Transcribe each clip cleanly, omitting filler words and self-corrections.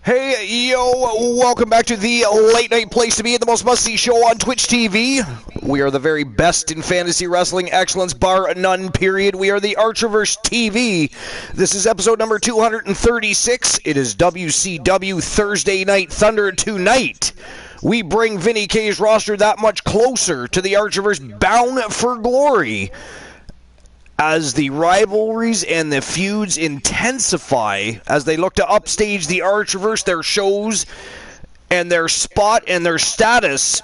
Hey, yo, welcome back to the late night place to be at the most must-see show on Twitch TV. We are the very best in fantasy wrestling excellence, bar none, period. We are the Archerverse TV. This is episode number 236. It is WCW Thursday Night Thunder tonight. We bring Vinny K's roster that much closer to the Archerverse bound for glory as the rivalries and the feuds intensify as they look to upstage the Archerverse, their shows, and their spot and their status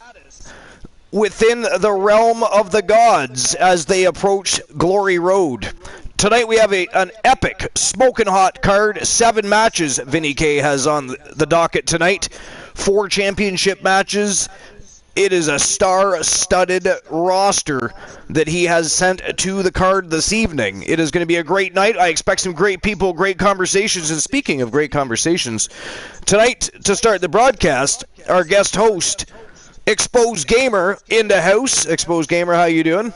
within the realm of the gods as they approach Glory Road. Tonight we have an epic, smoking hot card. 7 matches Vinny K has on the docket tonight. 4 championship matches. It is a star-studded roster that he has sent to the card this evening. It is going to be a great night. I expect some great people, great conversations. And speaking of great conversations, tonight to start the broadcast, our guest host, Exposed Gamer, in the house. Exposed Gamer, how you doing?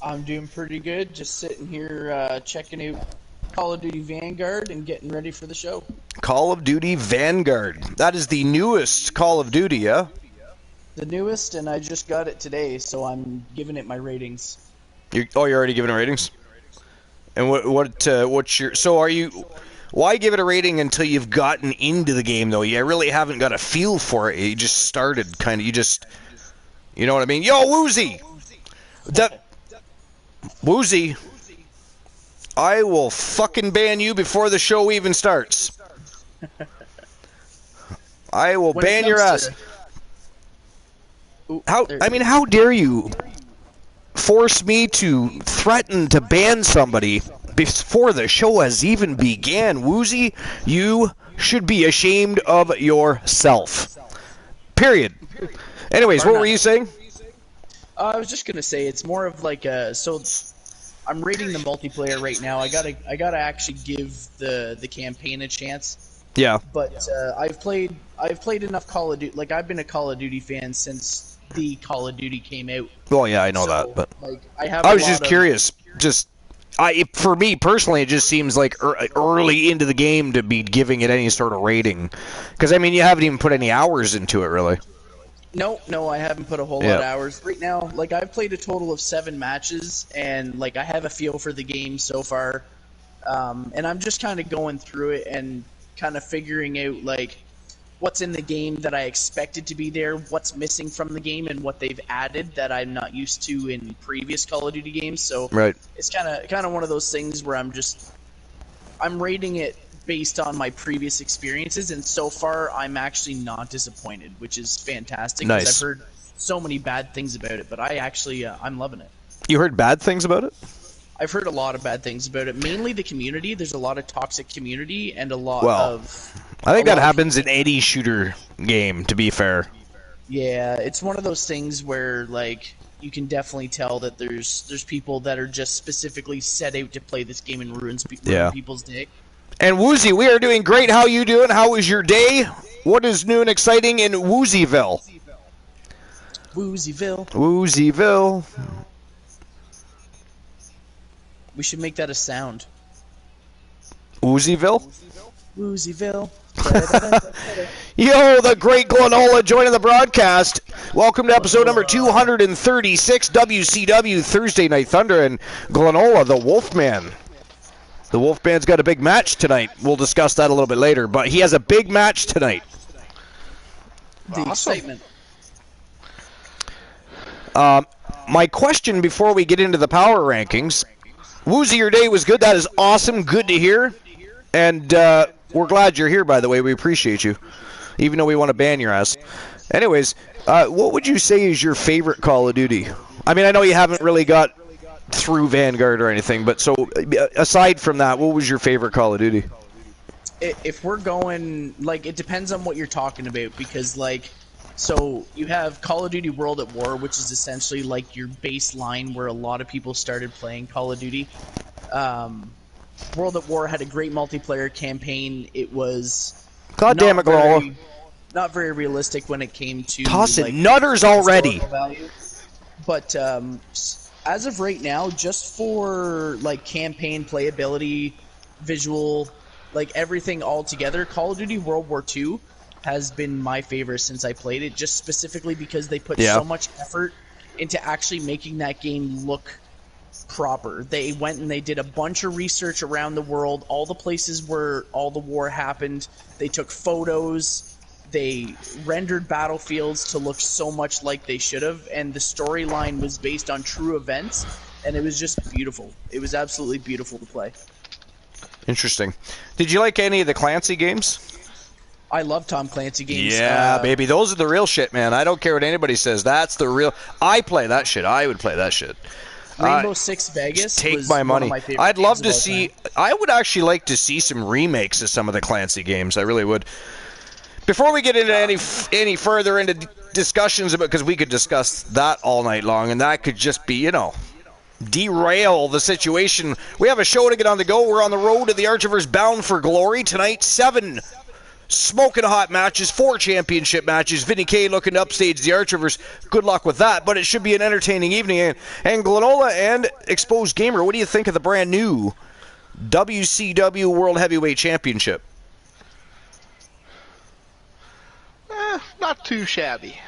I'm doing pretty good. Just sitting here checking out Call of Duty Vanguard and getting ready for the show. Call of Duty Vanguard. That is the newest Call of Duty, yeah? The newest, and I just got it today, so I'm giving it my ratings. You're already giving it ratings? And what's your... So are you... Why give it a rating until you've gotten into the game, though? You really haven't got a feel for it. You just started, kind of... You know what I mean? Yo, Woozy! Woozy, I will fucking ban you before the show even starts. I will ban your ass. How dare you force me to threaten to ban somebody before the show has even began? Woozy, you should be ashamed of yourself. Period. Anyways, what were you saying? I was just gonna say it's more of like a I'm rating the multiplayer right now. I gotta actually give the campaign a chance. Yeah. But I've played enough Call of Duty. Like I've been a Call of Duty fan since the Call of Duty came out. Well, yeah, I know that, but like I was just curious. For me personally, it just seems like early into the game to be giving it any sort of rating, because I mean you haven't even put any hours into it, really. No, I haven't put a whole lot of hours. Right now, like, I've played a total of 7 matches, and, like, I have a feel for the game so far. And I'm just kind of going through it and kind of figuring out, like, what's in the game that I expected to be there, what's missing from the game, and what they've added that I'm not used to in previous Call of Duty games. So it's kind of one of those things where I'm rating it based on my previous experiences, and so far I'm actually not disappointed, which is fantastic. Nice. I've heard so many bad things about it, but I'm loving it. You heard bad things about it? I've heard a lot of bad things about it. Mainly the community. There's a lot of toxic community and a lot of... I think that happens in any shooter game, to be fair. Yeah, it's one of those things where, like, you can definitely tell that there's people that are just specifically set out to play this game and ruin people's day. And Woozy, we are doing great. How you doing? How was your day? What is new and exciting in Woozyville? Woozyville. We should make that a sound. Woozyville? Woozyville. Yo, the great Glenola joining the broadcast. Welcome to episode number 236, WCW Thursday Night Thunder, and Glenola, the Wolfman. The Wolfman's got a big match tonight. We'll discuss that a little bit later, but he has a big match tonight. The excitement. My question before we get into the power rankings, Woozy, your day was good. That is awesome. Good to hear. And we're glad you're here, by the way. We appreciate you, even though we want to ban your ass. Anyways, what would you say is your favorite Call of Duty? I mean, I know you haven't really got through Vanguard or anything, but so aside from that, what was your favorite Call of Duty? If we're going, like, it depends on what you're talking about, because, like, so you have Call of Duty World at War, which is essentially like your baseline where a lot of people started playing Call of Duty. World at War had a great multiplayer campaign. It was not very realistic when it came to nutters already. Value. But as of right now, just for like campaign playability, visual, like everything all together. Call of Duty World War II has been my favorite since I played it, just specifically because they put so much effort into actually making that game look proper. They went and they did a bunch of research around the world, all the places where all the war happened. They took photos, they rendered battlefields to look so much like they should have, and the storyline was based on true events, and it was just beautiful. It was absolutely beautiful to play. Interesting. Did you like any of the Clancy games? I love Tom Clancy games. Yeah, baby. Those are the real shit, man. I don't care what anybody says. That's the real... I play that shit. I would play that shit. Rainbow Six Vegas take my money. One of my favorite I'd love to games see... I would actually like to see some remakes of some of the Clancy games. I really would. Before we get into any further into discussions about... Because we could discuss that all night long, and that could just be, you know... derail the situation. We have a show to get on the go. We're on the road to the Archiver's Bound for Glory tonight. 7 smoking hot matches, 4 championship matches. Vinny K looking to upstage the Archivers. Good luck with that, but it should be an entertaining evening. And Glenola and Exposed Gamer, what do you think of the brand new WCW World Heavyweight Championship? Not too shabby.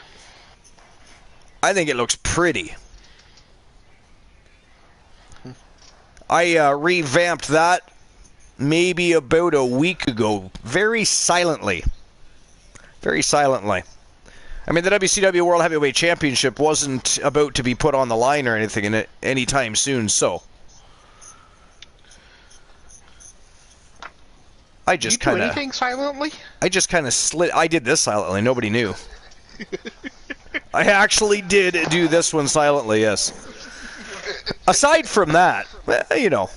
I think it looks pretty. I revamped that maybe about a week ago, very silently. Very silently. I mean, the WCW World Heavyweight Championship wasn't about to be put on the line or anything in it anytime soon, so I just kind of... anything silently? I just kind of slid... I did this silently. Nobody knew. I actually did do this one silently, yes. Aside from that, you know,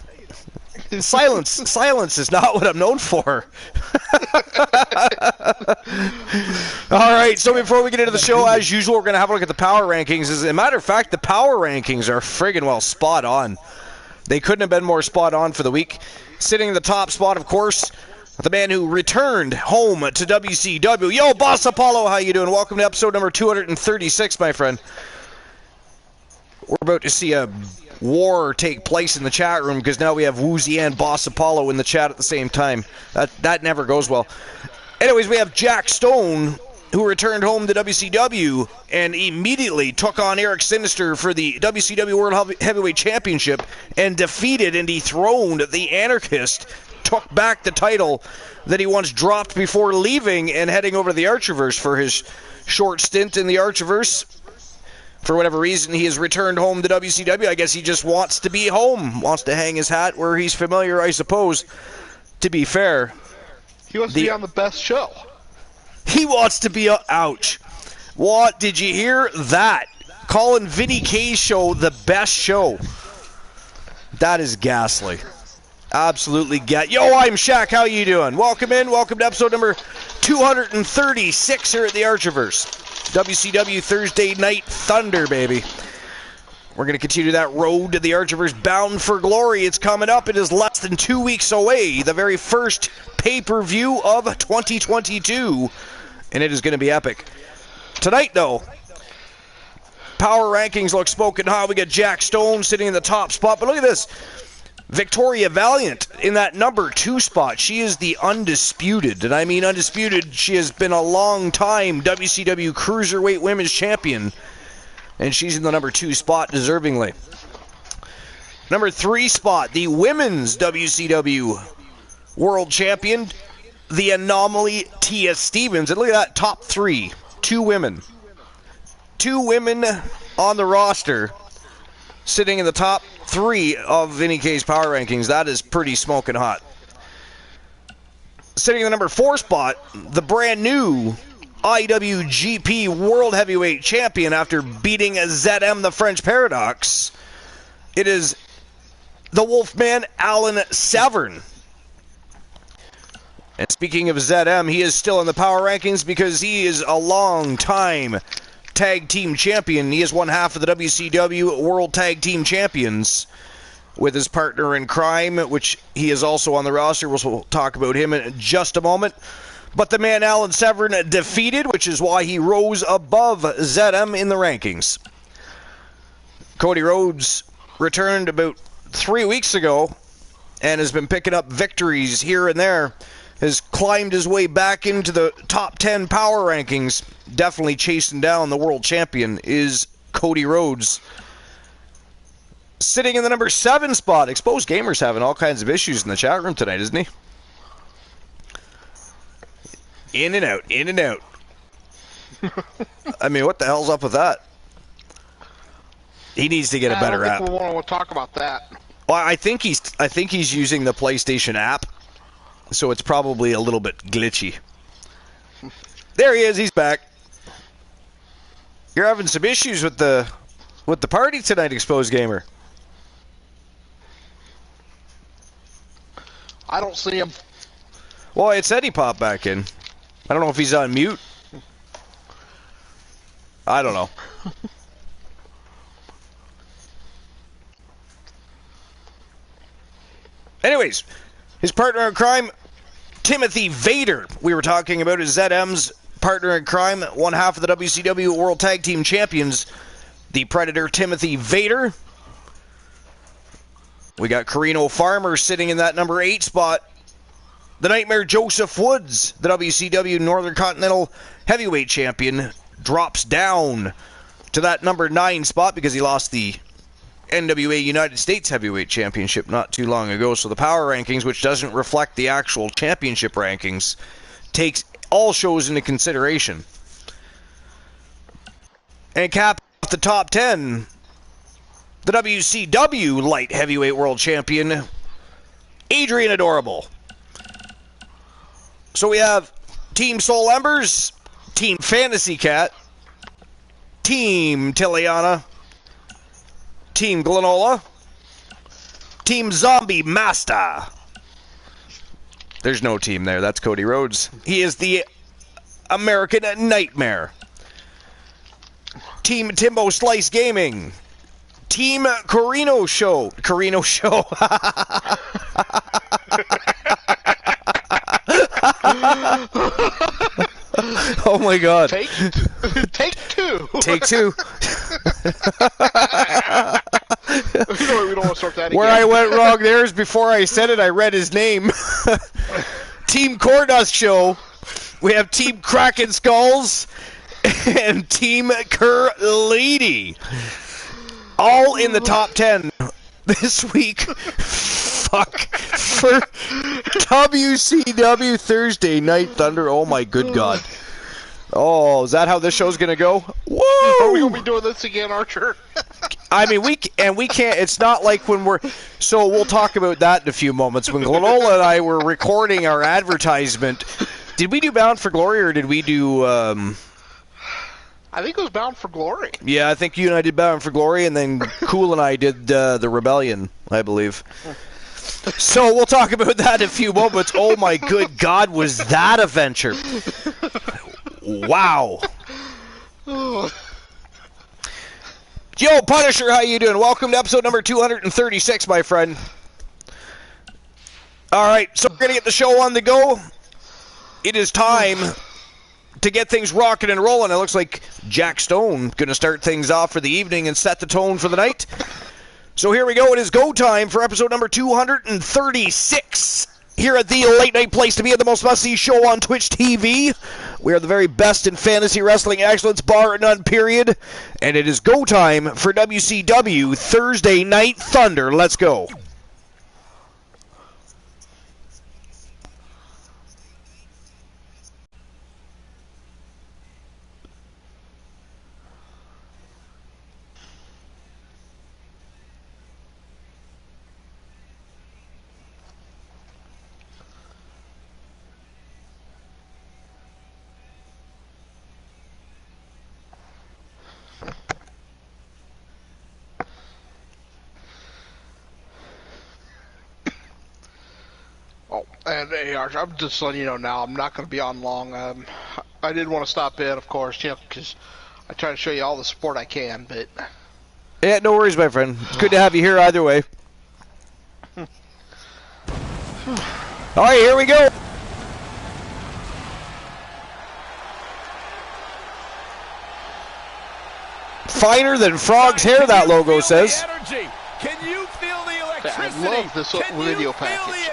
silence is not what I'm known for. All right, so before we get into the show, as usual, we're going to have a look at the power rankings. As a matter of fact, the power rankings are friggin' well spot on. They couldn't have been more spot on for the week. Sitting in the top spot, of course, the man who returned home to WCW. Yo, Boss Apollo, how you doing? Welcome to episode number 236, my friend. We're about to see a war take place in the chat room because now we have Woozy and Boss Apollo in the chat at the same time. That never goes well. Anyways, we have Jack Stone, who returned home to WCW and immediately took on Eric Sinister for the WCW World Heavyweight Championship and defeated and dethroned the Anarchist, took back the title that he once dropped before leaving and heading over to the Archiverse for his short stint in the Archiverse. For whatever reason, he has returned home to WCW. I guess he just wants to be home, wants to hang his hat where he's familiar, I suppose. To be fair, he wants to be on the best show. He wants to be ouch. What? Did you hear that? Calling Vinny K's show the best show. That is ghastly. Absolutely Yo, I'm Shaq. How you doing? Welcome in. Welcome to episode number 236 here at the Archiverse. WCW Thursday Night Thunder, baby. We're going to continue that road to the Archiver's Bound for Glory. It's coming up. It is less than 2 weeks away. The very first pay-per-view of 2022. And it is going to be epic. Tonight, though, power rankings look smoking hot. We got Jack Stone sitting in the top spot. But look at this. Victoria Valiant in that number 2 spot. She is the undisputed, and I mean undisputed. She has been a long time WCW Cruiserweight Women's Champion, and she's in the number 2 spot deservingly. Number 3 spot, the Women's WCW World Champion, the Anomaly Tia Stevens. And look at that, top 3, 2 women. 2 women on the roster, sitting in the top 3 of Vinny K's power rankings. That is pretty smoking hot. Sitting in the number 4 spot, the brand new IWGP World Heavyweight Champion after beating ZM the French Paradox. It is the Wolfman, Alan Severn. And speaking of ZM, he is still in the power rankings because he is a long time Tag Team Champion. He is one half of the WCW World Tag Team Champions with his partner in crime, which he is also on the roster. We'll talk about him in just a moment. But the man Alan Severn defeated, which is why he rose above ZM in the rankings. Cody Rhodes returned about 3 weeks ago and has been picking up victories here and there, has climbed his way back into the top 10 power rankings, definitely chasing down the world champion, is Cody Rhodes. Sitting in the number 7 spot. Exposed Gamer's having all kinds of issues in the chat room tonight, isn't he? In and out, in and out. I mean, what the hell's up with that? He needs to get a better app. I don't think we want to talk about that. Well, I think he's using the PlayStation app, so it's probably a little bit glitchy. There he is. He's back. You're having some issues with the party tonight, Exposed Gamer. I don't see him. Well, it said he popped back in. I don't know if he's on mute. I don't know. Anyways, his partner in crime, Timothy Vader. We were talking about his ZM's partner in crime, one half of the WCW World Tag Team Champions, the Predator Timothy Vader. We got Carino Farmer sitting in that number 8 spot. The Nightmare Joseph Woods, the WCW Northern Continental Heavyweight Champion, drops down to that number 9 spot because he lost the NWA United States Heavyweight Championship not too long ago. So the power rankings, which doesn't reflect the actual championship rankings, takes all shows into consideration. And cap the top 10, the WCW Light Heavyweight World Champion, Adrian Adorable. So we have Team Soul Embers, Team Fantasy Cat, Team Tiliana, Team Glenola, Team Zombie Master. There's no team there. That's Cody Rhodes. He is the American Nightmare. Team Timbo Slice Gaming. Team Carino Show. Carino Show. Oh my God. Take two. Take two. We don't want to start that again. Where I went wrong there is before I said it, I read his name. Team Cornus Show. We have Team Kraken Skulls and Team Cur Lady. All in the top 10 this week. Fuck. For WCW Thursday Night Thunder. Oh my good God. Oh, is that how this show's gonna go? Woo! Are we gonna be doing this again, Archer? I mean, we can't. It's not like when we're. So we'll talk about that in a few moments. When Glenola and I were recording our advertisement, did we do Bound for Glory or did we do? I think it was Bound for Glory. Yeah, I think you and I did Bound for Glory, and then Cool and I did the Rebellion, I believe. So we'll talk about that in a few moments. Oh my good God, was that a venture? Wow. Yo, Punisher, how you doing? Welcome to episode number 236, my friend. All right, so we're going to get the show on the go. It is time to get things rocking and rolling. It looks like Jack Stone going to start things off for the evening and set the tone for the night. So here we go. It is go time for episode number 236 here at the late night place to be at the most must-see show on Twitch TV. We are the very best in fantasy wrestling excellence, bar none, period. And it is go time for WCW Thursday Night Thunder. Let's go. And hey, Arch, I'm just letting you know now, I'm not going to be on long. I did want to stop in, of course, because I try to show you all the support I can, but... Yeah, no worries, my friend. It's good to have you here either way. All right, here we go. Finer than frog's hair, that logo says. Can you feel the electricity? love this video package.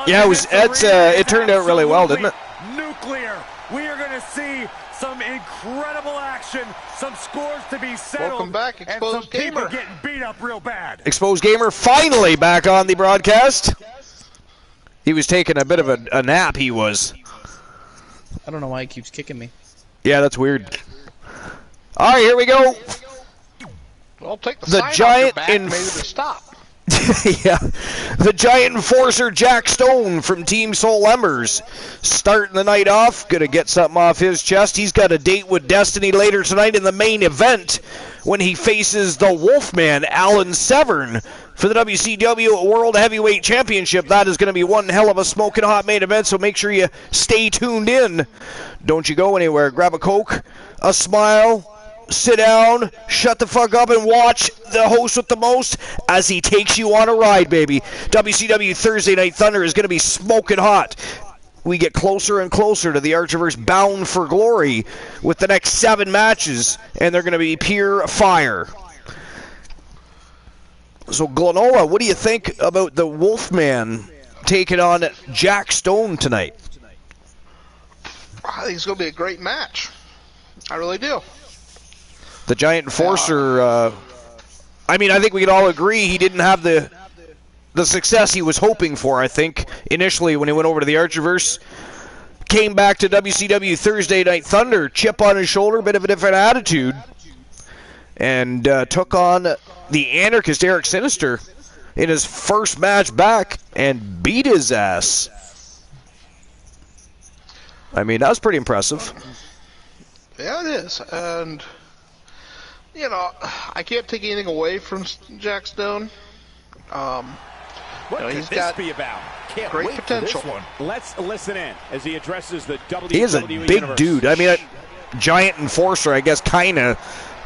Yeah, it turned out really well, didn't it? Nuclear. We are going to see some incredible action, some scores to be settled. Welcome back, Exposed and some Gamer. people getting beat up real bad. Exposed Gamer finally back on the broadcast. He was taking a bit of a nap, he was. I don't know why he keeps kicking me. Yeah, that's weird. All right, here we go. Well, take the The sign giant off your back, maybe to stop. Yeah, the giant enforcer Jack Stone from Team Soul Embers starting the night off. Gonna get something off his chest. He's got a date with Destiny later tonight in the main event when he faces the Wolfman, Alan Severn, for the WCW World Heavyweight Championship. That is going to be one hell of a smoking hot main event, so make sure you stay tuned in. Don't you go anywhere. Grab a Coke, a smile, sit down, shut the fuck up, and watch the host with the most as he takes you on a ride, baby. WCW Thursday Night Thunder is going to be smoking hot. We get closer and closer to the Archiverse bound for glory with the next 7 matches, and they're going to be pure fire. So, Glenola, what do you think about the Wolfman taking on Jack Stone tonight? I think it's going to be a great match. I really do. The Giant Enforcer, I think we could all agree he didn't have the success he was hoping for, I think, initially when he went over to the Archiverse. Came back to WCW Thursday Night Thunder, chip on his shoulder, bit of a different attitude, and took on the anarchist Eric Sinister in his first match back and beat his ass. I mean, that was pretty impressive. Yeah, it is. And, I can't take anything away from Jack Stone. What could he's this got be about? Can't great wait potential. For this one. Let's listen in as he addresses the WWE He is a big Universe. dude. I mean, a Giant Enforcer, I guess, kind of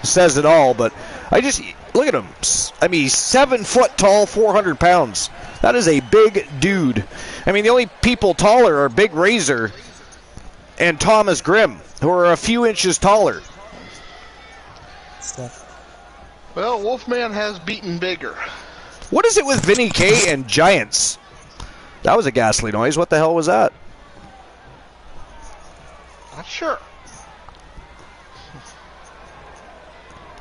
says it all, but look at him. I mean, he's 7 foot tall, 400 pounds. That is a big dude. I mean, the only people taller are Big Razor and Thomas Grimm, who are a few inches taller. Well, Wolfman has beaten bigger. What is it with Vinny K and Giants? That was a ghastly noise. What the hell was that? Not sure.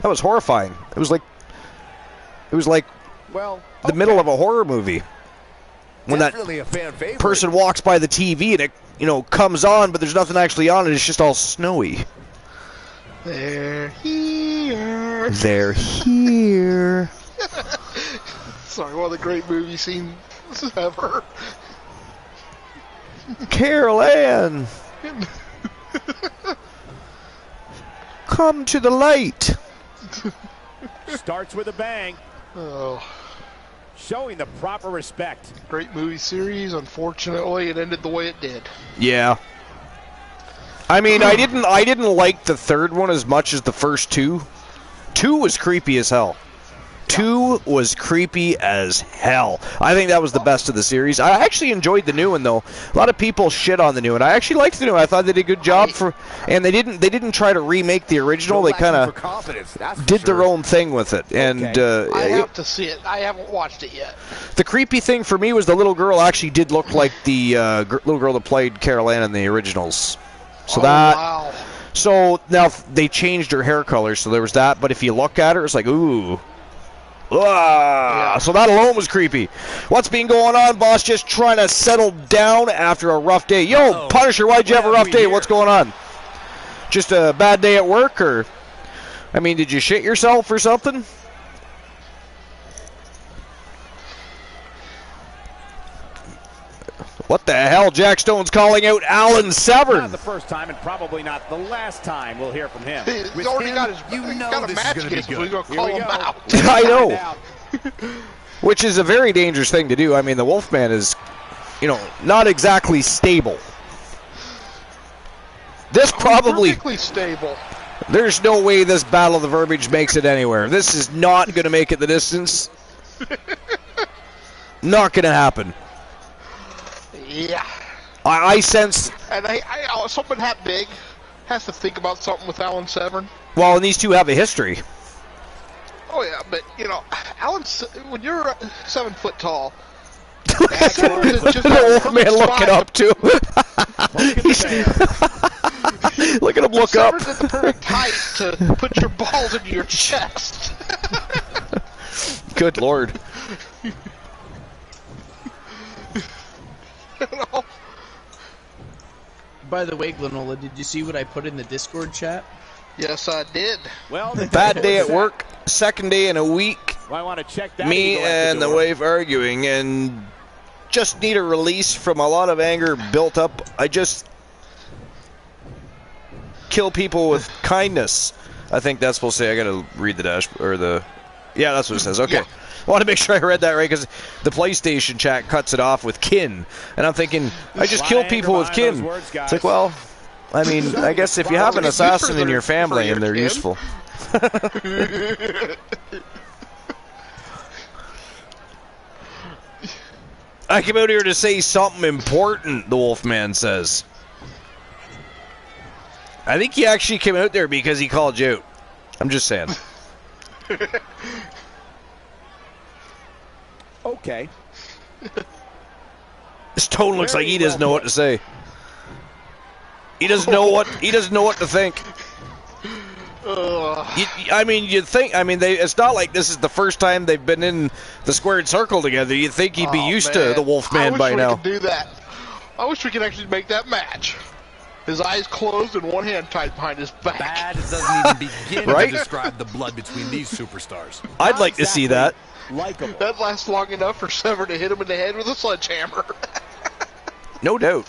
That was horrifying. It was like the middle of a horror movie. When that a fan favorite. person walks by the TV and it comes on, but there's nothing actually on it. It's just all snowy. They're here. They're here. Sorry, one of the great movie scenes ever. Carol Ann. Come to the light. Starts with a bang. Oh, Showing the proper respect. great movie series. Unfortunately, it ended the way it did. Yeah. I mean, I didn't like the third one as much as the first two. 2 was creepy as hell. 2 was creepy as hell. I think that was the best of the series. I actually enjoyed the new one though. A lot of people shit on the new one. I actually liked the new one. I thought they did a good job and they didn't try to remake the original. They kind of did their own thing with it. And I have to see it. I haven't watched it yet. the creepy thing for me was the little girl actually did look like the little girl that played Carol Ann in the originals. So Wow. So now they changed her hair color, so there was that. But if you look at her, it's like, ooh. Ah, so that alone was creepy. What's been going on, boss? Just trying to settle down after a rough day. Yo, Punisher, why'd you have a rough day? What's going on? Just a bad day at work, or? I mean, did you shit yourself or something? What the hell? Jack Stone's calling out Alan Severn. Not the first time and probably not the last time we'll hear from him. He's already got his got a match against him, so we're going to call him out. I know. Which is a very dangerous thing to do. I mean, the Wolfman is, not exactly stable. This probably... Perfectly stable. There's no way this Battle of the Verbiage makes it anywhere. This is not going to make it the distance. Not going to happen. Yeah. I sense... And something that big has to think about something with Alan Severn. Well, and these two have a history. Oh yeah, but you know, Alan's when you're 7 foot tall. The Wolfman looking up too. Look at him look up. Severed at the perfect height to put your balls into your chest. Good Lord. You know? By the way, Glenola, did you see what I put in the Discord chat? Yes, I did. Well, Bad day at work, second day in a week. I want to check that. Me and the wife arguing, and just need a release from a lot of anger built up. I just kill people with kindness. I think that's supposed to say. I gotta read the dash or the. Yeah, that's what it says. Okay. Yeah. I want to make sure I read that right because the PlayStation chat cuts it off with kin, and I'm thinking I just kill people with kin. It's like, well, I mean, I guess if you have an assassin in your family and they're useful. I came out here to say something important, the Wolfman says. I think he actually came out there because he called you out. I'm just saying. Okay. His tone looks like he doesn't know what to say. He doesn't know what to think. You'd think. I mean, it's not like this is the first time they've been in the squared circle together. You'd think he'd be used to the Wolfman by now. I wish we could do that. I wish we could actually make that match. His eyes closed and one hand tied behind his back. Bad doesn't even begin Right? to describe the blood between these superstars. I'd like to see that. Likeable. That lasts long enough for Sever to hit him in the head with a sledgehammer. No doubt.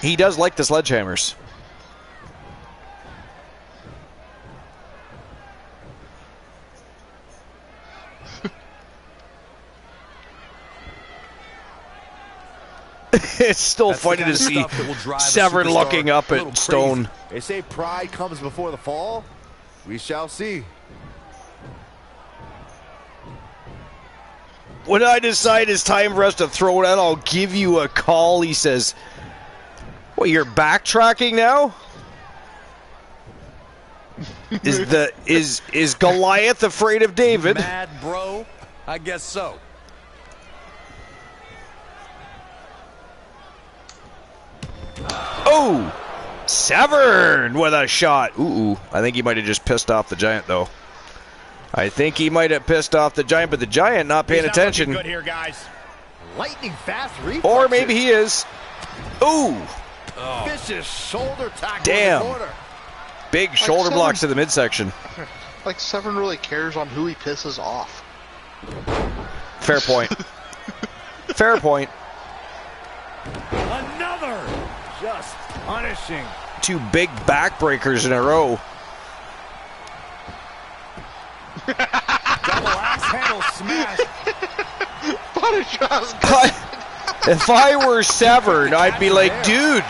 He does like the sledgehammers. It's still That's the funny kind to of see stuff that will drive a Severn superstar looking up a little at Stone. crazy. They say pride comes before the fall. We shall see. When I decide it's time for us to throw it out, I'll give you a call, he says. What, you're backtracking now? Is Goliath afraid of David? Mad, bro? I guess so. Oh! Severn with a shot. Ooh, I think he might have just pissed off the Giant, though. I think he might have pissed off the Giant, but the Giant not paying attention. Good here, guys. Lightning fast reflexes. Or maybe he is. Ooh! Vicious shoulder tackle. Damn. In the corner. Big shoulder Severn. blocks to the midsection. Like Severn really cares on who he pisses off. Fair point. Fair point. Another. Just punishing. Two big backbreakers in a row. Double axe handle smash. Punish us. If I were Severn, I'd be like, dude,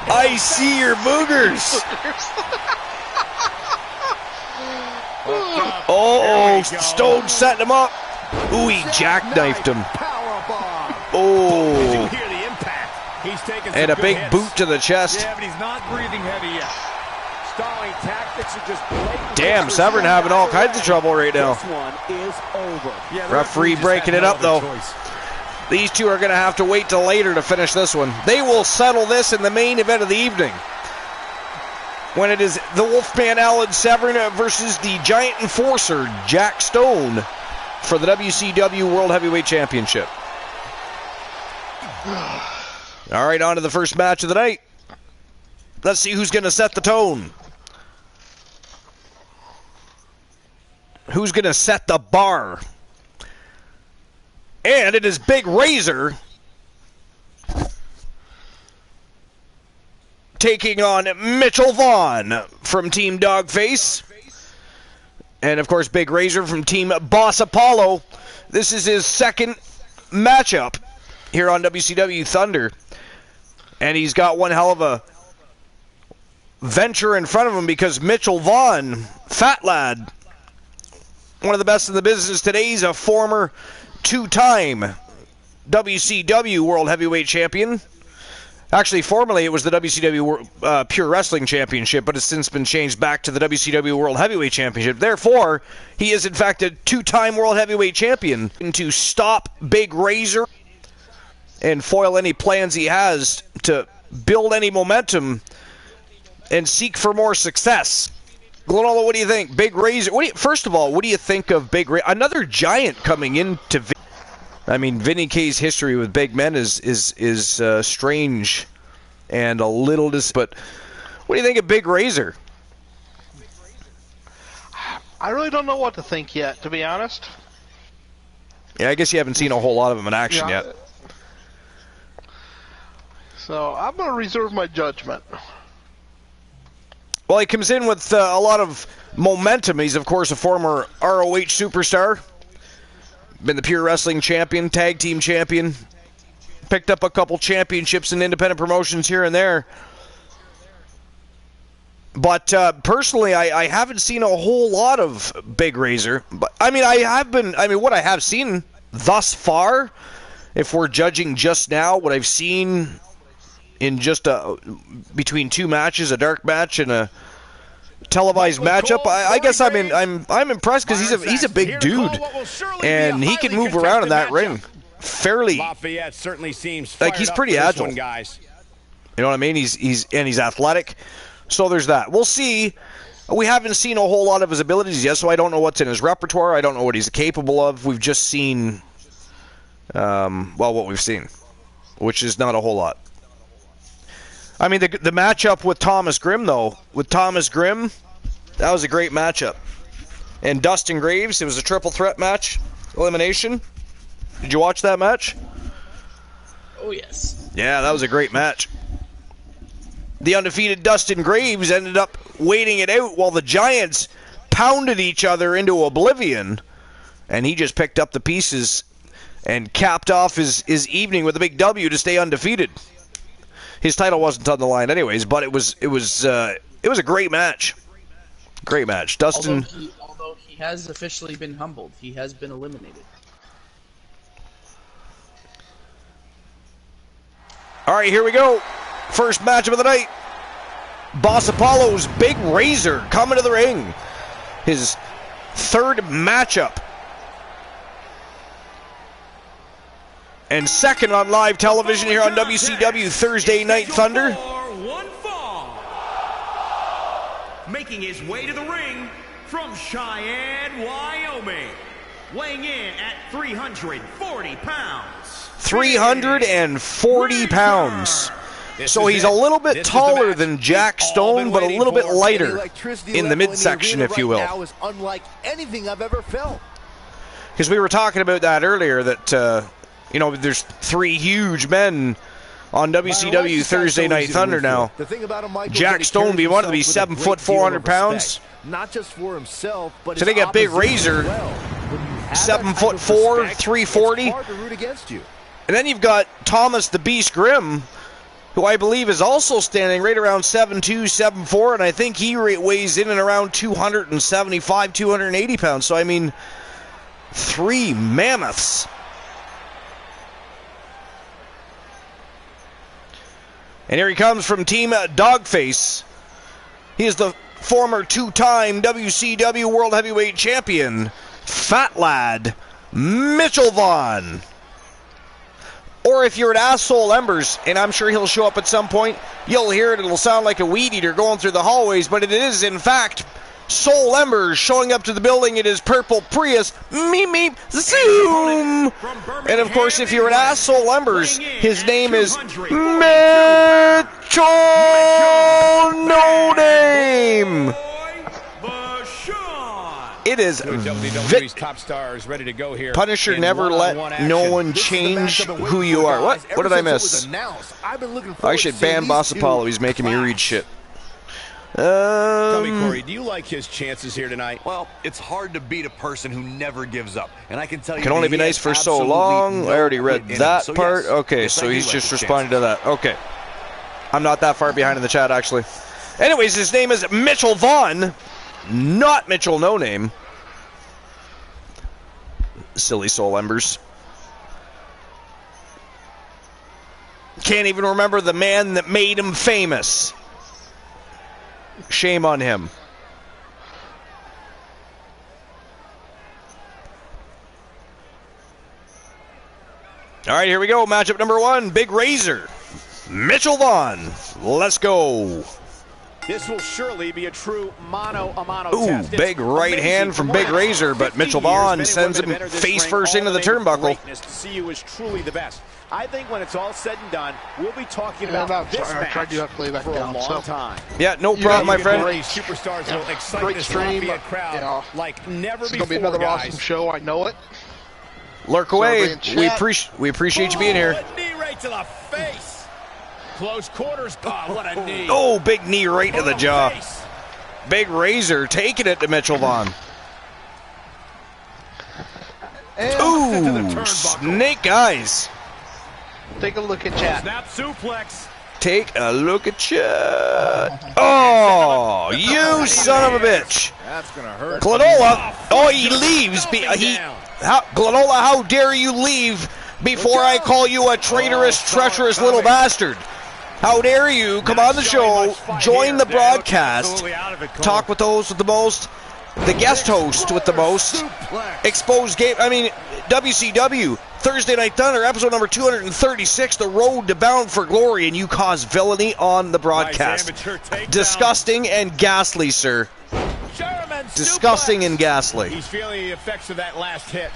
I see your boogers. Oh, Stone setting him up. Ooh, he jackknifed him. Did you Oh, hear the impact? He's taking and some a good big hits. boot to the chest. Yeah, but he's not breathing heavy yet. Stalling tactics are just blatant. Damn, Severn having all kinds of trouble right now. This one is over. Yeah, the Referee just breaking had it no up, other though. choice. These two are going to have to wait till later to finish this one. They will settle this in the main event of the evening, when it is the Wolfman Alan Severn versus the Giant Enforcer Jack Stone for the WCW World Heavyweight Championship. All right, on to the first match of the night. Let's see who's going to set the tone. Who's going to set the bar? And it is Big Razor taking on Mitchell Vaughn from Team Dogface. And, of course, Big Razor from Team Boss Apollo. This is his second matchup here on WCW Thunder. And he's got one hell of a venture in front of him because Mitchell Vaughn, fat lad, one of the best in the business today. He's a former two-time WCW World Heavyweight Champion. Actually, formerly it was the WCW Pure Wrestling Championship, but it's since been changed back to the WCW World Heavyweight Championship. Therefore, he is in fact a 2-time World Heavyweight Champion. To stop Big Razor and foil any plans he has to build any momentum and seek for more success. Glenola, what do you think? Big Razor. First of all, what do you think of Big Razor? Another giant coming into. I mean, Vinny K's history with big men is strange and a little but what do you think of Big Razor? I really don't know what to think yet, to be honest. Yeah, I guess you haven't seen a whole lot of him in action yet. So I'm going to reserve my judgment. Well, he comes in with a lot of momentum. He's, of course, a former ROH superstar. Been the Pure Wrestling Champion, Tag Team Champion. Picked up a couple championships in independent promotions here and there. But personally, I haven't seen a whole lot of Big Razor. But I mean, what I have seen thus far, if we're judging just now, what I've seen in just between two matches, a dark match and a televised matchup, I guess I'm impressed because he's a big dude, and he can move around in that ring fairly. Lafayette certainly seems like he's pretty agile, guys. You know what I mean? He's athletic. So there's that. We'll see. We haven't seen a whole lot of his abilities yet, so I don't know what's in his repertoire. I don't know what he's capable of. We've just seen, what we've seen, which is not a whole lot. I mean, the matchup with Thomas Grimm, though, that was a great matchup. And Dustin Graves, it was a triple threat match, elimination. Did you watch that match? Oh, yes. Yeah, that was a great match. The undefeated Dustin Graves ended up waiting it out while the Giants pounded each other into oblivion. And he just picked up the pieces and capped off his evening with a big W to stay undefeated. His title wasn't on the line anyways, but it was a great match. Great match. Dustin, although he has officially been humbled. He has been eliminated. All right, here we go. First matchup of the night. Boss Apollo's Big Razor coming to the ring. His third matchup. And second on live television here on WCW Thursday Night Thunder. Making his way to the ring from Cheyenne, Wyoming. Weighing in at 340 pounds. 340 pounds. So he's a little bit taller than Jack Stone, but a little bit lighter in the midsection, if you will. Now is unlike anything I've ever felt. Because we were talking about that earlier, that there's three huge men on WCW Thursday Night Thunder now. Jack Stone be one of them. He's 7 foot 400 pounds. Not just for himself, but so they got Big Razor, 7 foot 4, 340. And then you've got Thomas the Beast Grimm, who I believe is also standing right around 7'2", 7'4", and I think he weighs in and around 275, 280 pounds. So I mean, three mammoths. And here he comes from Team Dogface. He is the former two-time WCW World Heavyweight Champion, Fat Lad, Mitchell Vaughn. Or if you're at Asshole Embers, and I'm sure he'll show up at some point, you'll hear it. It'll sound like a weed eater going through the hallways, but it is, in fact, Soul Embers showing up to the building in his purple Prius. Meep, meep, zoom! And, of course, if you're at Asshole Embers, his name is Mitchell No Name! It is WWE's top stars ready to go here. Punisher never let no one change who you are. What did I miss? I should ban Boss Apollo. He's making me read shit. Tell me, Corey, do you like his chances here tonight? Well, it's hard to beat a person who never gives up. And I can tell you, can only be nice for so long. I already read that part. Okay, so he's just responding to that. Okay. I'm not that far behind in the chat, actually. Anyways, his name is Mitchell Vaughn, not Mitchell No Name. Silly Soul Embers. Can't even remember the man that made him famous. Shame on him. All right, here we go. Matchup number 1, Big Razor, Mitchell Vaughn. Let's go. This will surely be a true mano-a-mano test. Big right hand from Big Razor, but Mitchell Vaughn sends him face first into the turnbuckle. To see you is truly the best. I think when it's all said and done, we'll be talking about this match for a long time. Yeah, no problem, my friend. Superstars will excite this Mafia crowd like never before, It's going to be another awesome show. I know it. Lurk away. We appreciate you being here. Knee right to the face. Close quarters. Oh, what a knee. Oh, big knee right to the jaw. Big Razor taking it to Mitchell Vaughn. Ooh, snake eyes. Take a look at chat. Snap suplex. Take a look at chat. Oh, you son of a bitch. That's going to hurt. Glenola. Oh, he leaves. Glenola, how dare you leave before I call you a traitorous, treacherous little bastard? How dare you come on the show, join the broadcast, talk with those with the most, the guest host with the most, expose game. I mean, WCW, Thursday Night Thunder, episode number 236, The Road to Bound for Glory, and you cause villainy on the broadcast. Disgusting and ghastly, sir. Disgusting and ghastly. He's feeling the effects of that last hit.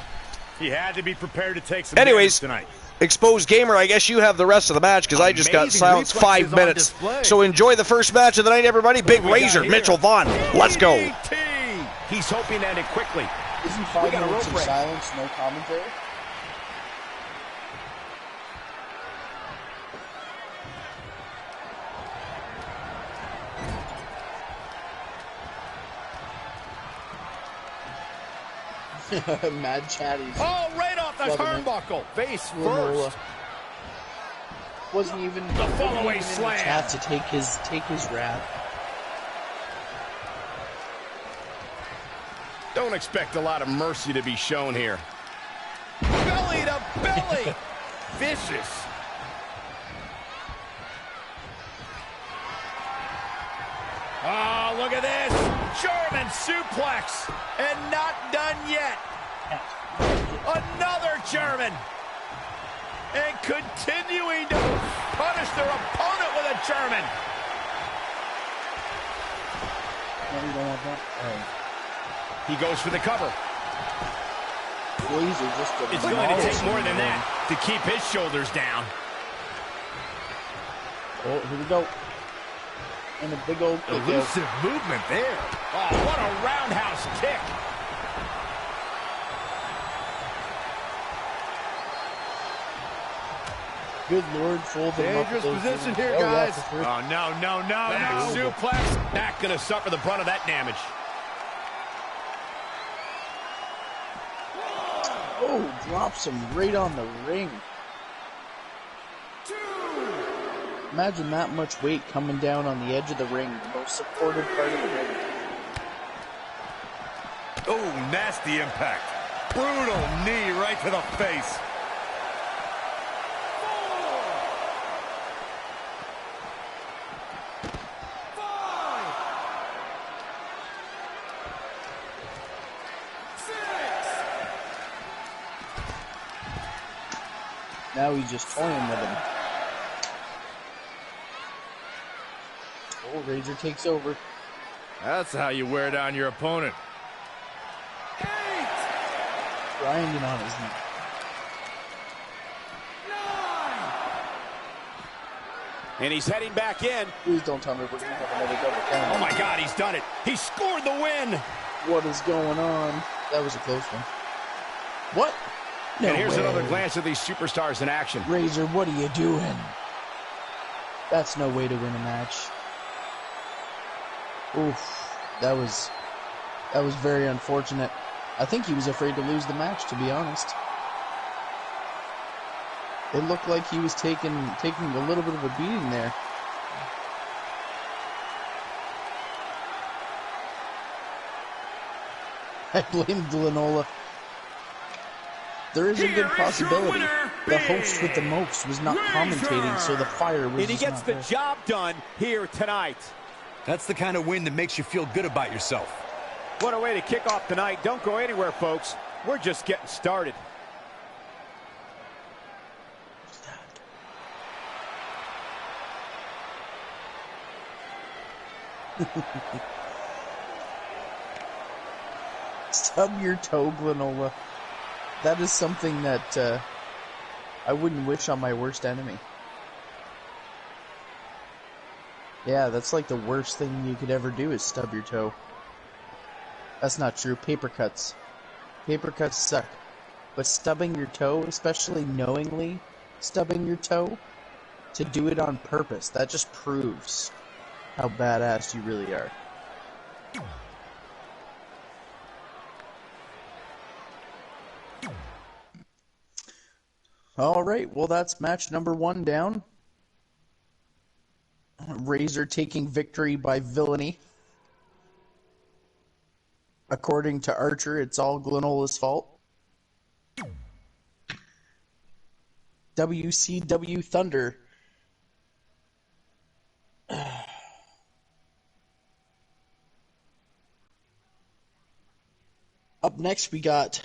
He had to be prepared to take some Anyways, tonight. Exposed Gamer, I guess you have the rest of the match because I just got silenced 5 minutes. So enjoy the first match of the night, everybody. Big Razor, Mitchell Vaughn. Let's go. He's hoping to end it quickly. Isn't 5 minutes of silence no commentary? Mad chatties. Oh, right off the turnbuckle. Face first. Wasn't even the follow-away slam. Chat to take his rap. Don't expect a lot of mercy to be shown here. Belly to belly. Vicious. Oh, look at this. German suplex. And not done yet. Another German. And continuing to punish their opponent with a German. He goes for the cover. It's going to take more than that to keep his shoulders down. Oh, here we go. And a big old kick. Elusive movement there. Oh, what a roundhouse kick. Good Lord, full dangerous position here, guys. Oh, no. Suplex. Not going to suffer the brunt of that damage. Oh, drops him right on the ring. Imagine that much weight coming down on the edge of the ring, the most supported part of the ring. Oh, nasty impact. Brutal knee right to the face. Now he's just toying with him. Oh, Razor takes over. That's how you wear down your opponent. Grinding on his knee. 9. And he's heading back in. Please don't tell me we're going to have another double count. Oh my God, he's done it. He scored the win. What is going on? That was a close one. What? No and here's way. another glance at these superstars in action. Razor, what are you doing? That's no way to win a match. Oof, that was very unfortunate. I think he was afraid to lose the match, to be honest. It looked like he was taking a little bit of a beating there. I blame Glenola. There is a good possibility the host with the most was not commentating, so the fire was. And he gets the job done here tonight. That's the kind of win that makes you feel good about yourself. What a way to kick off tonight. Don't go anywhere, folks. We're just getting started. Stub your toe, Glenola. That is something that I wouldn't wish on my worst enemy. Yeah, that's like the worst thing you could ever do is stub your toe. That's not true. Paper cuts. Paper cuts suck. But stubbing your toe, especially knowingly stubbing your toe, to do it on purpose, that just proves how badass you really are. Alright, well that's match number 1 down. Razor taking victory by villainy. According to Archer, it's all Glenola's fault. WCW Thunder. Up next we got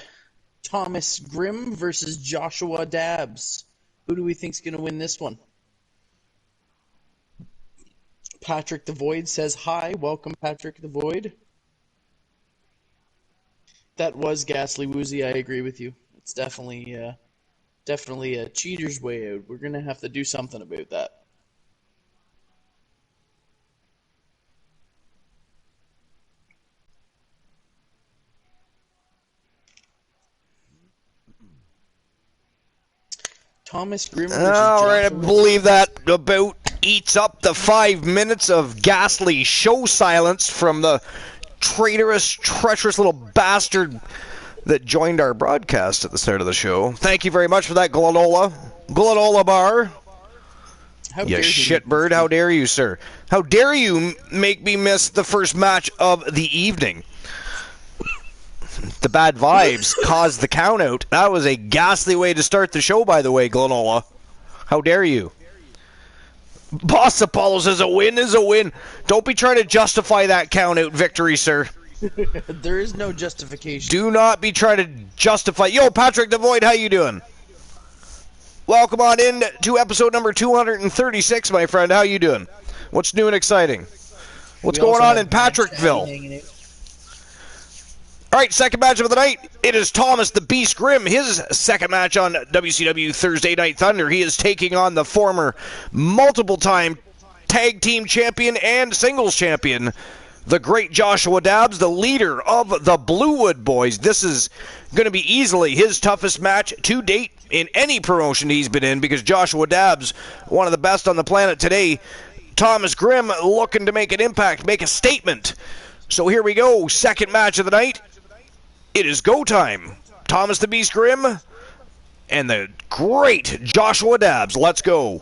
Thomas Grimm versus Joshua Dabbs. Who do we think's going to win this one? Patrick the Void says hi. Welcome, Patrick the Void. That was ghastly woozy. I agree with you. It's definitely a cheater's way out. We're going to have to do something about that. Thomas Grimm. All right, I believe that about eats up the 5 minutes of ghastly show silence from the traitorous, treacherous little bastard that joined our broadcast at the start of the show. Thank you very much for that, Glenola. Glenola Bar. You shitbird, how dare you, sir? How dare you make me miss the first match of the evening? The bad vibes caused the count out. That was a ghastly way to start the show, by the way, Glenola. How dare you? Boss Apollo says a win is a win. Don't be trying to justify that count out victory, sir. There is no justification. Do not be trying to justify. Yo, Patrick the Void, how you doing? Welcome on in to episode number 236, my friend. How you doing? What's new and exciting? What's going on in Patrickville? All right, second match of the night. It is Thomas the Beast Grimm, his second match on WCW Thursday Night Thunder. He is taking on the former multiple-time tag team champion and singles champion, the great Joshua Dabbs, the leader of the Bluewood Boys. This is going to be easily his toughest match to date in any promotion he's been in, because Joshua Dabbs, one of the best on the planet today. Thomas Grimm looking to make an impact, make a statement. So here we go, second match of the night. It is go time. Thomas the Beast Grimm and the great Joshua Dabbs. Let's go.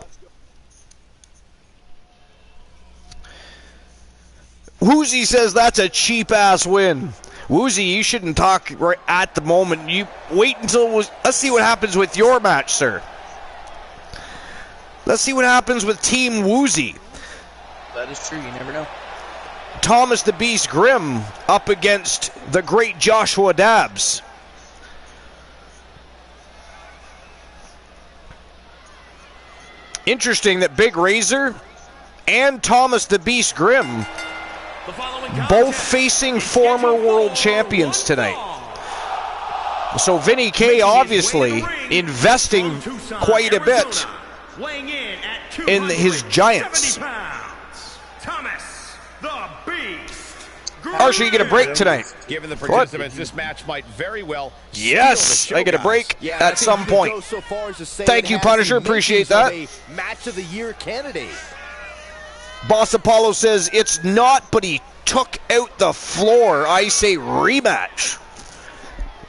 Woozy says that's a cheap-ass win. Woozy, you shouldn't talk right at the moment. You wait until... Let's see what happens with your match, sir. Let's see what happens with Team Woozy. That is true. You never know. Thomas the Beast Grimm up against the great Joshua Dabbs. Interesting that Big Razor and Thomas the Beast Grimm both facing former world champions tonight. So Vinny K obviously investing quite a bit in his Giants. Archer, you get a break tonight. Given the participants, this match might very well. Yes, I get a break at some point. So far as to say Thank you, Punisher. Appreciate that. Match of the year candidate. Boss Apollo says it's not, but he took out the floor. I say rematch.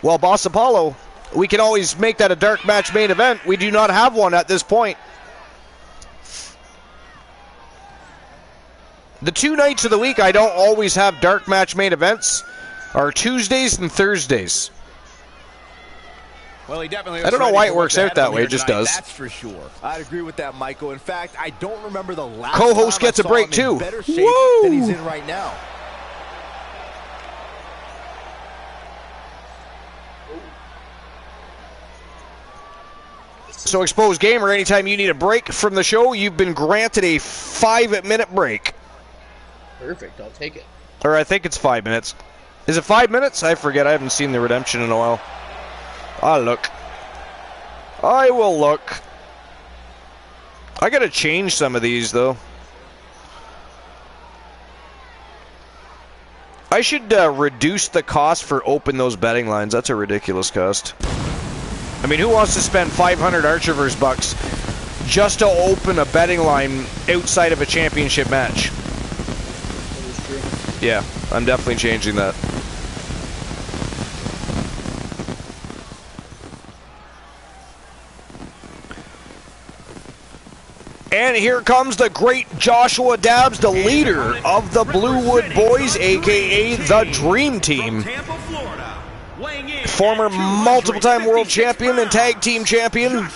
Well, Boss Apollo, we can always make that a dark match main event. We do not have one at this point. The 2 nights of the week I don't always have dark match main events are Tuesdays and Thursdays. Well, he definitely. I don't know why it works out that way. It just does. That's for sure. I'd agree with that, Michael. In fact, I don't remember the last co-host time gets I a saw break him too. in better shape than he's in right now. So, Exposed Gamer, anytime you need a break from the show, you've been granted a 5-minute break. Perfect. I'll take it. Or I think it's 5 minutes. Is it 5 minutes? I forget. I haven't seen the redemption in a while. I'll look. I will look. I gotta change some of these, though. I should reduce the cost for open those betting lines. That's a ridiculous cost. I mean, who wants to spend 500 Archiverse bucks just to open a betting line outside of a championship match? That is true. Yeah, I'm definitely changing that. And here comes the great Joshua Dabbs, the leader of the Bluewood Boys, a.k.a. the Dream Team. Former multiple-time world champion and tag team champion.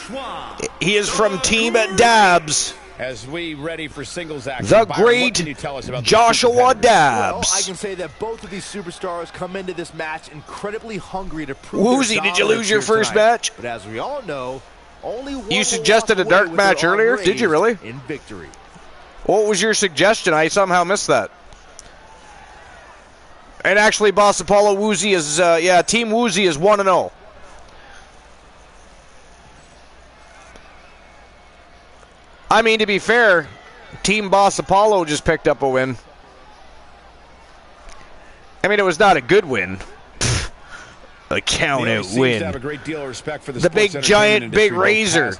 He is from Team Dabbs. As we ready for singles action, the Byron, great Joshua Dabbs. Well, I can say that both of these superstars come into this match incredibly hungry to prove Woozy, did you lose your first match? But as we all know, only one you suggested a dark match earlier? Did you really? In victory. What was your suggestion? I somehow missed that. And actually, Boss Apollo, Woozy is, Team Woozy is 1-0. I mean, to be fair, Team Boss Apollo just picked up a win. I mean, it was not a good win. A count-out win. The big giant big razor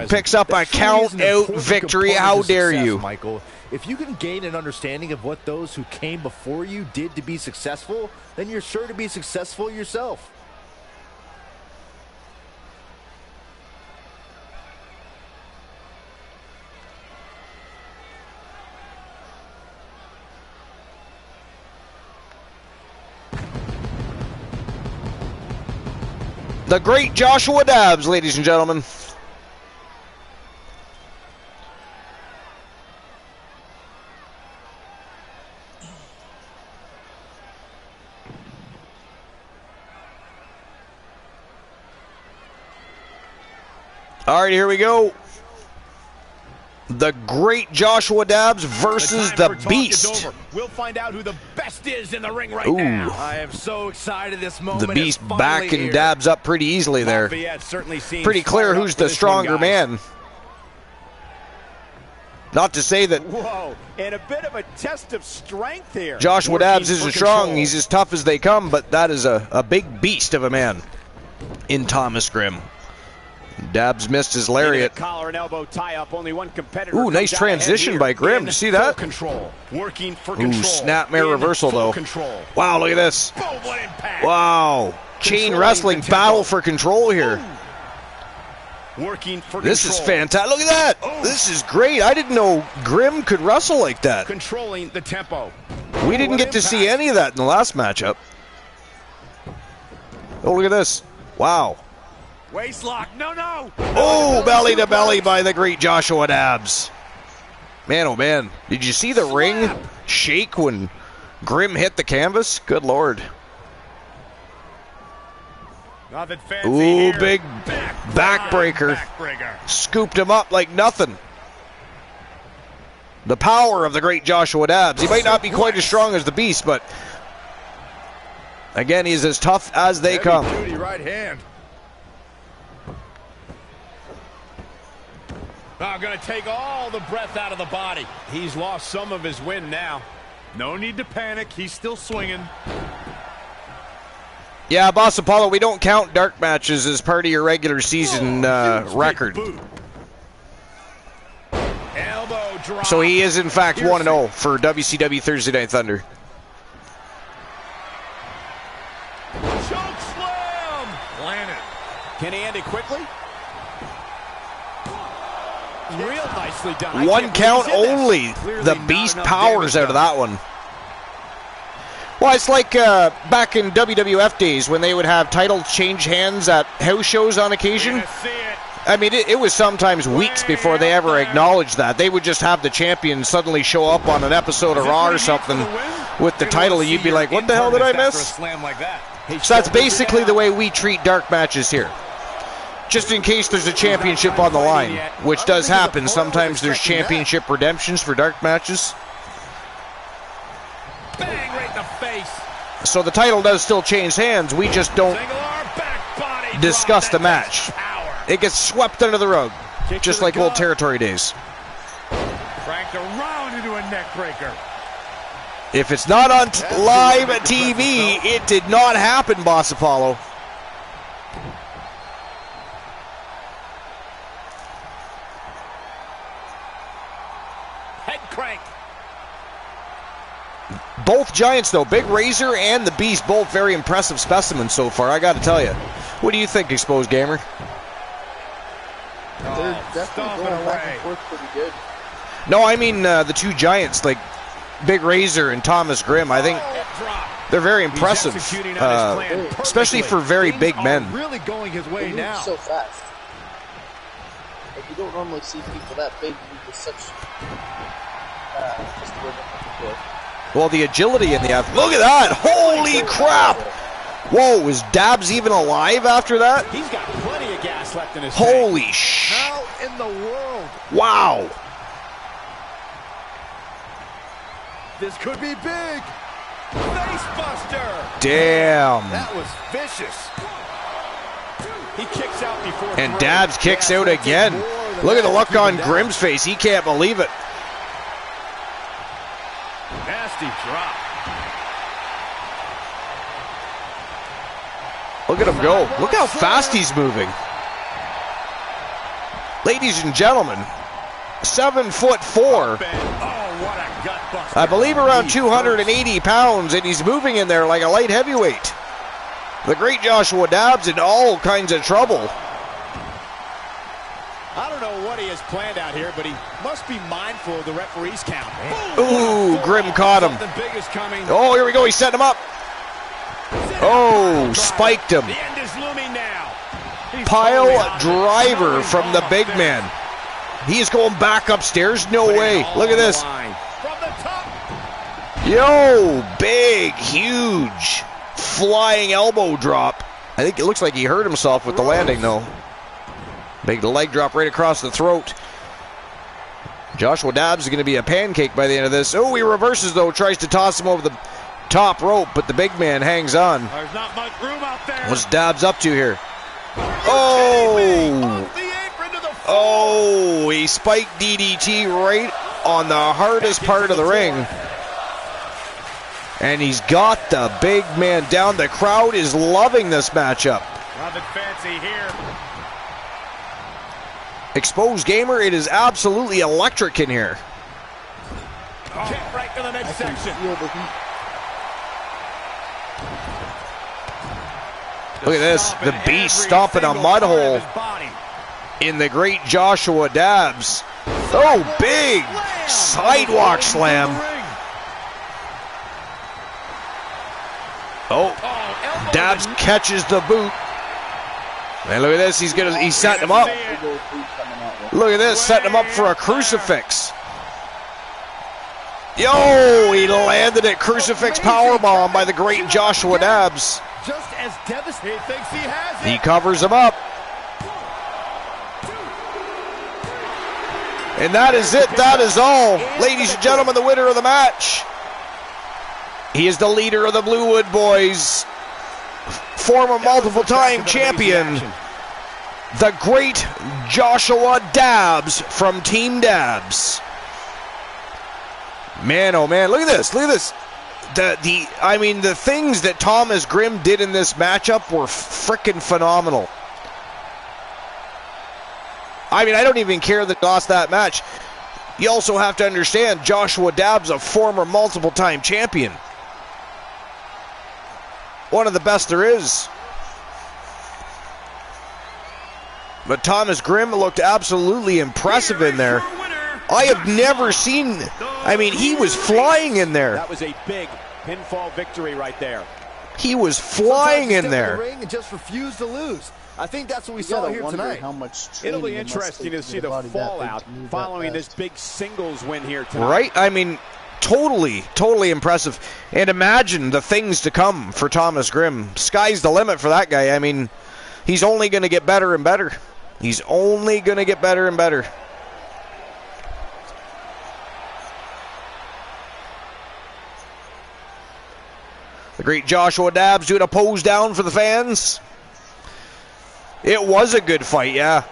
picks up a count-out victory. How dare you? Michael, if you can gain an understanding of what those who came before you did to be successful, then you're sure to be successful yourself. The great Joshua Dabbs, ladies and gentlemen. All right, here we go. The great Joshua Dabbs versus the Beast. We'll find out who the best is in the ring right now. I am so excited this moment. The Beast backing Dabbs up pretty easily there. Pretty clear who's the stronger man. Not to say that. Whoa, and a bit of a test of strength here. Joshua Dabbs isn't strong. He's as tough as they come, but that is a big beast of a man in Thomas Grimm. Dabbs missed his lariat. Collar and elbow tie up. Only one competitor. Ooh, nice transition by Grimm. Did you see that? Control. Working for control. Ooh, snapmare reversal though. Control. Wow, look at this. Wow. Chain wrestling battle for control here. Working for this control. Is fantastic. Look at that. Oh. This is great. I didn't know Grimm could wrestle like that. Controlling the tempo. We didn't get to see any of that in the last matchup. Oh, look at this. Wow. Waistlock, no! Oh, belly to belly by the great Joshua Dabbs. Man, oh man. Did you see the ring shake when Grimm hit the canvas? Good Lord. Nothing fancy ooh, here. Big backbreaker. Scooped him up like nothing. The power of the great Joshua Dabbs. He might not be quite as strong as the Beast, but again, he's as tough as they come. Heavy-duty right hand. I'm going to take all the breath out of the body. He's lost some of his wind now. No need to panic. He's still swinging. Yeah, Boss Apollo, we don't count dark matches as part of your regular season record. Elbow drop. So he is, in fact, 1-0 for WCW Thursday Night Thunder. Choke slam. Planet. Can he end it quickly? Real nicely done. One count only. The Beast powers out of that one. Well, it's like back in WWF days when they would have titles change hands at house shows on occasion. I mean, it was sometimes weeks before they ever acknowledged that. They would just have the champion suddenly show up on an episode of Raw or something with the title, and you'd be like, what the hell did I miss? So that's basically the way we treat dark matches here. Just in case there's a championship on the line, which does happen. Sometimes there's championship redemptions for dark matches. Bang right in the face. So the title does still change hands. We just don't discuss the match. It gets swept under the rug, just like old territory days. Cranked around into a neck breaker. If it's not on live TV, it did not happen, Boss Apollo. Head crank. Both Giants, though, Big Razor and the Beast, both very impressive specimens so far, I got to tell you. What do you think, Exposed Gamer? They're definitely going back and forth pretty good. No, I mean the two Giants, like Big Razor and Thomas Grimm. I think they're very impressive, especially for very big men. Really going his way now. So fast. Like, you don't normally see people that big move with such. Just the word I'm looking for. Well, the agility in the look at that! Holy crap! Whoa, is Dabs even alive after that? He's got plenty of gas left in his Holy tank. sh! How in the world? Wow! This could be big. Facebuster. Damn! That was vicious. He kicks out before. And Dabs kicks out again. Look at the look on Grimm's face. He can't believe it. Nasty drop. Look at him go. Look how fast he's moving. Ladies and gentlemen, 7'4". I believe around 280 pounds, and he's moving in there like a light heavyweight. The great Joshua Dabs in all kinds of trouble. I don't know what he has planned out here, but he must be mindful of the referee's count. Ooh, Grimm caught him. Something big is coming. Oh, here we go. He's setting him up. Oh, spiked him. The end is looming now. Pile driver from the big man. He is going back upstairs. No way. Look at this. From the top. Yo, big, huge, flying elbow drop. I think it looks like he hurt himself with the landing, though. Big leg drop right across the throat. Joshua Dabs is going to be a pancake by the end of this. Oh, he reverses, though. Tries to toss him over the top rope, but the big man hangs on. There's not much room out there. What's Dabs up to here? Oh! Oh, he spiked DDT right on the hardest part of the ring. And he's got the big man down. The crowd is loving this matchup. Nothing fancy here. Exposed Gamer, it is absolutely electric in here. Kick right to the midsection. Look at this, the Beast stomping a mud hole in the great Joshua Dabs. Oh, big sidewalk slam. Oh, Dabs catches the boot. And look at this, he's setting him up. Look at this, setting him up for a crucifix. Yo, he landed it. Crucifix powerbomb by the great Joshua Dabs. Just as devastating thinks he has it. He covers him up. And that is it. That is all. Ladies and gentlemen, the winner of the match. He is the leader of the Bluewood Boys. Former multiple-time champion. The great Joshua Dabs from Team Dabs. Man, oh man, look at this. Look at this. The things that Thomas Grimm did in this matchup were freaking phenomenal. I mean, I don't even care that he lost that match. You also have to understand, Joshua Dabs, a former multiple-time champion. One of the best there is. But Thomas Grimm looked absolutely impressive in there. I have never seen, I mean, he was flying in there. That was a big pinfall victory right there. He was flying in there. The ring and just refused to lose. I think that's what we saw here tonight. How much It'll be interesting to see the fallout following this big singles win here tonight. Right? I mean, totally impressive. And imagine the things to come for Thomas Grimm. Sky's the limit for that guy. I mean, he's only going to get better and better. He's only going to get better and better. The great Joshua Dabbs doing a pose down for the fans. It was a good fight, yeah.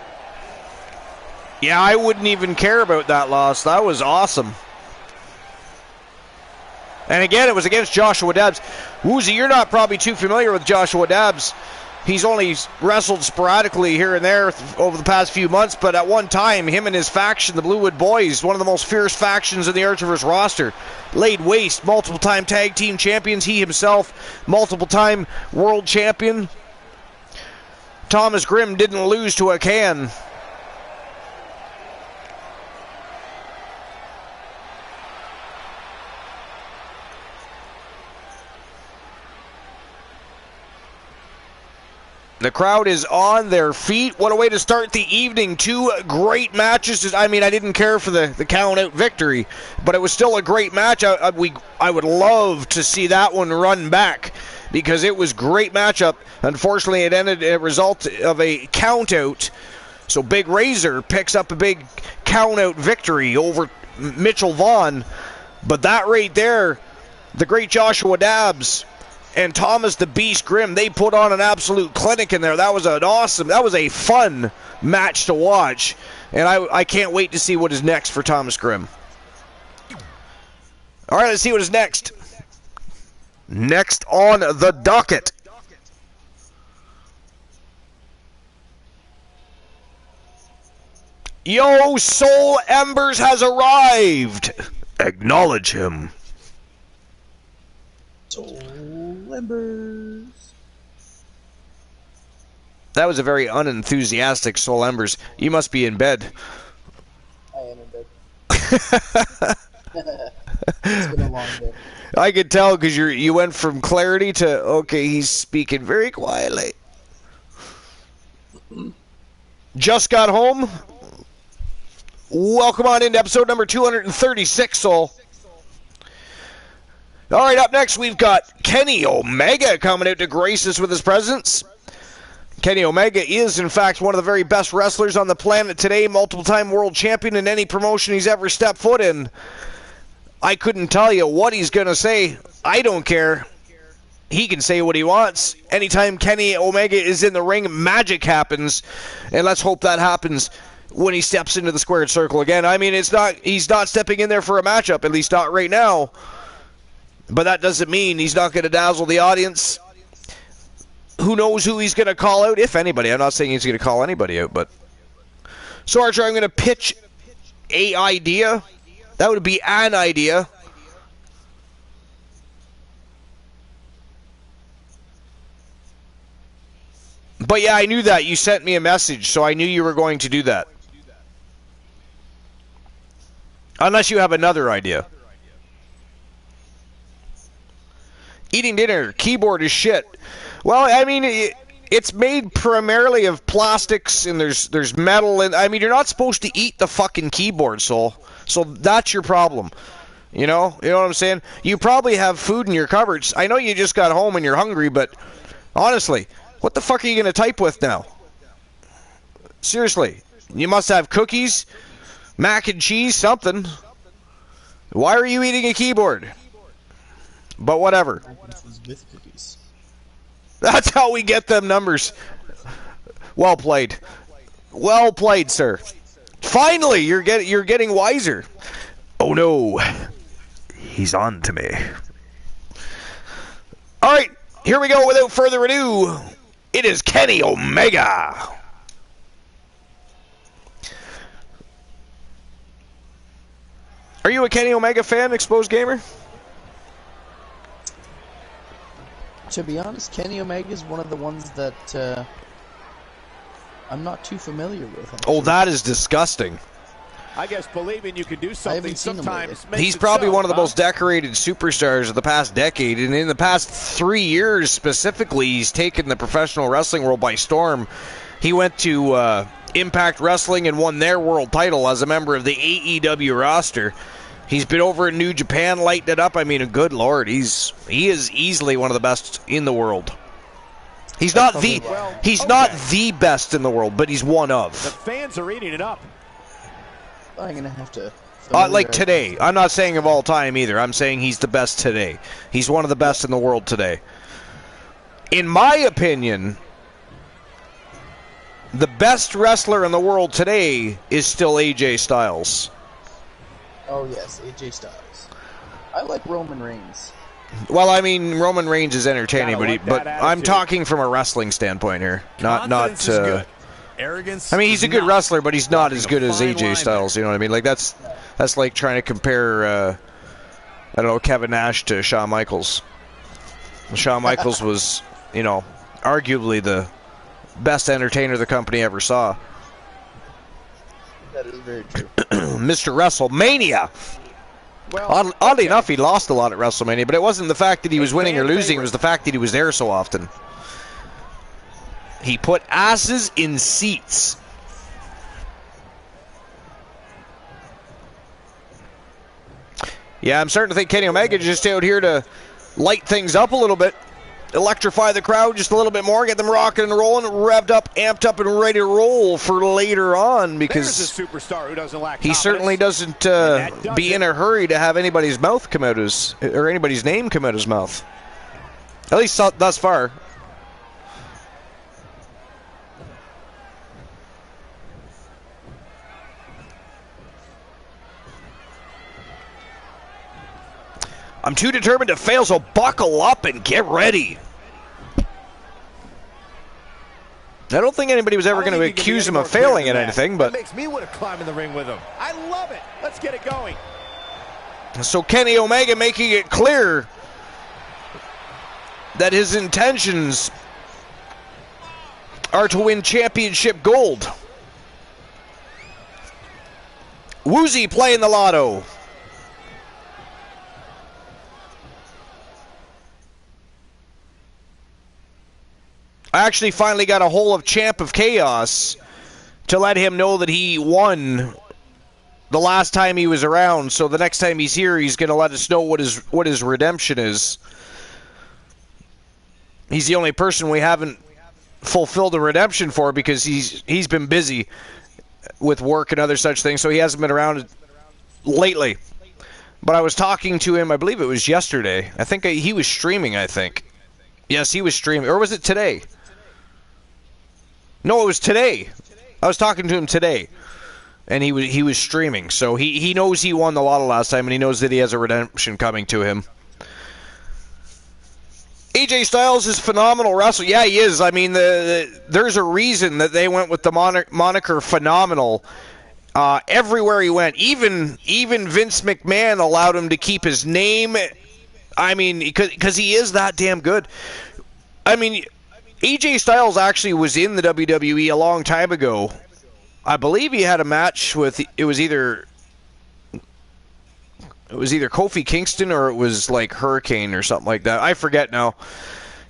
Yeah, I wouldn't even care about that loss. That was awesome. And again, it was against Joshua Dabbs. Woozy, you're not probably too familiar with Joshua Dabbs. He's only wrestled sporadically here and there over the past few months, but at one time, him and his faction, the Bluewood Boys, one of the most fierce factions in the Archerverse roster, laid waste, multiple-time tag team champions, he himself, multiple-time world champion. Thomas Grimm didn't lose to a can. The crowd is on their feet. What a way to start the evening. Two great matches. I mean, I didn't care for the count-out victory, but it was still a great match. I would love to see that one run back because it was a great matchup. Unfortunately, it ended as a result of a count-out. So Big Razor picks up a big count-out victory over Mitchell Vaughn. But that right there, the great Joshua Dabbs and Thomas the Beast Grimm, they put on an absolute clinic in there. That was a fun match to watch. And I can't wait to see what is next for Thomas Grimm. All right, let's see what is next. Next on the docket. Yo, Soul Embers has arrived. Acknowledge him. Soul Embers. That was a very unenthusiastic Soul Embers. You must be in bed. I am in bed. It's been a long day. I could tell because you went from clarity to, okay, he's speaking very quietly. Just got home. Welcome on into episode number 236, Soul. All right, up next, we've got Kenny Omega coming out to grace us with his presence. Kenny Omega is, in fact, one of the very best wrestlers on the planet today, multiple-time world champion in any promotion he's ever stepped foot in. I couldn't tell you what he's going to say. I don't care. He can say what he wants. Anytime Kenny Omega is in the ring, magic happens, and let's hope that happens when he steps into the squared circle again. I mean, he's not stepping in there for a matchup, at least not right now. But that doesn't mean he's not going to dazzle the audience. Who knows who he's going to call out, if anybody. I'm not saying he's going to call anybody out, but... So, Archer, I'm going to pitch an idea. That would be an idea. But yeah, I knew that. You sent me a message, so I knew you were going to do that. Unless you have another idea. Eating dinner, keyboard is shit. Well, I mean, it's made primarily of plastics, and there's metal, and I mean, you're not supposed to eat the fucking keyboard, Soul. So that's your problem. You know what I'm saying? You probably have food in your cupboards. I know you just got home and you're hungry, but honestly, what the fuck are you going to type with now? Seriously, you must have cookies, mac and cheese, something. Why are you eating a keyboard? But whatever. That's how we get them numbers. Well played. Well played, sir. Finally, you're getting wiser. Oh no. He's on to me. All right, here we go. Without further ado, it is Kenny Omega. Are you a Kenny Omega fan, Exposed Gamer? To be honest, Kenny Omega is one of the ones that I'm not too familiar with. Actually. Oh, that is disgusting. I guess believing you can do something sometimes makes He's it probably so, one of the most decorated superstars of the past decade, and in the past 3 years specifically, he's taken the professional wrestling world by storm. He went to Impact Wrestling and won their world title as a member of the AEW roster. He's been over in New Japan, lighting it up. I mean, good Lord, he is easily one of the best in the world. He's not the best in the world, but he's one of. The fans are eating it up. I'm gonna have to. Like today. I'm not saying of all time either. I'm saying he's the best today. He's one of the best in the world today. In my opinion, the best wrestler in the world today is still AJ Styles. Oh yes, AJ Styles. I like Roman Reigns. Well, I mean, Roman Reigns is entertaining, but I'm talking from a wrestling standpoint here, not. Arrogance. I mean, he's a good wrestler, but he's not as good as AJ Styles. You know what I mean? Like that's like trying to compare, I don't know, Kevin Nash to Shawn Michaels. Shawn Michaels was, arguably the best entertainer the company ever saw. That is very true. Mr. WrestleMania. Well, oddly enough, he lost a lot at WrestleMania, but it wasn't the fact that he was winning or losing. It was the fact that he was there so often. He put asses in seats. Yeah, I'm starting to think Kenny Omega just out here to light things up a little bit. Electrify the crowd just a little bit more, get them rocking and rolling, revved up, amped up, and ready to roll for later on, because a superstar who doesn't lack he certainly doesn't be in a hurry to have anybody's mouth come out or anybody's name come out his mouth. At least thus far. I'm too determined to fail, so buckle up and get ready. I don't think anybody was ever going to accuse him of failing at anything, but it makes me want to climb in the ring with him. I love it. Let's get it going. So Kenny Omega making it clear that his intentions are to win championship gold. Woozy playing the lotto. I actually finally got a hold of Champ of Chaos to let him know that he won the last time he was around. So the next time he's here, he's going to let us know what his redemption is. He's the only person we haven't fulfilled a redemption for because he's been busy with work and other such things, so he hasn't been around lately. But I was talking to him, I believe it was yesterday. I think he was streaming, I think. Yes, he was streaming. Or was it today? No, it was today. I was talking to him today. And he was streaming. So he knows he won the lotto last time, and he knows that he has a redemption coming to him. AJ Styles is phenomenal wrestler. Yeah, he is. I mean, there's a reason that they went with the moniker Phenomenal everywhere he went. Even Vince McMahon allowed him to keep his name. I mean, because he is that damn good. I mean, AJ Styles actually was in the WWE a long time ago. I believe he had a match with, it was either Kofi Kingston or it was like Hurricane or something like that. I forget now.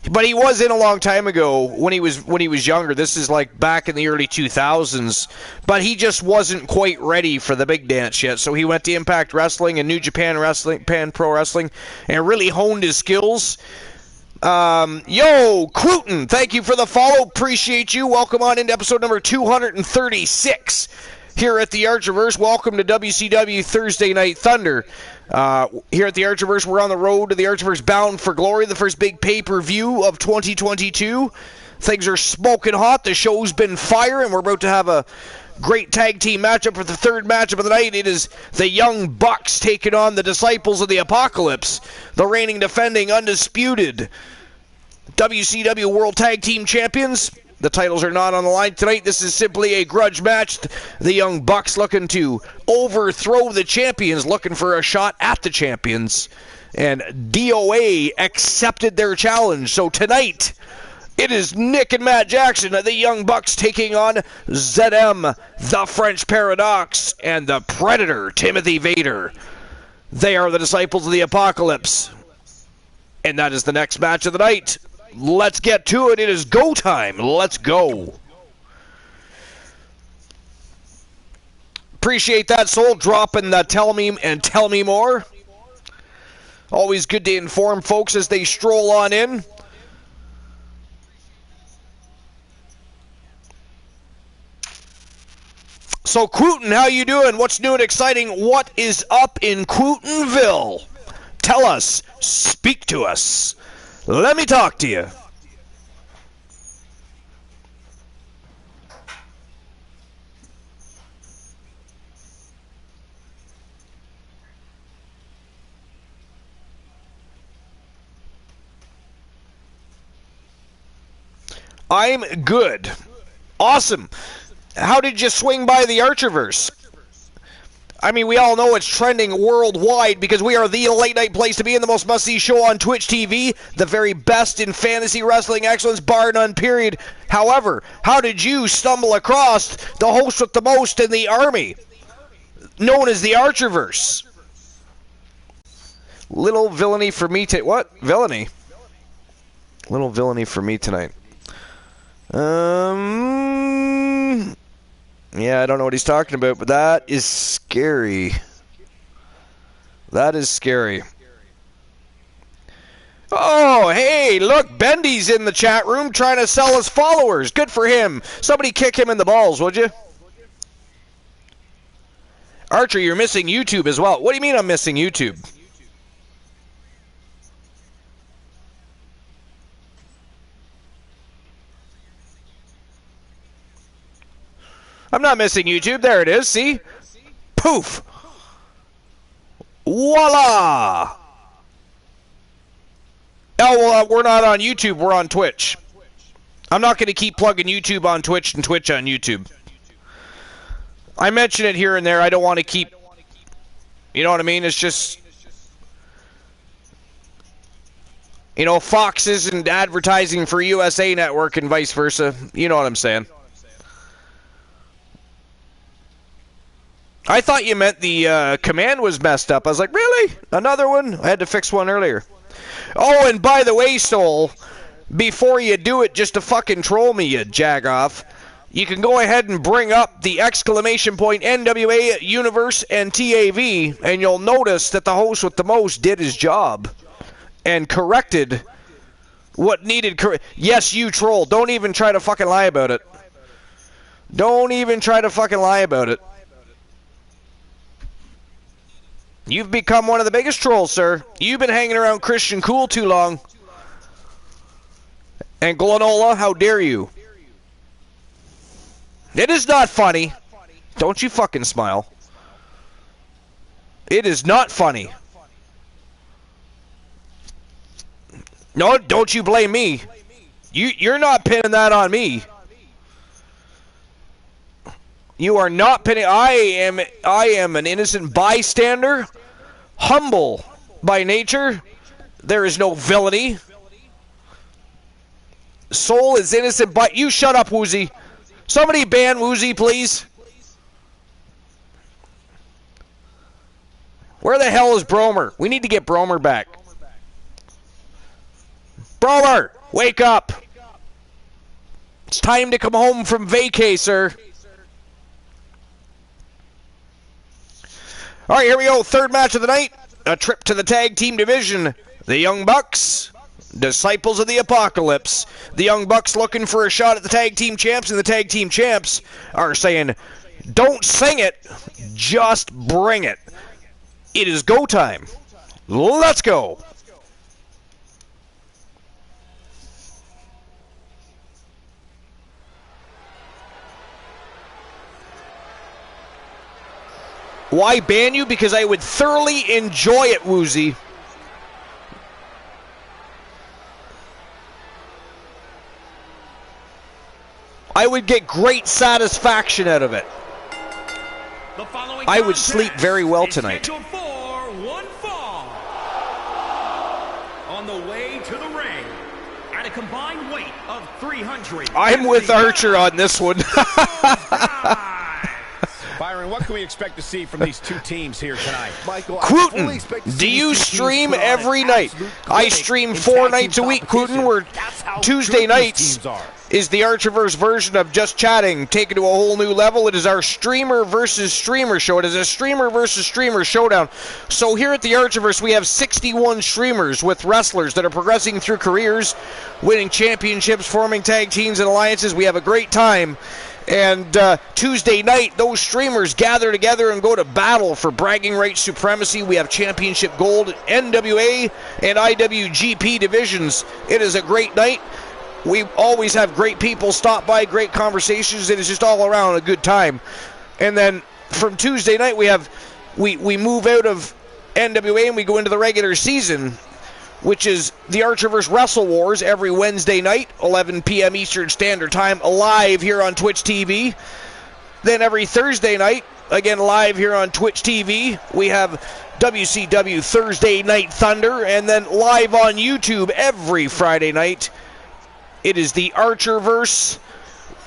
But he was in a long time ago when he was younger. This is like back in the early 2000s. But he just wasn't quite ready for the big dance yet. So he went to Impact Wrestling and New Japan Pro Wrestling and really honed his skills. Yo, Cruton, thank you for the follow. Appreciate you. Welcome on into episode number 236 here at the Archiverse. Welcome to WCW Thursday Night Thunder. Here at the Archiverse, we're on the road to the Archiverse Bound for Glory, the first big pay-per-view of 2022. Things are smoking hot. The show's been fire, and we're about to have a great tag team matchup for the third matchup of the night. It is the Young Bucks taking on the Disciples of the Apocalypse, the reigning, defending, undisputed WCW World Tag Team Champions. The titles are not on the line tonight. This is simply a grudge match. The Young Bucks looking to overthrow the champions, looking for a shot at the champions. And DOA accepted their challenge. So tonight, It is Nick and Matt Jackson, the Young Bucks, taking on ZM, the French Paradox, and the Predator, Timothy Vader. They are the Disciples of the Apocalypse. And that is the next match of the night. Let's get to it. It is go time. Let's go. Appreciate that, Soul, dropping the tell me more. Always good to inform folks as they stroll on in. So, Quooten, how you doing? What's new and exciting? What is up in Quootenville? Tell us. Speak to us. Let me talk to you. I'm good. Awesome. How did you swing by the Archerverse? I mean, we all know it's trending worldwide because we are the late night place to be in the most must-see show on Twitch TV, the very best in fantasy wrestling excellence, bar none, period. However, how did you stumble across the host with the most in the army, known as the Archerverse? Little villainy for me tonight. What? Villainy? Little villainy for me tonight. Yeah, I don't know what he's talking about, but that is scary. That is scary. Oh, hey, look, Bendy's in the chat room trying to sell his followers. Good for him. Somebody kick him in the balls, would you? Archer, you're missing YouTube as well. What do you mean I'm missing YouTube? I'm not missing YouTube. There it is. See? Poof. Voila. Oh, well, we're not on YouTube. We're on Twitch. I'm not going to keep plugging YouTube on Twitch and Twitch on YouTube. I mention it here and there. I don't want to keep... You know what I mean? It's just... You know, Fox isn't advertising for USA Network and vice versa. You know what I'm saying. I thought you meant the command was messed up. I was like, really? Another one? I had to fix one earlier. Oh, and by the way, Soul, before you do it just to fucking troll me, you jagoff, you can go ahead and bring up the exclamation point NWA Universe and TAV, and you'll notice that the host with the most did his job and corrected what needed Yes, you troll. Don't even try to fucking lie about it. Don't even try to fucking lie about it. You've become one of the biggest trolls, sir. You've been hanging around Christian Cool too long. And Glenola, how dare you? It is not funny. Don't you fucking smile. It is not funny. No, don't you blame me. You're not pinning that on me. You are not pinning. I am an innocent bystander, humble by nature. There is no villainy. Soul is innocent, but you shut up, Woozy. Somebody ban Woozy, please. Where the hell is Bromer? We need to get Bromer back. Bromer, wake up. It's time to come home from vacay, sir. All right, here we go. Third match of the night. A trip to the tag team division. The Young Bucks, Disciples of the Apocalypse. The Young Bucks looking for a shot at the tag team champs, and the tag team champs are saying, don't sing it, just bring it. It is go time. Let's go. Why ban you? Because I would thoroughly enjoy it, Woozy. I would get great satisfaction out of it. I would sleep very well tonight. On the way to the ring, at a combined weight of 300. I'm with Archer on this one. Byron, what can we expect to see from these two teams here tonight? Michael, Quooten, do you stream every night? I stream 4 nights a week, Quooten, where Tuesday nights is the Archerverse version of Just Chatting, taken to a whole new level. It is our streamer versus streamer show. It is a streamer versus streamer showdown. So here at the Archerverse, we have 61 streamers with wrestlers that are progressing through careers, winning championships, forming tag teams and alliances. We have a great time. And Tuesday night, those streamers gather together and go to battle for bragging rights supremacy. We have championship gold, NWA and IWGP divisions. It is a great night. We always have great people stop by, great conversations. It is just all around a good time. And then from Tuesday night, we move out of NWA and we go into the regular season, which is the Archerverse Wrestle Wars every Wednesday night, 11 p.m. Eastern Standard Time, live here on Twitch TV. Then every Thursday night, again live here on Twitch TV, we have WCW Thursday Night Thunder, and then live on YouTube every Friday night, it is the Archerverse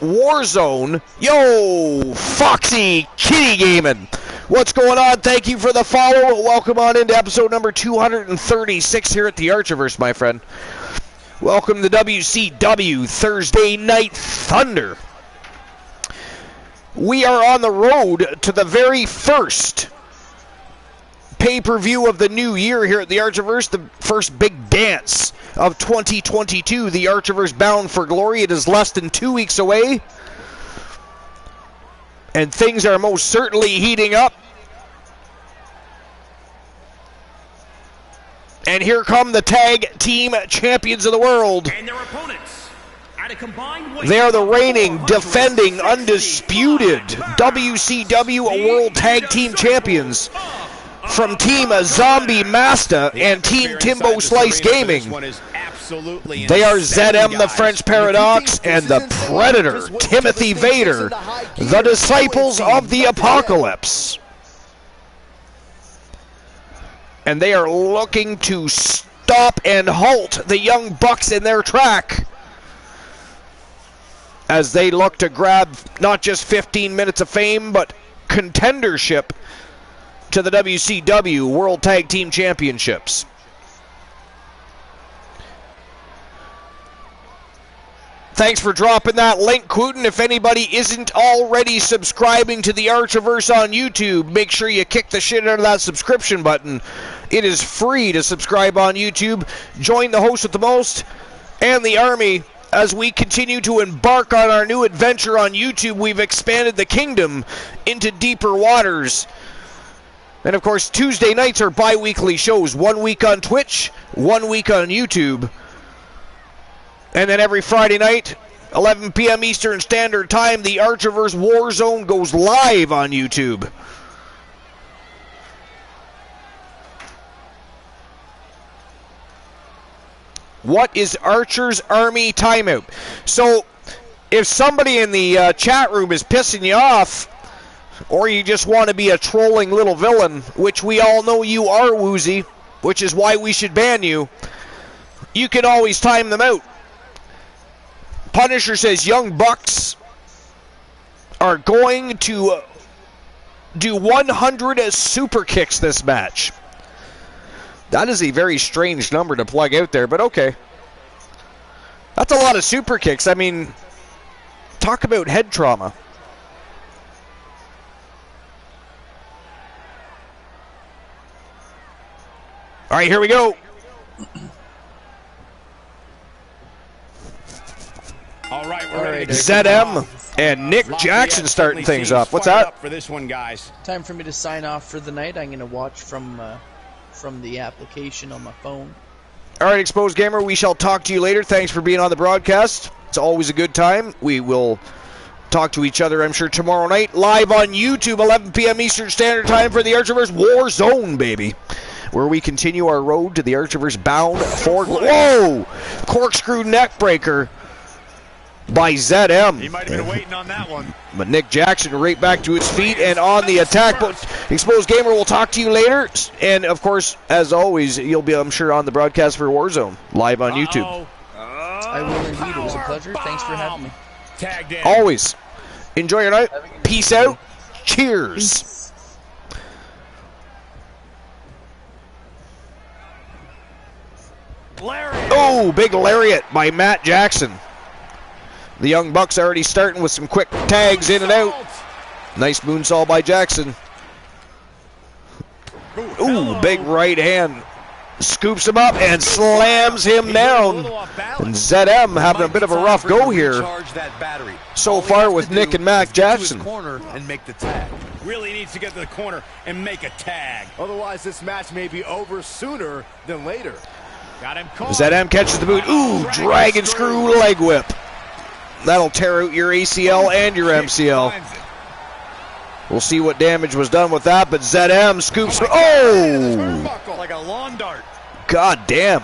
Warzone. Yo, Foxy Kitty Gaming. What's going on? Thank you for the follow. Welcome on into episode number 236 here at the Archerverse, my friend. Welcome to WCW Thursday Night Thunder. We are on the road to the very first pay-per-view of the new year here at the Archerverse, the first big dance of 2022, the Archerverse Bound for Glory. It is less than 2 weeks away, and things are most certainly heating up. And here come the tag team champions of the world. And their opponents, at a combined weight, they are the reigning, defending, undisputed WCW World Tag Team Champions from Team Zombie Masta and Team Timbo Slice Gaming. They are ZM, the French Paradox, and the Predator, Timothy Vader, the Disciples of the Apocalypse. And they are looking to stop and halt the Young Bucks in their track as they look to grab not just 15 minutes of fame, but contendership to the WCW World Tag Team Championships. Thanks for dropping that link, Quooten. If anybody isn't already subscribing to the Archerverse on YouTube, make sure you kick the shit out of that subscription button. It is free to subscribe on YouTube. Join the host with the most and the army as we continue to embark on our new adventure on YouTube. We've expanded the kingdom into deeper waters. And of course, Tuesday nights are bi-weekly shows. 1 week on Twitch, 1 week on YouTube. And then every Friday night, 11 p.m. Eastern Standard Time, the Archerverse Warzone goes live on YouTube. What is Archer's Army timeout? So, if somebody in the chat room is pissing you off, or you just want to be a trolling little villain, which we all know you are, Woozy, which is why we should ban you, you can always time them out. Punisher says Young Bucks are going to do 100 super kicks this match. That is a very strange number to plug out there, but okay. That's a lot of super kicks. I mean, talk about head trauma. All right, here we go. All right, we're ready to ZM and Nick Jackson starting things off. What's that? For this one, guys. Time for me to sign off for the night. I'm going to watch from the application on my phone. All right, Exposed Gamer, we shall talk to you later. Thanks for being on the broadcast. It's always a good time. We will talk to each other, I'm sure, tomorrow night. Live on YouTube, 11 p.m. Eastern Standard Time for the Archerverse Warzone, baby. Where we continue our road to the Archerverse Bound for... Whoa! Corkscrew neckbreaker by ZM. He might have been waiting on that one. But Nick Jackson right back to his feet and on the attack. But Exposed Gamer will talk to you later. And, of course, as always, you'll be, I'm sure, on the broadcast for Warzone, live on YouTube. I will indeed. It was a pleasure. Thanks for having me. Tagged in. Always. Enjoy your night. Peace out. Cheers. Oh, big lariat by Matt Jackson. The Young Bucks already starting with some quick tags in and out. Nice moonsault by Jackson. Ooh, big right hand. Scoops him up and slams him down. And ZM having a bit of a rough go here so far with Nick and Matt Jackson. And make the tag. Really needs to get to the corner and make a tag. Otherwise, this match may be over sooner than later. Got him caught. ZM catches the boot. Ooh, dragon screw leg whip. That'll tear out your ACL and your MCL. We'll see what damage was done with that, but ZM scoops. Oh! Like a lawn dart. God damn.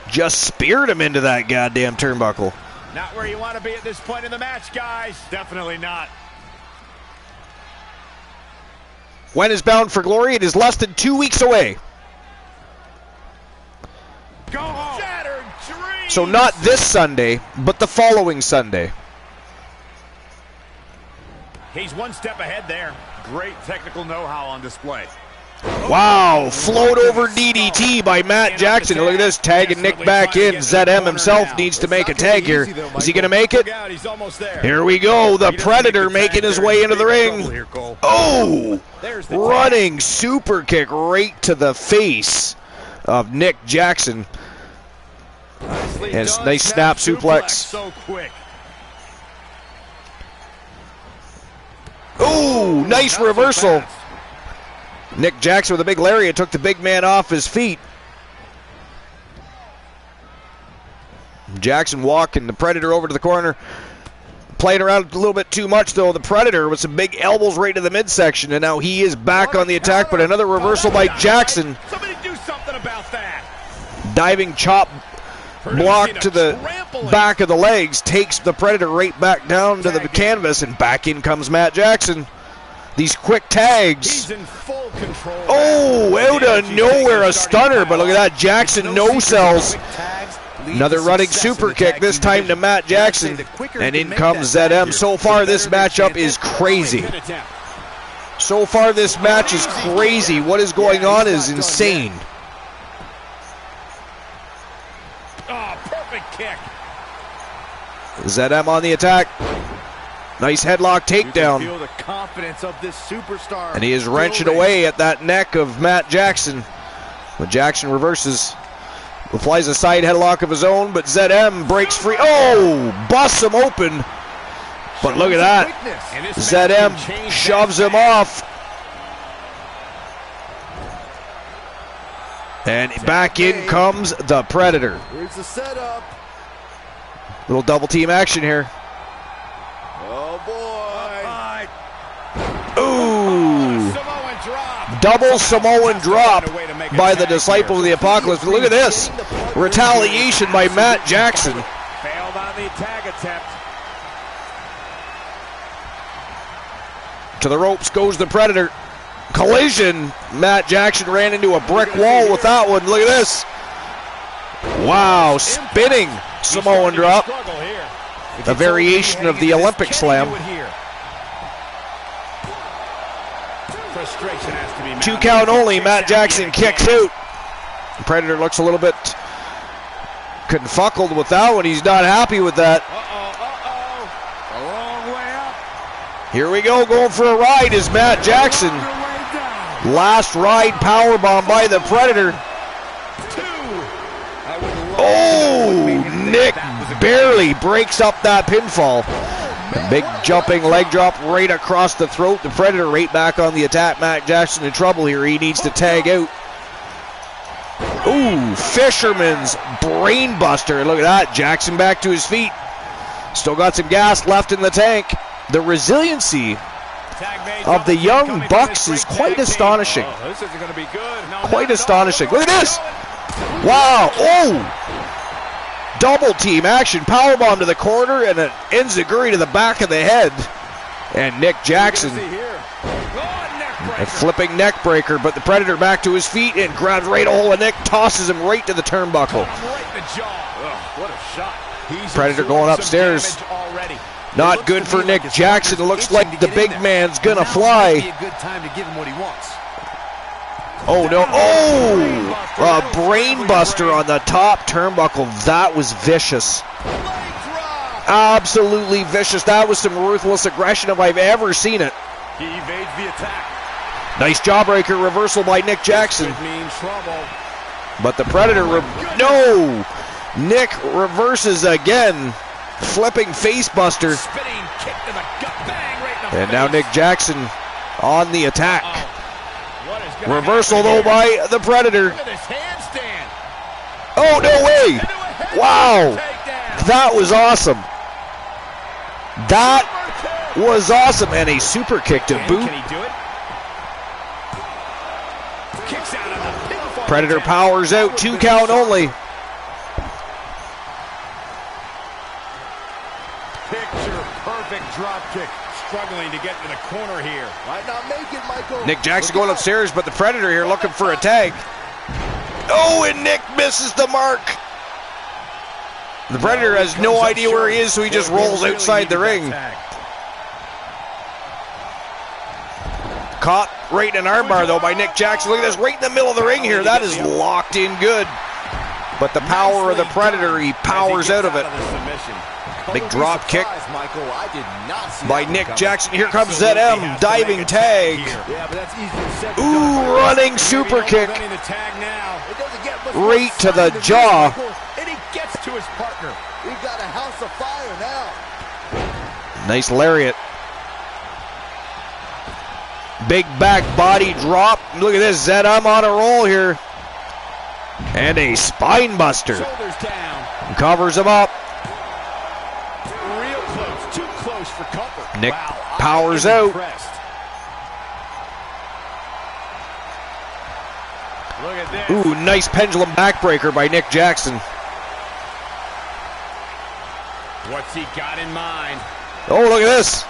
Just speared him into that goddamn turnbuckle. Not where you want to be at this point in the match, guys. Definitely not. When is Bound for Glory? It is less than 2 weeks away. Go home. Shattered dreams. So not this Sunday, but the following Sunday. He's one step ahead there. Great technical know-how on display. Wow, float over DDT by Matt Jackson. Look at this, tagging Nick back in. ZM himself needs to make a tag here. Is he going to make it? Here we go, the Predator making his way into the ring. Oh, running super kick right to the face of Nick Jackson. And nice snap suplex. So quick. Ooh, nice reversal. Nick Jackson with a big lariat took the big man off his feet. Jackson walking the Predator over to the corner. Playing around a little bit too much, though. The Predator with some big elbows right to the midsection, and now he is back on the attack, but another reversal by Jackson. Somebody do something about that. Diving chop block to the back of the legs takes the Predator right back down to the canvas, and back in comes Matt Jackson. These quick tags. He's in full control. Oh, out of nowhere, a stunner, but look at that. Jackson no-sells. Another running super kick, this time to Matt Jackson, and in comes ZM. So far, this matchup is crazy. So far, this match is crazy. What is going on is insane. Oh, perfect kick. ZM on the attack. Nice headlock takedown. Feel the confidence of this superstar. And he is wrenching away at that neck of Matt Jackson. But Jackson reverses. Applies a side headlock of his own, but ZM breaks free. Oh, busts him open. But look at that. ZM shoves him off. And back in comes the Predator. Here's the setup. Little double team action here. Oh, boy. Ooh. Samoan drop. Double Samoan drop by the Disciple of the Apocalypse. Look at this. Retaliation by Matt Jackson. Failed on the tag attempt. To the ropes goes the Predator. Collision. Matt Jackson ran into a brick wall with that one. Look at this. Wow, spinning Samoan drop. A variation of the Olympic slam. 2 count only. Matt Jackson kicks out. The Predator looks a little bit confuckled with that one. He's not happy with that. A long way up. Here we go. Going for a ride is Matt Jackson. Last ride powerbomb by the Predator. Oh, Nick barely breaks up that pinfall. A big jumping leg drop right across the throat. The Predator right back on the attack. Matt Jackson in trouble here. He needs to tag out. Ooh, Fisherman's brainbuster. Look at that. Jackson back to his feet. Still got some gas left in the tank. The resiliency of the Young Bucks is quite astonishing. This isn't going to be good. Quite astonishing. Look at this. Wow. Oh. Double team action. Powerbomb to the corner and an enziguri to the back of the head. And Nick Jackson. A flipping neck breaker, but the Predator back to his feet and grabs right a hold of Nick, tosses him right to the turnbuckle. Predator going upstairs. Not good for Nick Jackson. It looks like the big man's gonna fly. A good time to give him what he wants. Oh no, oh! A brain buster on the top turnbuckle. That was vicious. Absolutely vicious. That was some ruthless aggression if I've ever seen it. He evades the attack. Nice jawbreaker reversal by Nick Jackson. But the Predator, no! Nick reverses again. Flipping face buster. Spinning kick to the gut, bang, right in the And now face. Nick Jackson on the attack. Reversal though by the Predator. Look at this handstand. Oh, no way! Wow! That was awesome. That was awesome. And a super kick to boot. Can he do it? Kicks out of the pinfall. Predator powers out, 2 count only. Picture perfect drop kick. Struggling to get to the corner here. Might not make it, Michael. Nick Jackson going upstairs, but the Predator here looking for a tag. Oh, and Nick misses the mark. The Predator has no idea where he is, so he just rolls outside the ring. Caught right in an armbar, though, by Nick Jackson. Look at this, right in the middle of the ring here. That is locked in good. But the power of the Predator, he powers out of it. Big drop kick by Nick Jackson. Here comes ZM, diving tag. Ooh, running super kick. Right to the jaw. And he gets to his partner. We've got a house of fire now. Nice lariat. Big back body drop. Look at this, ZM on a roll here. And a spine buster. Shoulders down. Covers him up. Real close. Too close for cover. Nick Wow, powers I am out. impressed. Look at this. Ooh, nice pendulum backbreaker by Nick Jackson. What's he got in mind? Oh, look at this.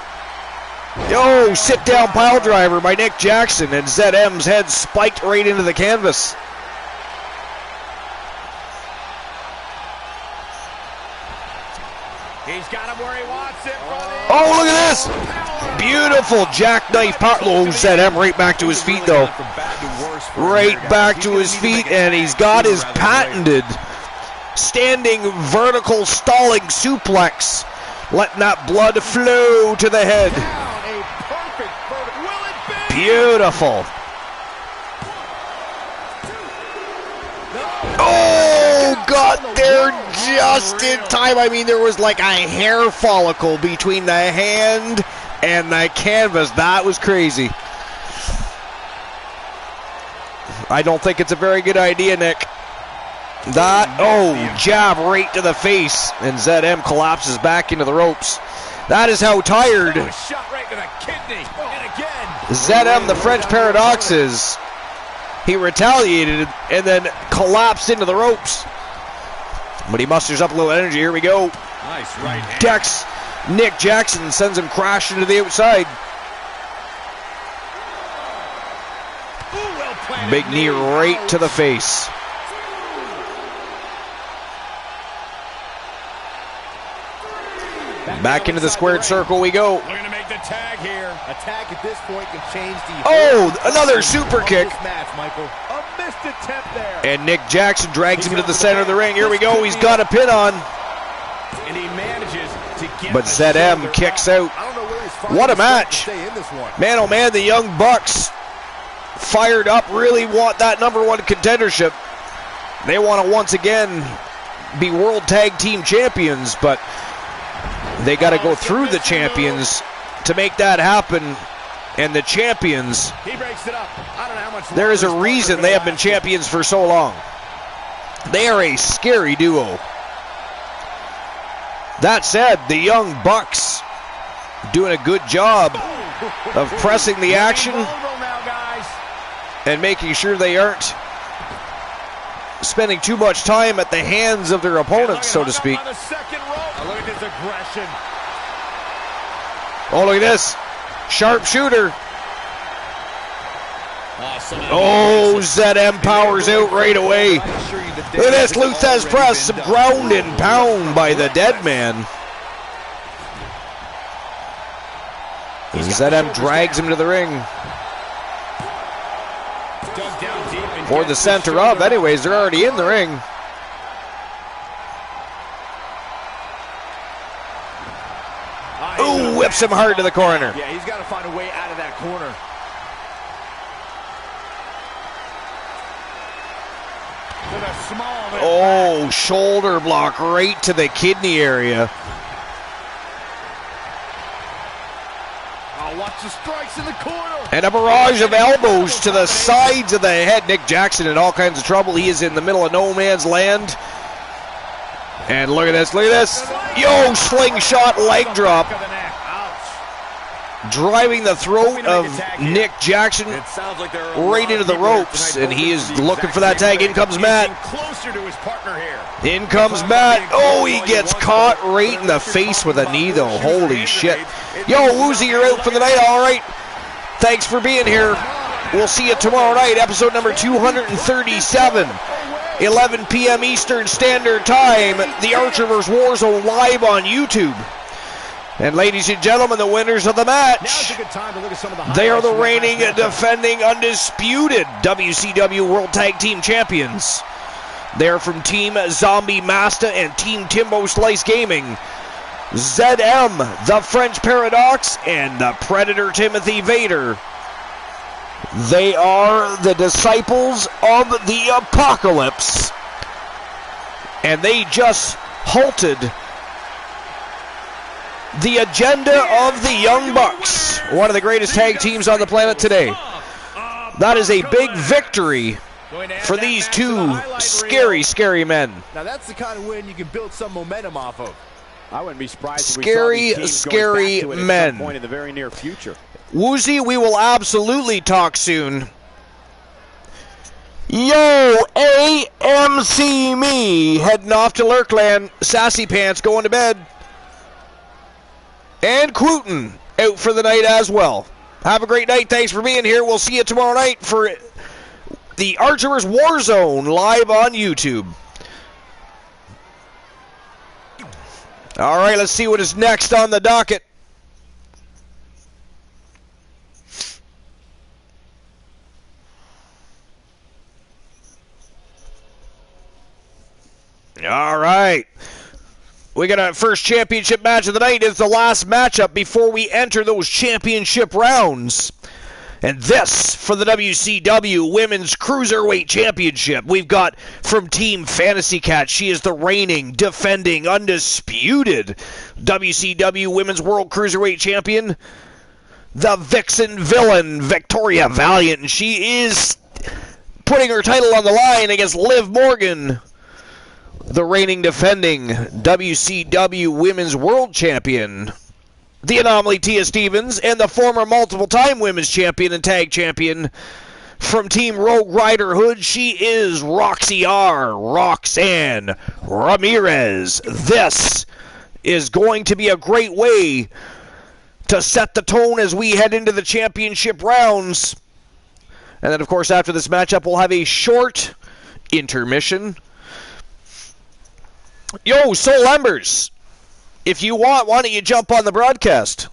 Yo, sit down pile driver by Nick Jackson, and ZM's head spiked right into the canvas. He's got him where he wants it. Oh, look at this. Beautiful jackknife power. Oh, ZM right back to his feet, though. Right back to his feet, and he's got his patented standing vertical stalling suplex, letting that blood flow to the head. Beautiful. Oh, got there just in time. I mean, there was like a hair follicle between the hand and the canvas. That was crazy. I don't think it's a very good idea, Nick. That, oh, jab right to the face, and ZM collapses back into the ropes. That is how tired Shot right to the kidney. And again. ZM, the French Paradox, is. He retaliated and then collapsed into the ropes. But he musters up a little energy. Here we go. Nice right hand. Dex Nick Jackson sends him crashing to the outside. Big knee right to the face. Back into the squared circle we go. Looking to make the tag here. Attack at this point can change the Oh, another super kick. this match, Michael. A missed attempt there. And Nick Jackson drags him to the center of the ring. Here we go. He's got a pin on. And he manages to get But the ZM shoulder. kicks out. I don't know where he's What a finding match. strength to stay in this one. Man, oh man, the Young Bucks fired up, really want that #1 contendership. They want to once again be World Tag Team Champions, but they got to go through the champions to make that happen. And the champions, He breaks it up. I don't know how much there is a longer his reason partner's they gonna have been last here. champions for so long. They are a scary duo. That said, the Young Bucks doing a good job of pressing the action Vulnerable now, guys. and making sure they aren't spending too much time at the hands of their opponents, so to speak. On the second rope. Now look at this aggression. Oh, look at this. Sharpshooter. Oh, ZM powers out right away. Look at this, Luthez press, some ground and pound by the dead man. ZM drags him to the ring. Or the center of, anyways, they're already in the ring. Ooh, whips him hard to the corner. Yeah, he's got to find a way out of that corner. Oh, shoulder block right to the kidney area. Oh, watch the strikes in the corner. And a barrage of elbows to the sides of the head. Nick Jackson in all kinds of trouble. He is in the middle of no man's land. And look at this, look at this. Yo, slingshot leg drop. Driving the throat of Nick Jackson right into the ropes. And he is looking for that tag. In comes Matt. In comes Matt. Oh, he gets caught right in the face with a knee, though. Holy shit. Yo, Woozy, you're out for the night. All right. Thanks for being here. We'll see you tomorrow night, episode number 237. 11 p.m. Eastern Standard Time, the Archerverse Warzone live on YouTube. And ladies and gentlemen, the winners of the match, they are the reigning, defending, undisputed WCW World Tag Team Champions. They're from Team Zombie Masta and Team Timbo Slice Gaming. ZM, the French Paradox, and the Predator Timothy Vader. They are the disciples of the apocalypse. And they just halted the agenda of the Young Bucks, one of the greatest tag teams on the planet today. That is a big victory for these two scary, scary men. Now that's the kind of win you can build some momentum off of. I wouldn't be surprised if we scary, saw these teams scary going back to it men. at some point in the very near future. Woozy, we will absolutely talk soon. Yo, AMC me, heading off to Lurkland. Sassy Pants going to bed. And Quooten out for the night as well. Have a great night. Thanks for being here. We'll see you tomorrow night for the Archerverse Warzone live on YouTube. All right, let's see what is next on the docket. All right. We got our first championship match of the night. It's the last matchup before we enter those championship rounds. And this for the WCW Women's Cruiserweight Championship. We've got from Team Fantasy Cat. She is the reigning, defending, undisputed WCW Women's World Cruiserweight Champion. The Vixen Villain, Victoria Valiant. And she is putting her title on the line against Liv Morgan, the reigning, defending WCW Women's World Champion. The Anomaly Tia Stevens, and the former multiple-time Women's Champion and Tag Champion from Team Rogue Rider Hood. She is Roxy R. Roxanne Ramirez. This is going to be a great way to set the tone as we head into the championship rounds. And then, of course, after this matchup, we'll have a short intermission. Yo, Soul Embers, if you want, why don't you jump on the broadcast?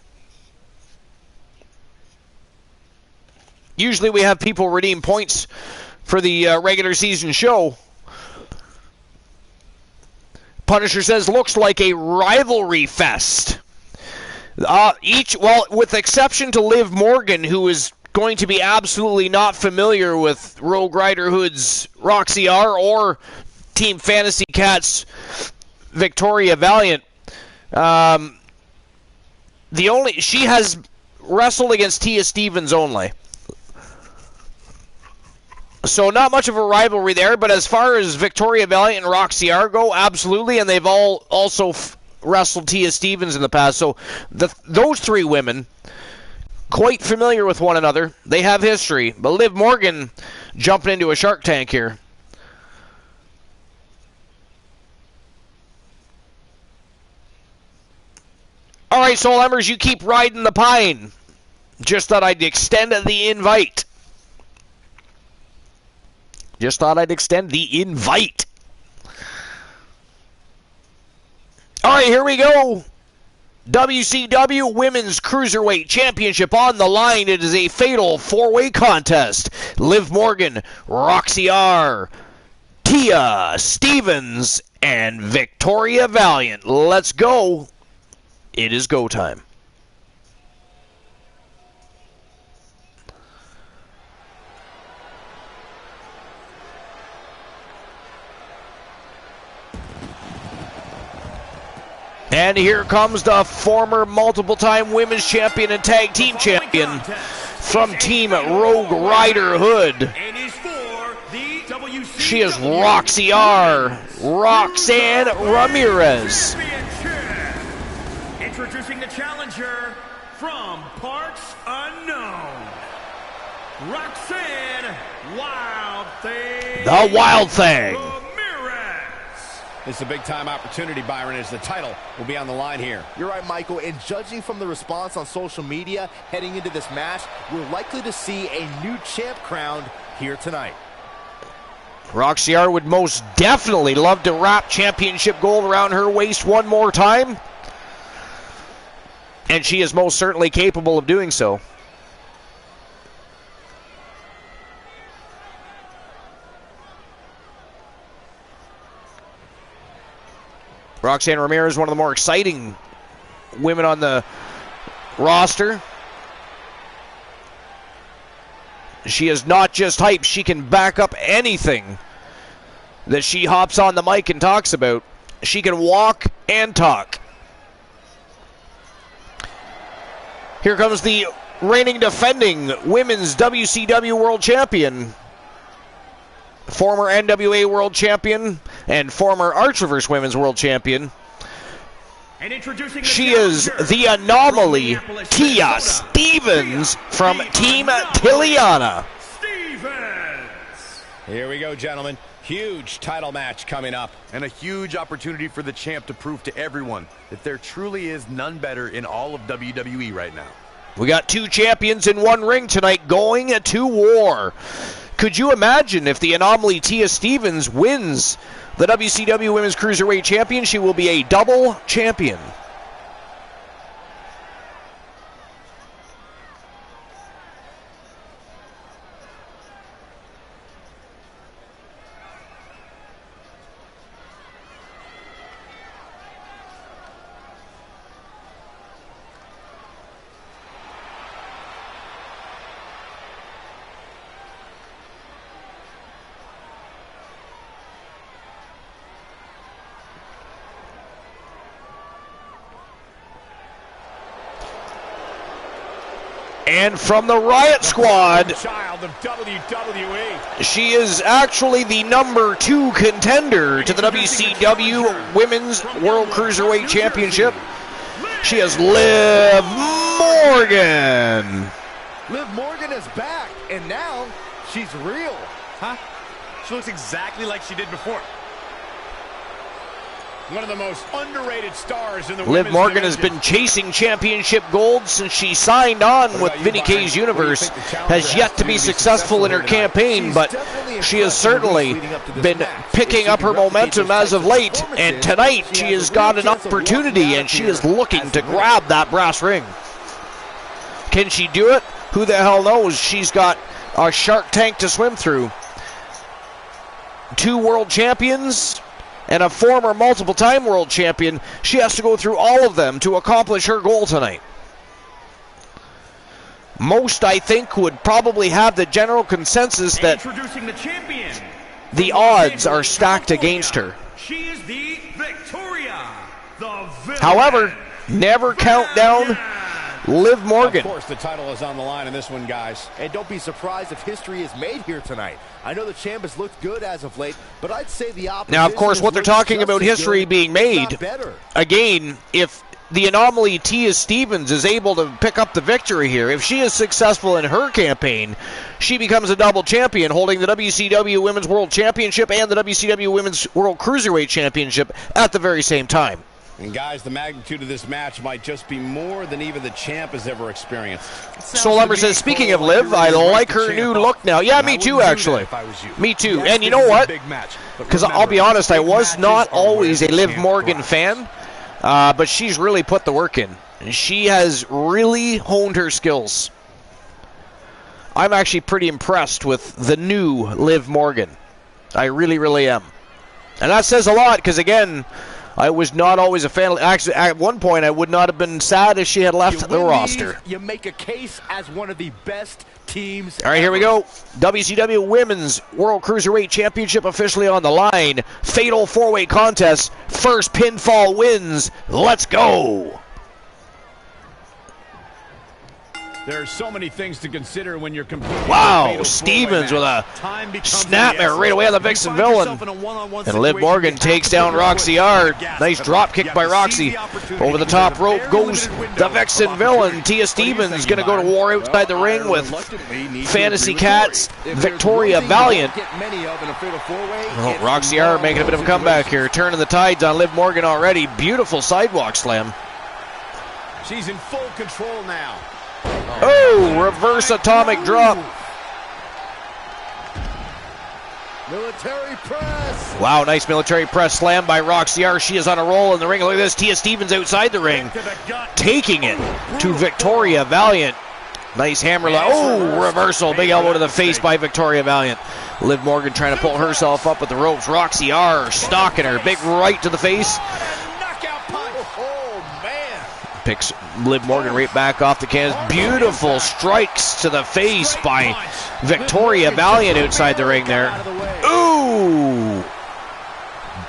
Usually we have people redeem points for the regular season show. Punisher says, looks like a rivalry fest. With exception to Liv Morgan, who is going to be absolutely not familiar with Rogue Rider Hood's Roxy R or Team Fantasy Cat's Victoria Valiant. She has wrestled against Tia Stevens only. So not much of a rivalry there, but as far as Victoria Valiant and Roxy R go, absolutely, and they've all also wrestled Tia Stevens in the past. So those three women, quite familiar with one another. They have history. But Liv Morgan jumping into a Shark Tank here. All right, Soul Embers, you keep riding the pine. Just thought I'd extend the invite. Just thought I'd extend the invite. All right, here we go. WCW Women's Cruiserweight Championship on the line. It is a fatal four-way contest. Liv Morgan, Roxy R, Tia Stevens, and Victoria Valiant. Let's go. It is go time. And here comes the former multiple-time women's champion and tag team champion from Team Rogue Rider Hood. She is Roxy R. Roxanne Ramirez. Introducing the challenger from parts unknown, Roxanne Wild Thing. The Wild Thing. It's a big-time opportunity, Byron, as the title will be on the line here. You're right, Michael, and judging from the response on social media heading into this match, we're likely to see a new champ crowned here tonight. Roxy R would most definitely love to wrap championship gold around her waist one more time. And she is most certainly capable of doing so. Roxanne Ramirez, one of the more exciting women on the roster. She is not just hype. She can back up anything that she hops on the mic and talks about. She can walk and talk. Here comes the reigning defending women's WCW World Champion, former NWA World Champion, and former Archerverse Women's World Champion. She is the Anomaly, Tia Stevens from Team Tiliana. Here we go, gentlemen. Huge title match coming up. And a huge opportunity for the champ to prove to everyone that there truly is none better in all of WWE right now. We got two champions in one ring tonight going to war. Could you imagine if the Anomaly Tia Stevens wins the WCW Women's Cruiserweight Champion? She will be a double champion. And from the Riot Squad, Child of WWE. She is actually the number 2 contender to the WCW Women's World Cruiserweight Championship. She is Liv Morgan. Liv Morgan is back, and now she's real. Huh? She looks exactly like she did before. One of the most underrated stars in the Liv Morgan has been chasing championship gold since she signed on with Vinny K's Universe. Has yet to be successful in her campaign, but she has certainly been picking up her momentum as of late. And tonight she has got an opportunity, and she is looking to grab that brass ring. Can she do it? Who the hell knows? She's got a shark tank to swim through. 2 world champions and a former multiple-time world champion. She has to go through all of them to accomplish her goal tonight. Most, I think, would probably have the general consensus that the odds are stacked against her. She is the Victoria. However, never count down Liv Morgan. Of course, the title is on the line in this one, guys. And don't be surprised if history is made here tonight. I know the champ has looked good as of late, but I'd say the opposite. Now, of course, what they're talking about history being made, again, if the Anomaly Tia Stevens is able to pick up the victory here, if she is successful in her campaign, she becomes a double champion, holding the WCW Women's World Championship and the WCW Women's World Cruiserweight Championship at the very same time. And guys, the magnitude of this match might just be more than even the champ has ever experienced. Soul Lumber says, speaking of Liv, I like her new look now. Yeah, me too, actually. Me too. And you know what? Because I'll be honest, I was not always a Liv Morgan fan, but she's really put the work in. And she has really honed her skills. I'm actually pretty impressed with the new Liv Morgan. I really, really am. And that says a lot, because again, I was not always a fan. Actually, at one point, I would not have been sad if she had left the roster. You make a case as one of the best teams. All right, here we go. WCW Women's World Cruiserweight Championship officially on the line. Fatal four-way contest. First pinfall wins. Let's go. There are so many things to consider when you're competing. Wow, Stevens with a snap there right away on the Vixen Villain. And Liv Morgan takes down Roxy R. Nice drop kick by Roxy. Over the top rope goes the Vixen Villain. Tia Stevens going to go to war outside the ring with Fantasy Cats, Victoria Valiant. Oh, Roxy R making a bit of a comeback here. Turning the tides on Liv Morgan already. Beautiful sidewalk slam. She's in full control now. Oh, reverse atomic drop. Military press. Wow, nice military press slam by Roxy R. She is on a roll in the ring. Look at this. Tia Stevens outside the ring. Taking it to Victoria Valiant. Nice hammer. Oh, reversal. Big elbow to the face by Victoria Valiant. Liv Morgan trying to pull herself up with the ropes. Roxy R stalking her. Big right to the face. Picks Liv Morgan right back off the canvas. Beautiful strikes to the face by Victoria Valiant outside the ring there. Ooh!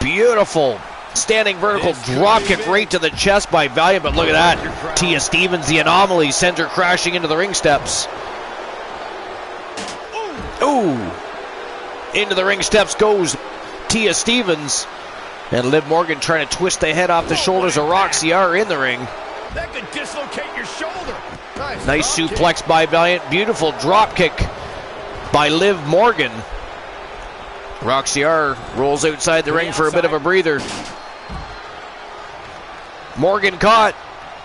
Beautiful standing vertical drop kick right to the chest by Valiant, but look at that. Tia Stevens, the anomaly, sends her crashing into the ring steps. Ooh! Into the ring steps goes Tia Stevens. And Liv Morgan trying to twist the head off the shoulders of Roxy R in the ring. That could dislocate your shoulder. Nice suplex by Valiant. Beautiful drop kick by Liv Morgan. Roxy R rolls outside the ring for a bit of a breather. Morgan caught.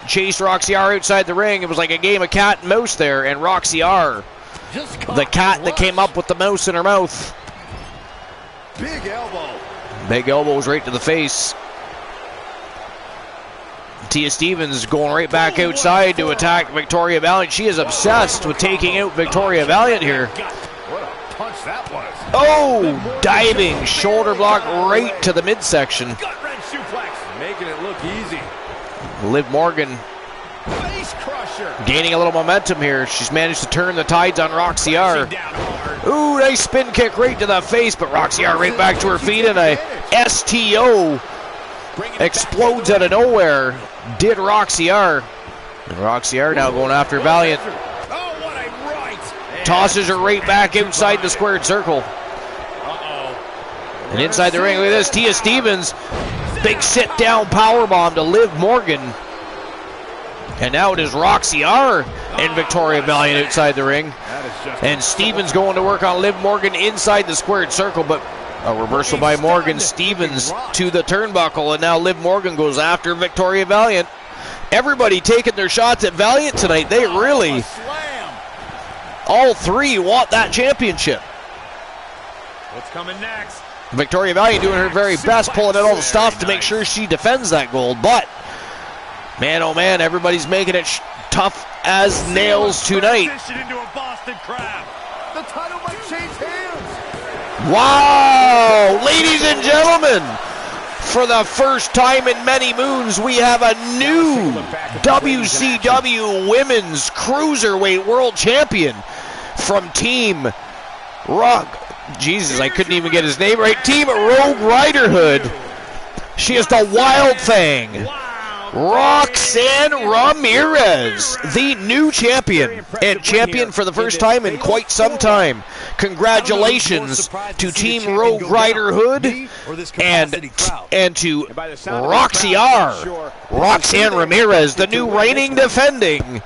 Chased Roxy R outside the ring. It was like a game of cat and mouse there. And Roxy R, the cat that came up with the mouse in her mouth. Big elbow. Big elbows right to the face. Tia Stevens going right back outside to attack Victoria Valiant. She is obsessed with taking out Victoria Valiant here. What a punch that was. Oh, diving shoulder block right to the midsection. Gut-wrench suplex. Making it look easy. Liv Morgan Face crusher. gaining a little momentum here. She's managed to turn the tides on Roxy R. Ooh, nice spin kick right to the face, but Roxy R right back to her feet, and a STO explodes out of nowhere. Did Roxy R. And Roxy R now going after Valiant. Oh, what a right. Tosses her right back outside the squared circle. And inside the ring, look at this. Tia Stevens, big sit-down powerbomb to Liv Morgan. And now it is Roxy R and Victoria Valiant outside the ring. And Stevens going to work on Liv Morgan inside the squared circle, but a reversal by Morgan. Stevens to the turnbuckle, and now Liv Morgan goes after Victoria Valiant. Everybody taking their shots at Valiant tonight. They really, all three want that championship. What's coming next? Victoria Valiant doing her very best, pulling out all the stuff to make sure she defends that gold. But, man, oh man, everybody's making it tough as nails tonight. Into a Boston Crab. The title might change hands. Wow! Ladies and gentlemen, for the first time in many moons, we have a new WCW Women's Cruiserweight World Champion from Team Rogue. Jesus, I couldn't even get his name right. Team Rogue Riderhood. She is the Wild Thing. Roxanne Ramirez, the new champion, and champion for the first time in quite some time. Congratulations to Team Rogue Riderhood and to Roxy R. Roxanne Ramirez, the new reigning defending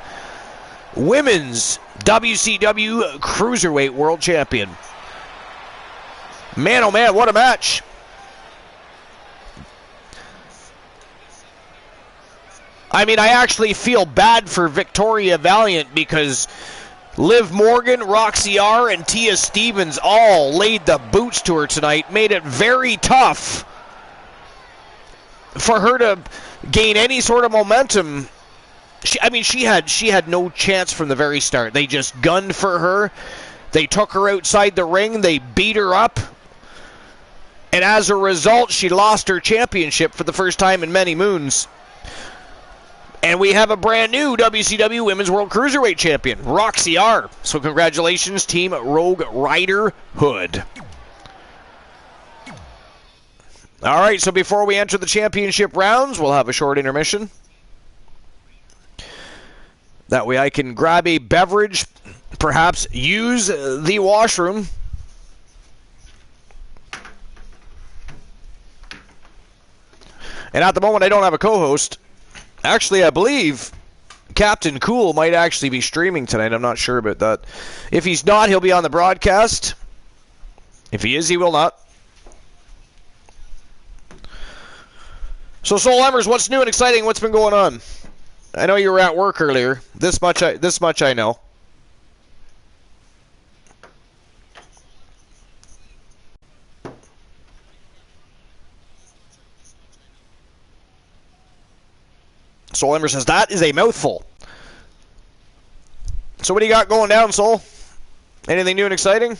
Women's WCW Cruiserweight World Champion. Man, oh man, what a match. I mean, I actually feel bad for Victoria Valiant because Liv Morgan, Roxy R, and Tia Stevens all laid the boots to her tonight, made it very tough for her to gain any sort of momentum. She had no chance from the very start. They just gunned for her. They took her outside the ring. They beat her up. And as a result, she lost her championship for the first time in many moons. And we have a brand new WCW Women's World Cruiserweight Champion, Roxy R. So congratulations, Team Rogue Rider Hood. All right, so before we enter the championship rounds, we'll have a short intermission. That way I can grab a beverage, perhaps use the washroom. And at the moment, I don't have a co-host. Actually, I believe Captain Cool might actually be streaming tonight. I'm not sure about that. If he's not, he'll be on the broadcast. If he is, he will not. So, Soul Embers, what's new and exciting? What's been going on? I know you were at work earlier. This much I know. Soul Ember says, that is a mouthful. So what do you got going down, Soul? Anything new and exciting?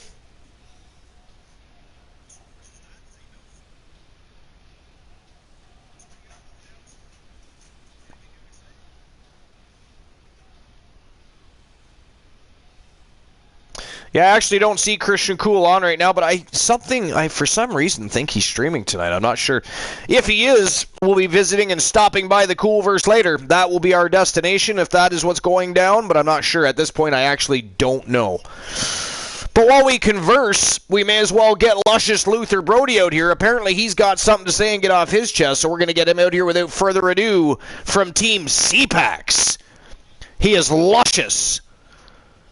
Yeah, I actually don't see Christian Cool on right now, but I for some reason think he's streaming tonight. I'm not sure. If he is, we'll be visiting and stopping by the Coolverse later. That will be our destination if that is what's going down, but I'm not sure. At this point, I actually don't know. But while we converse, we may as well get Luscious Luther Brody out here. Apparently, he's got something to say and get off his chest, so we're going to get him out here without further ado from Team CPAX. He is Luscious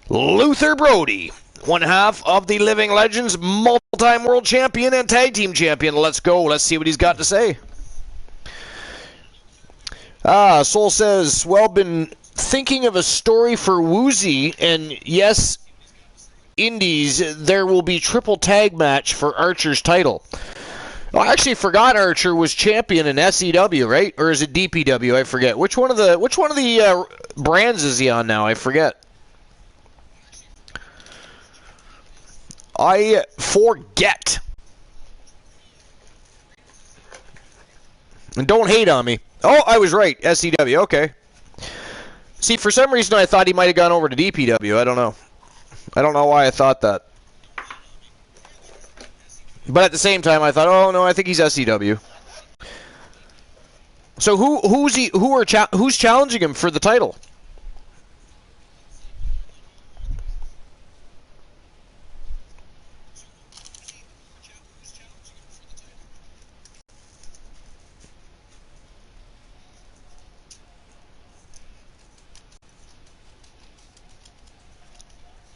Luther Brody, one half of the Living Legends, multi-time world champion and tag team champion. Let's go. Let's see what he's got to say. Soul says, well, been thinking of a story for Woozy, and yes, Indies, there will be triple tag match for Archer's title. Well, I actually forgot Archer was champion in SEW, right? Or is it DPW? I forget. Which one of the brands is he on now? I forget. I forget. And don't hate on me. Oh, I was right. SEW, okay. See, for some reason I thought he might have gone over to DPW. I don't know. I don't know why I thought that. But at the same time, I thought, oh no, I think he's SEW. So who's challenging him for the title?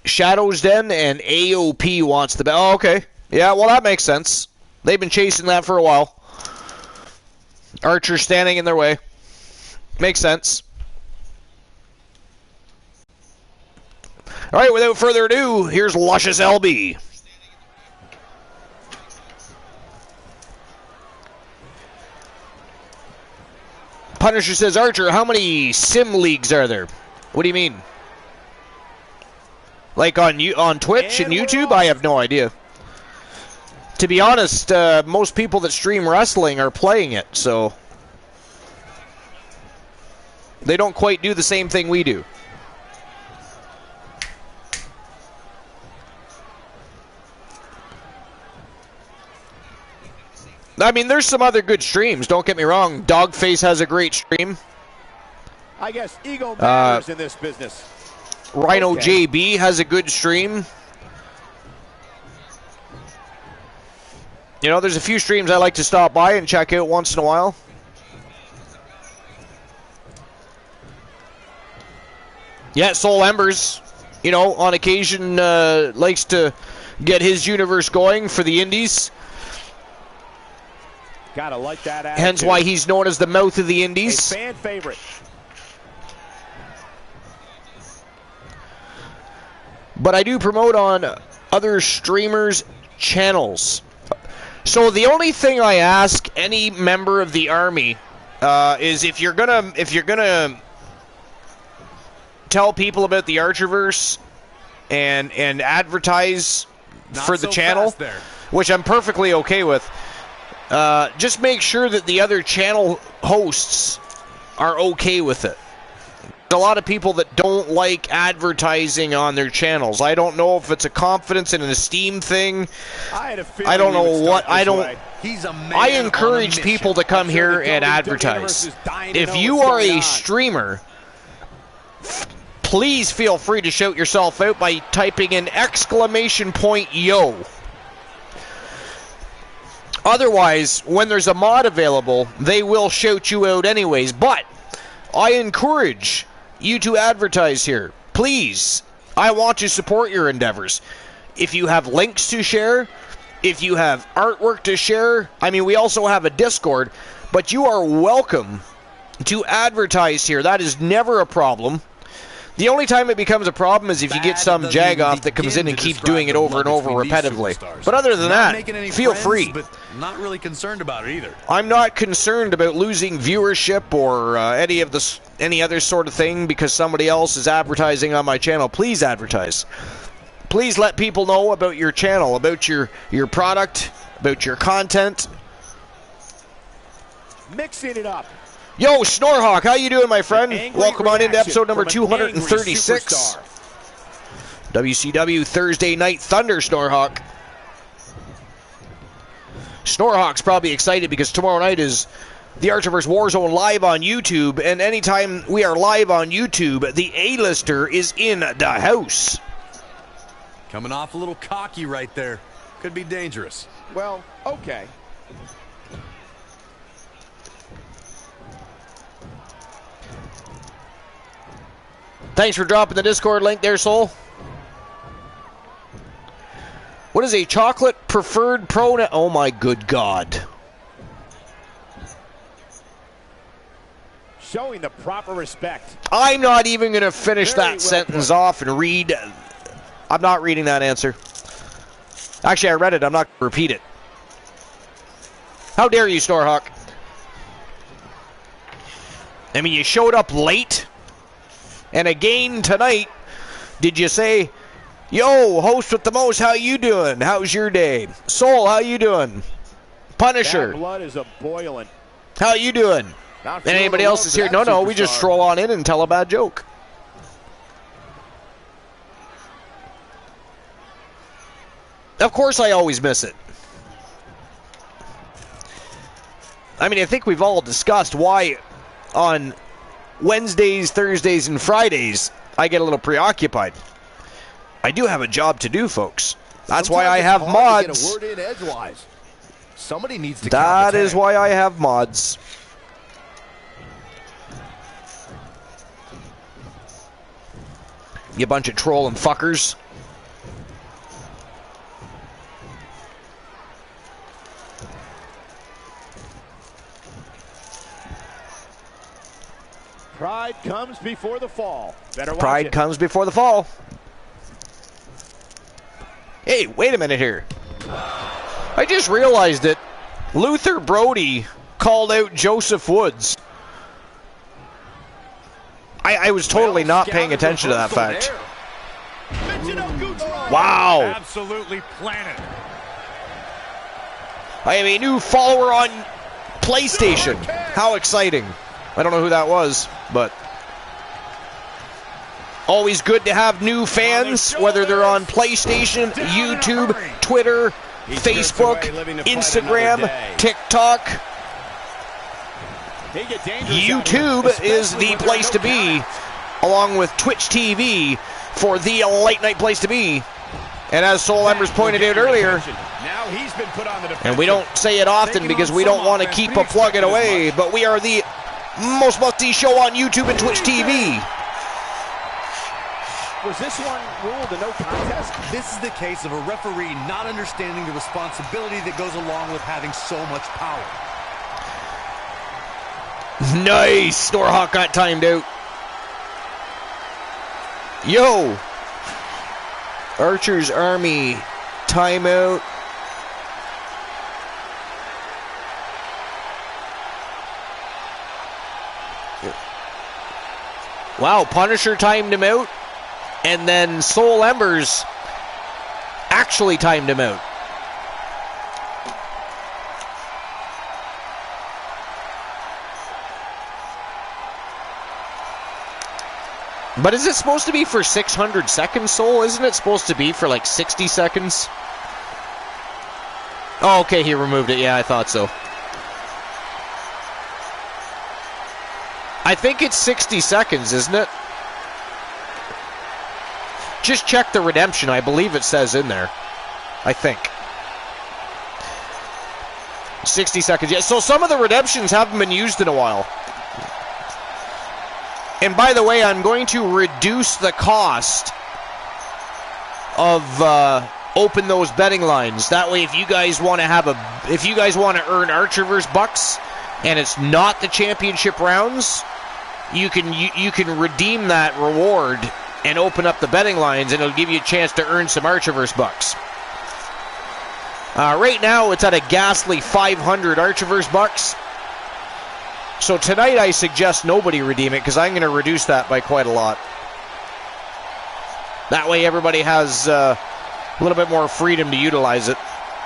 Shadow's Den and AOP wants the belt. Oh, okay. Yeah, well, that makes sense. They've been chasing that for a while. Archer standing in their way. Makes sense. All right, without further ado, here's Luscious LB. Punisher says, Archer, how many sim leagues are there? What do you mean? Like on Twitch and YouTube? I have no idea. To be honest, most people that stream wrestling are playing it, so they don't quite do the same thing we do. I mean, there's some other good streams, don't get me wrong. Dogface has a great stream. I guess ego matters in this business. Rhino JB has a good stream. You know, there's a few streams I like to stop by and check out once in a while. Yeah, Soul Embers, you know, on occasion likes to get his universe going for the Indies. Gotta like that attitude. Hence why he's known as the mouth of the Indies. A fan favorite. but I do promote on other streamers' channels. So the only thing I ask any member of the Army is if you're gonna tell people about the Archerverse and advertise for the channel, which I'm perfectly okay with. Just make sure that the other channel hosts are okay with it. A lot of people that don't like advertising on their channels. I don't know if it's a confidence and an esteem thing. I don't know what. I encourage people to come here and advertise. If you are a streamer, please feel free to shout yourself out by typing in !yo. Otherwise, when there's a mod available, they will shout you out anyways. But I encourage you to advertise here. Please. I want to support your endeavors. If you have links to share, if you have artwork to share, I mean, we also have a Discord, but you are welcome to advertise here. That is never a problem. The only time it becomes a problem is if you get some jagoff that comes in and keeps doing it over and over repetitively. But other than that, feel free. But not really concerned about it either. I'm not concerned about losing viewership or any other sort of thing because somebody else is advertising on my channel. Please advertise. Please let people know about your channel, about your product, about your content. Mixing it up. Yo, Snorhawk, how you doing, my friend? Welcome on into episode number 236. WCW Thursday Night Thunder, Snorhawk. Snorhawk's probably excited because tomorrow night is the Archerverse Warzone live on YouTube, and anytime we are live on YouTube, the A-lister is in the house. Coming off a little cocky right there. Could be dangerous. Well, okay. Thanks for dropping the Discord link there, Soul. What is a chocolate preferred pronoun? Oh my good God. Showing the proper respect. I'm not even going to finish that sentence off and read. I'm not reading that answer. Actually, I read it. I'm not going to repeat it. How dare you, Snorhawk? I mean, you showed up late. And again tonight, did you say, yo, host with the most, how you doing? How's your day? Soul, how you doing? Punisher. Bad blood is a boiling. How you doing? And anybody else is here? No, we just stroll on in and tell a bad joke. Of course I always miss it. I mean, I think we've all discussed why on Wednesdays, Thursdays, and Fridays I get a little preoccupied. I do have a job to do, folks. That's why I have mods. To get a word in edgewise. Somebody needs to. That is why I have mods. You bunch of trolling fuckers. Pride comes before the fall. Pride comes before the fall. Hey, wait a minute here. I just realized that Luther Brody called out Joseph Woods. I was totally not paying attention to that fact. Wow. Absolutely planted. I am a new follower on PlayStation. How exciting. I don't know who that was, but always good to have new fans, whether they're on PlayStation, YouTube, Twitter, Facebook, Instagram, TikTok. YouTube is the place to be, along with Twitch TV for the late night place to be. And as Soul Embers pointed out earlier, and we don't say it often because we don't want to keep plugging away, but we are the most must-see show on YouTube and Twitch TV. Was this one ruled a no contest? This is the case of a referee not understanding the responsibility that goes along with having so much power. Nice! Snorhawk got timed out. Yo! Archer's Army timeout. Wow, Punisher timed him out, and then Soul Embers actually timed him out. But is it supposed to be for 600 seconds, Soul? Isn't it supposed to be for like 60 seconds? Oh, okay, he removed it. Yeah, I thought so. I think it's 60 seconds, isn't it? Just check the redemption. I believe it says in there. I think. 60 seconds. Yeah, so some of the redemptions haven't been used in a while. And by the way, I'm going to reduce the cost of open those betting lines. That way, if you guys want to earn Archerverse bucks, and it's not the championship rounds, you can redeem that reward and open up the betting lines, and it'll give you a chance to earn some Archerverse bucks. Right now, it's at a ghastly 500 Archerverse bucks. So tonight, I suggest nobody redeem it, because I'm going to reduce that by quite a lot. That way, everybody has a little bit more freedom to utilize it.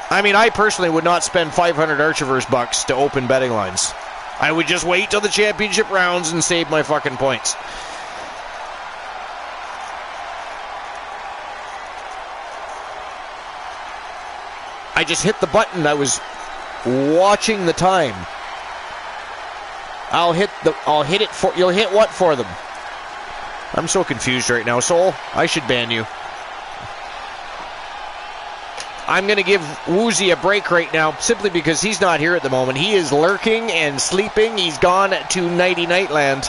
I mean, I personally would not spend 500 Archerverse bucks to open betting lines. I would just wait till the championship rounds and save my fucking points. I just hit the button. I was watching the time. I'll hit it for... You'll hit what for them? I'm so confused right now, Soul. I should ban you. I'm going to give Woozy a break right now, simply because he's not here at the moment. He is lurking and sleeping. He's gone to Nighty Nightland.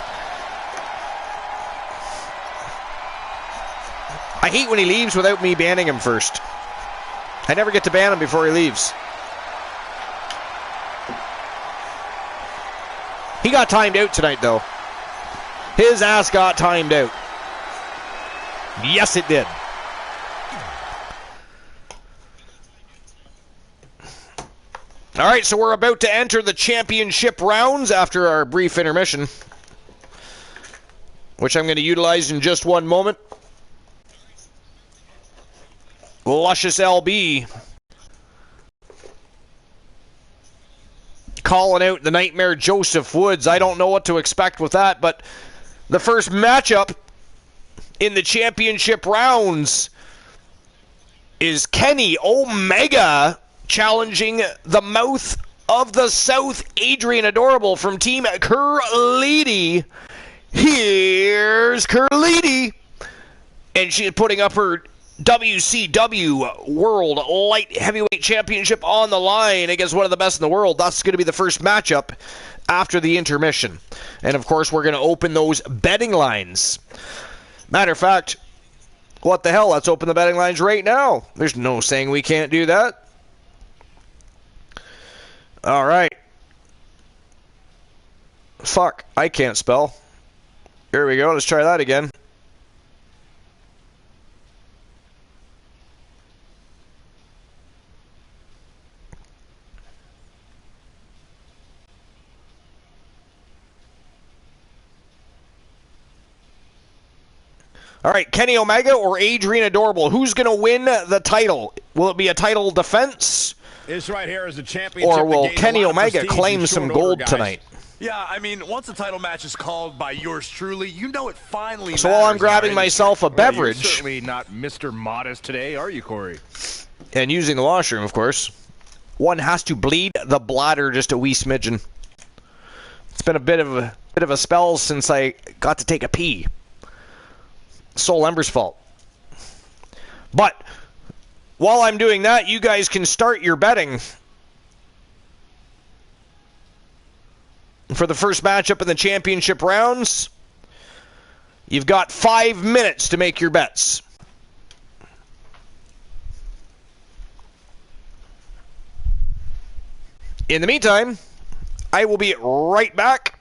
I hate when he leaves without me banning him first. I never get to ban him before he leaves. He got timed out tonight, though. His ass got timed out. Yes, it did. All right, so we're about to enter the championship rounds after our brief intermission, which I'm going to utilize in just one moment. Luscious LB calling out the Nightmare Joseph Woods. I don't know what to expect with that, but the first matchup in the championship rounds is Kenny Omega challenging the Mouth of the South, Adrian Adorable from Team Curlidi. Here's Curlidi. And she's putting up her WCW World Light Heavyweight Championship on the line against one of the best in the world. That's going to be the first matchup after the intermission. And, of course, we're going to open those betting lines. Matter of fact, what the hell? Let's open the betting lines right now. There's no saying we can't do that. All right. Fuck, I can't spell. Here we go. Let's try that again. All right, Kenny Omega or Adrian Adorable? Who's going to win the title? Will it be a title defense? This right here is a championship. Or will Kenny Omega claim some gold tonight? Yeah, I mean, once a title match is called by yours truly, you know it finally So while I'm grabbing myself a beverage. You're certainly not Mr. Modest today, are you, Corey? And using the washroom, of course. One has to bleed the bladder just a wee smidgen. It's been a bit of a spell since I got to take a pee. Soul Ember's fault. But while I'm doing that, you guys can start your betting for the first matchup in the championship rounds. You've got 5 minutes to make your bets. In the meantime, I will be right back.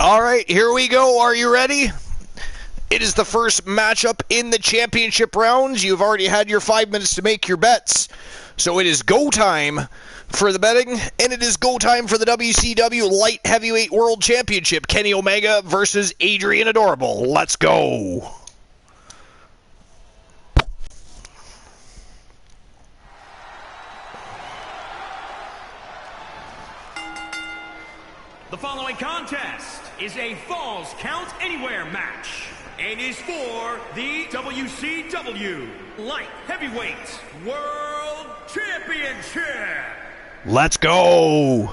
All right, here we go. Are you ready? It is the first matchup in the championship rounds. You've already had your 5 minutes to make your bets. So it is go time for the betting, and it is go time for the WCW Light Heavyweight World Championship. Kenny Omega versus Adrian Adorable. Let's go. The following contest is a Falls Count Anywhere match and is for the WCW Light Heavyweight World Championship. Let's go.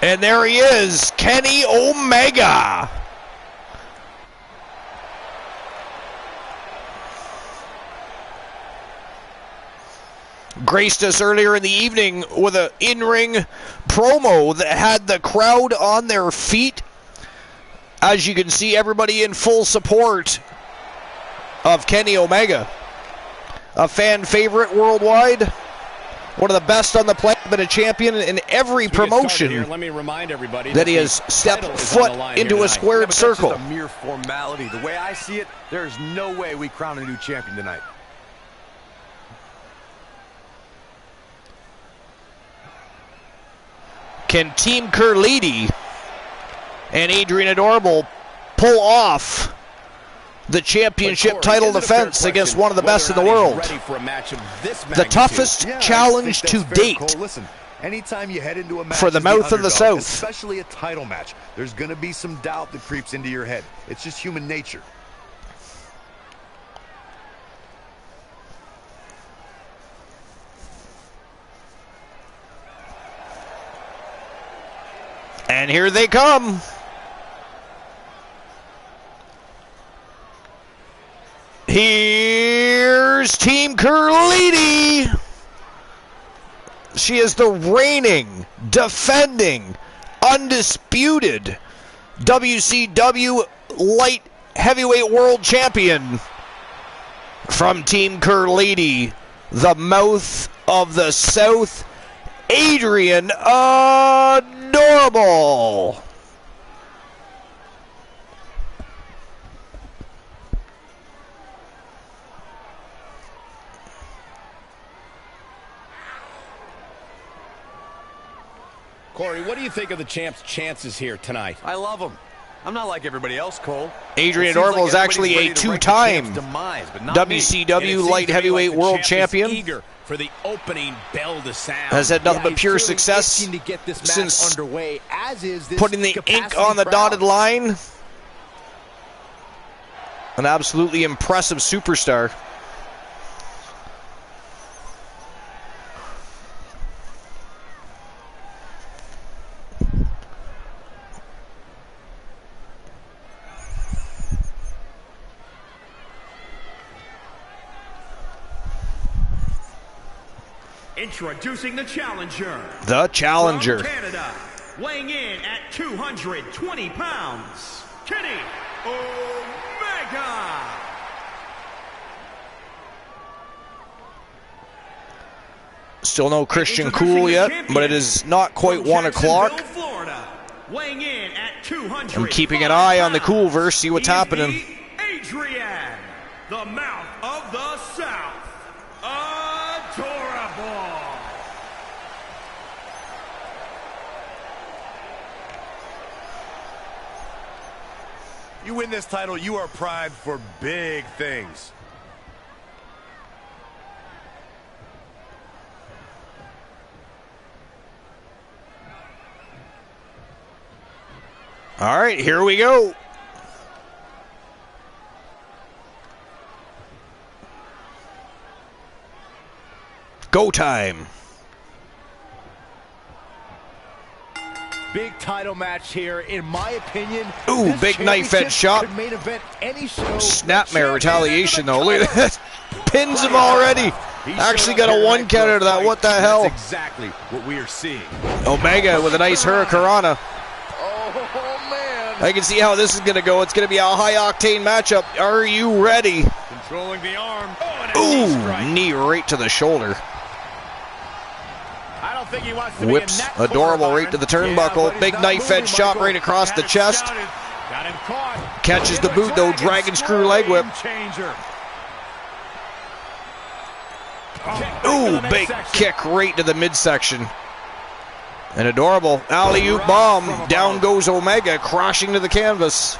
And there he is, Kenny Omega. Graced us earlier in the evening with an in-ring promo that had the crowd on their feet. As you can see, everybody in full support of Kenny Omega. A fan favorite worldwide. One of the best on the planet, been a champion in every promotion here, let me remind everybody that he has stepped foot into a squared circle. That's just a mere formality. The way I see it, there's no way we crown a new champion tonight. Can Team Curlidi and Adrian Adorable pull off the championship title defense against one of the best in the world? The toughest challenge to date. Listen, anytime you head into a match for the mouth of the South, especially a title match, there's going to be some doubt that creeps into your head. It's just human nature. And here they come. Here's Team Curlidi. She is the reigning, defending, undisputed WCW Light Heavyweight World Champion. From Team Curlidi, the mouth of the South, Adrian Adorable. Corey, what do you think of the champ's chances here tonight? I love him. I'm not like everybody else, Cole. Adrian Adorable is actually a two-time WCW Light Heavyweight World Champion. Eager for the opening bell to sound. Has had nothing but pure success since putting the ink on the dotted line. An absolutely impressive superstar. Introducing the challenger. The challenger. From Canada, weighing in at 220 pounds, Kenny Omega. Still no Christian Cool yet, but it is not quite 1 o'clock. Florida, weighing in at 200. I'm keeping an eye on the Coolverse, see what's happening. Adrian, the mouth of the South. Adorable. You win this title, you are primed for big things. All right, here we go. Go time. Big title match here, in my opinion. Ooh, big knife edge shot. Main event any show. Snapmare retaliation, though. Look at that. Pins him already. Actually got a 1 count out of that. What the hell? That's exactly what we are seeing. Omega with a nice hurricanrana. Oh, man. I can see how this is going to go. It's going to be a high-octane matchup. Are you ready? Controlling the arm. Oh, knee right to the shoulder. I don't think he wants to Whips Adorable right to the turnbuckle. Big knife-edge shot right across the chest. Got him caught. Catches the boot, though. Dragon screw leg whip. Ooh, big kick right to the midsection. An Adorable alley-oop bomb. Down goes Omega, crashing to the canvas.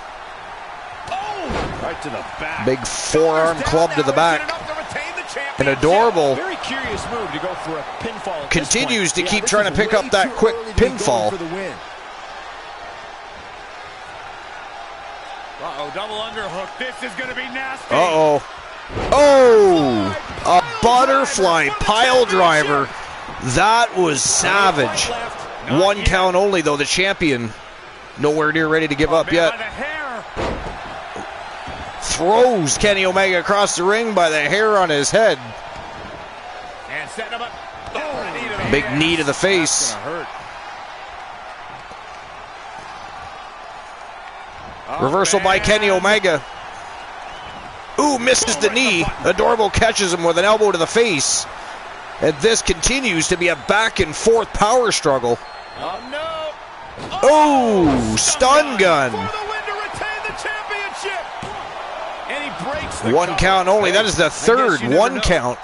Right to the back. Big forearm club to the back. An Adorable Very curious move to go for a pinfall. continues to keep trying to pick up that quick pinfall. Uh-oh, double underhook. This is going to be nasty. Uh-oh. Oh! A butterfly pile driver. That was savage. One count only, though. The champion nowhere near ready to give up yet. Throws Kenny Omega across the ring by the hair on his head. And setting him up. Big knee to the face. Reversal by Kenny Omega. Ooh, misses the knee. Adorable catches him with an elbow to the face. And this continues to be a back and forth power struggle. Oh, no. Oh, stun gun. One count only. That is the third one count.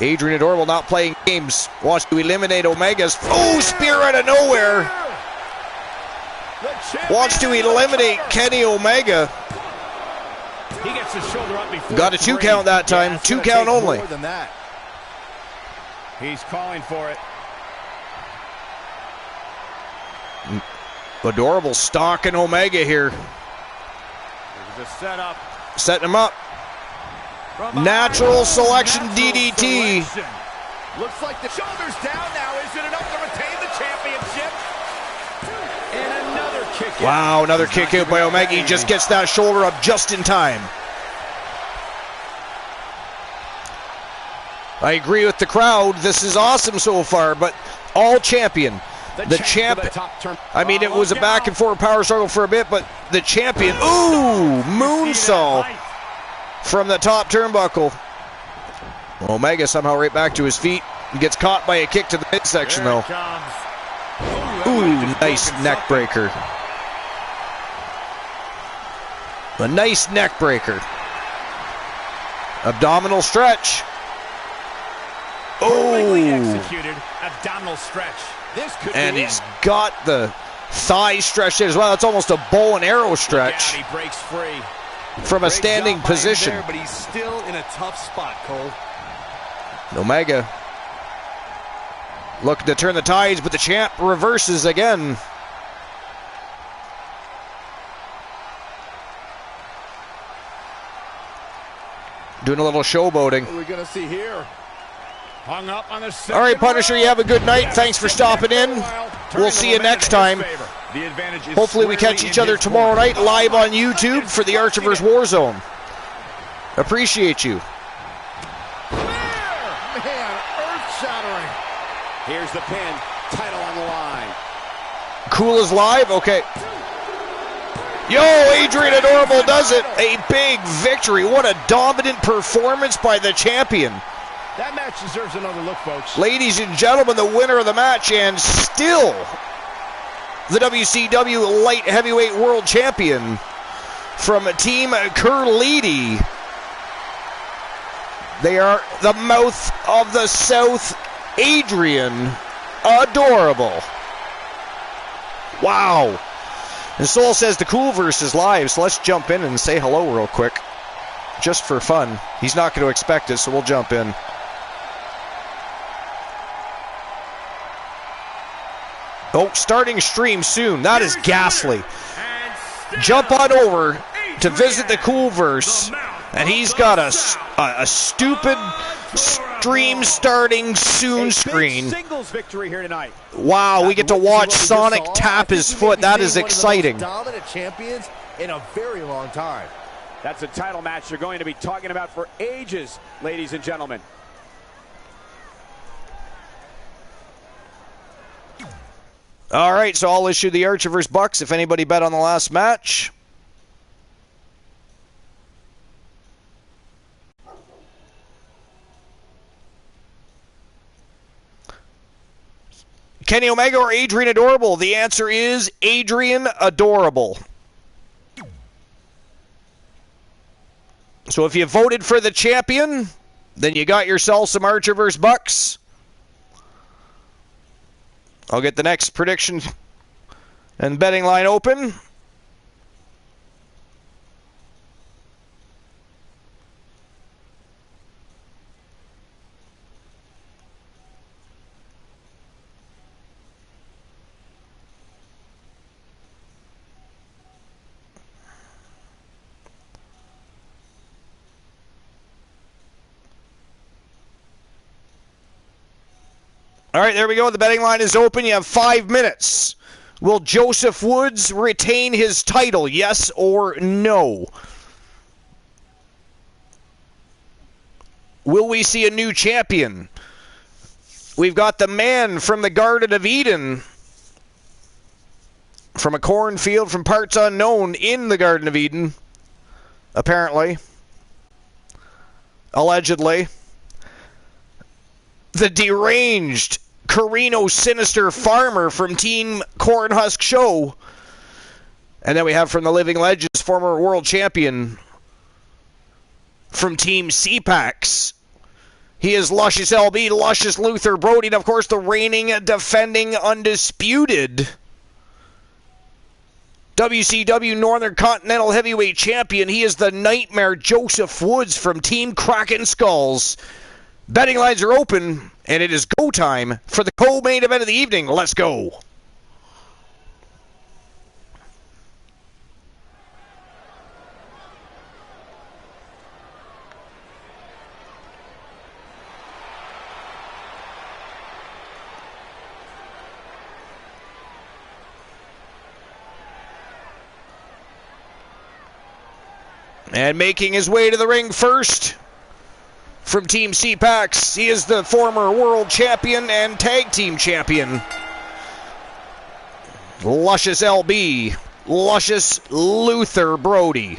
Adrian Adorable not playing games. Wants to eliminate Omega's. Oh, spear out of nowhere. Wants to eliminate Kenny Omega. He gets his shoulder up before. Got a 2 count that time. Yeah, 2 count only. He's calling for it. Adorable stalking Omega here. There's a setup. Setting him up. Natural selection DDT. Looks like the shoulder's down now. Is it enough to retain the championship? And another kick out. Wow, another kick out by Omega. He just gets that shoulder up just in time. I agree with the crowd. This is awesome so far, but all champion. The champ, I mean, it was a back and forth power struggle for a bit, but the champion, ooh, moonsault from the top turnbuckle. Omega somehow right back to his feet. He gets caught by a kick to the midsection, though. Ooh, nice neck breaker. A nice neck breaker. Abdominal stretch. Oh, executed abdominal stretch. This could and he's got the thigh stretched in as well. It's almost a bow and arrow stretch. He breaks free from a standing position. There, but he's still in a tough spot, Cole. Omega looking to turn the tides, but the champ reverses again. Doing a little showboating. What are we going to see here? Hung up on the all right, Punisher, you have a good night. Thanks for stopping in. We'll see you next time. Hopefully we catch each other tomorrow night live on YouTube for the Archiverse Warzone. Appreciate you. Man, earth-shattering. Here's the pin. Title on the line. Cool is live? Okay. Yo, Adrian Adorable does it. A big victory. What a dominant performance by the champion. That match deserves another look, folks. Ladies and gentlemen, the winner of the match and still the WCW Light Heavyweight World Champion from Team Curlidi. They are the mouth of the South, Adrian Adorable. Wow. And Soul says the Coolverse is live, so let's jump in and say hello real quick. Just for fun. He's not going to expect it, so we'll jump in. Oh, starting stream soon. That is ghastly. Jump on over to visit the Coolverse, and he's got a stupid stream starting soon screen. Singles victory here tonight. Wow, we get to watch Sonic tap his foot. That is exciting. Dominant champions in a very long time. That's a title match you're going to be talking about for ages, ladies and gentlemen. All right, so I'll issue the Archer vs. Bucks if anybody bet on the last match. Kenny Omega or Adrian Adorable? The answer is Adrian Adorable. So if you voted for the champion, then you got yourself some Archer vs. Bucks. I'll get the next prediction and betting line open. All right, there we go. The betting line is open. You have 5 minutes. Will Joseph Woods retain his title, yes or no? Will we see a new champion? We've got the man from the Garden of Eden, from a cornfield from parts unknown in the Garden of Eden, apparently, allegedly. The deranged Carino Sinister Farmer from Team Cornhusk Show. And then we have from the Living Legends, former world champion from Team CPAX. He is Luscious LB, Luscious Luther Brody, and of course the reigning, defending, undisputed WCW Northern Continental Heavyweight Champion. He is the Nightmare Joseph Woods from Team Kraken Skulls. Betting lines are open, and it is go time for the co-main event of the evening. Let's go. And making his way to the ring first, from Team CPAX, he is the former world champion and tag team champion, Luscious LB, Luscious Luther Brody.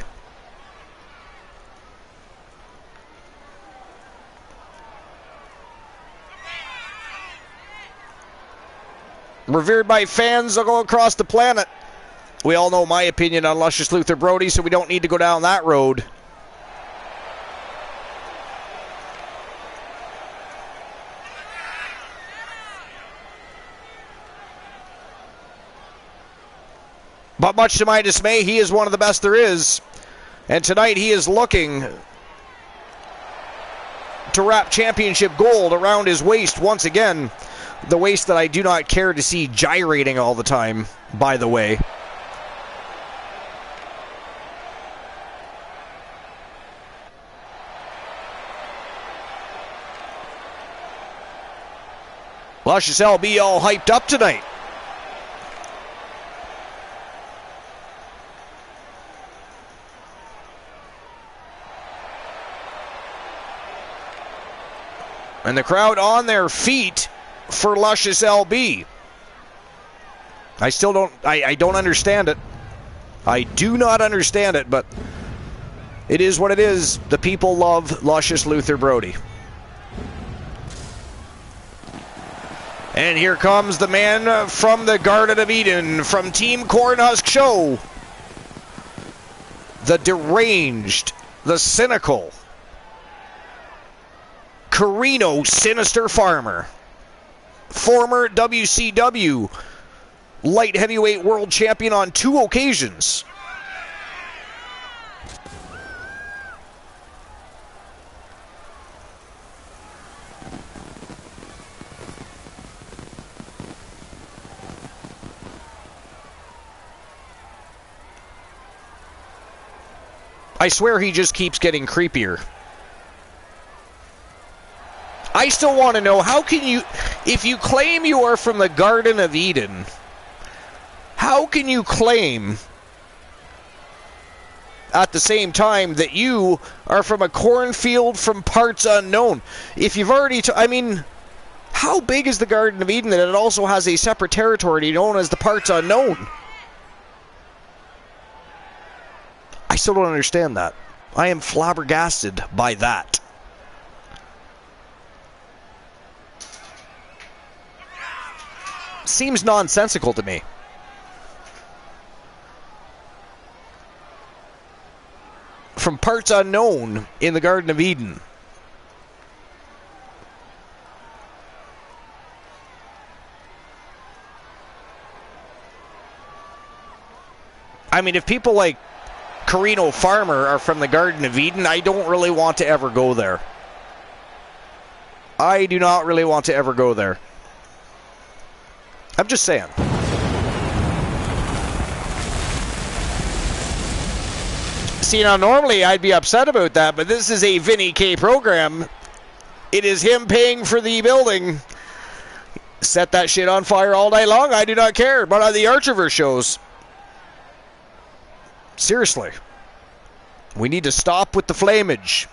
Revered by fans all across the planet. We all know my opinion on Luscious Luther Brody, so we don't need to go down that road. But much to my dismay, he is one of the best there is. And tonight he is looking to wrap championship gold around his waist once again. The waist that I do not care to see gyrating all the time, by the way. Luscious LB all hyped up tonight. And the crowd on their feet for Luscious LB. I still don't, I don't understand it. I do not understand it, but it is what it is. The people love Luscious Luther Brody. And here comes the man from the Garden of Eden, from Team Cornhusk Show. The deranged, the cynical Carino Sinister Farmer. Former WCW light heavyweight world champion on 2 occasions. I swear he just keeps getting creepier. I still want to know, how can you, if you claim you are from the Garden of Eden, how can you claim at the same time that you are from a cornfield from parts unknown? If you've already, I mean, How big is the Garden of Eden that it also has a separate territory known as the Parts Unknown? I still don't understand that. I am flabbergasted by that. Seems nonsensical to me. From Parts Unknown in the Garden of Eden. I mean, if people like Carino Farmer are from the Garden of Eden, I don't really want to ever go there. I do not really want to ever go there. I'm just saying. See, now normally I'd be upset about that, but this is a Vinny K program. It is him paying for the building. Set that shit on fire all night long. I do not care. But on the Archiverse shows, seriously, we need to stop with the flamage.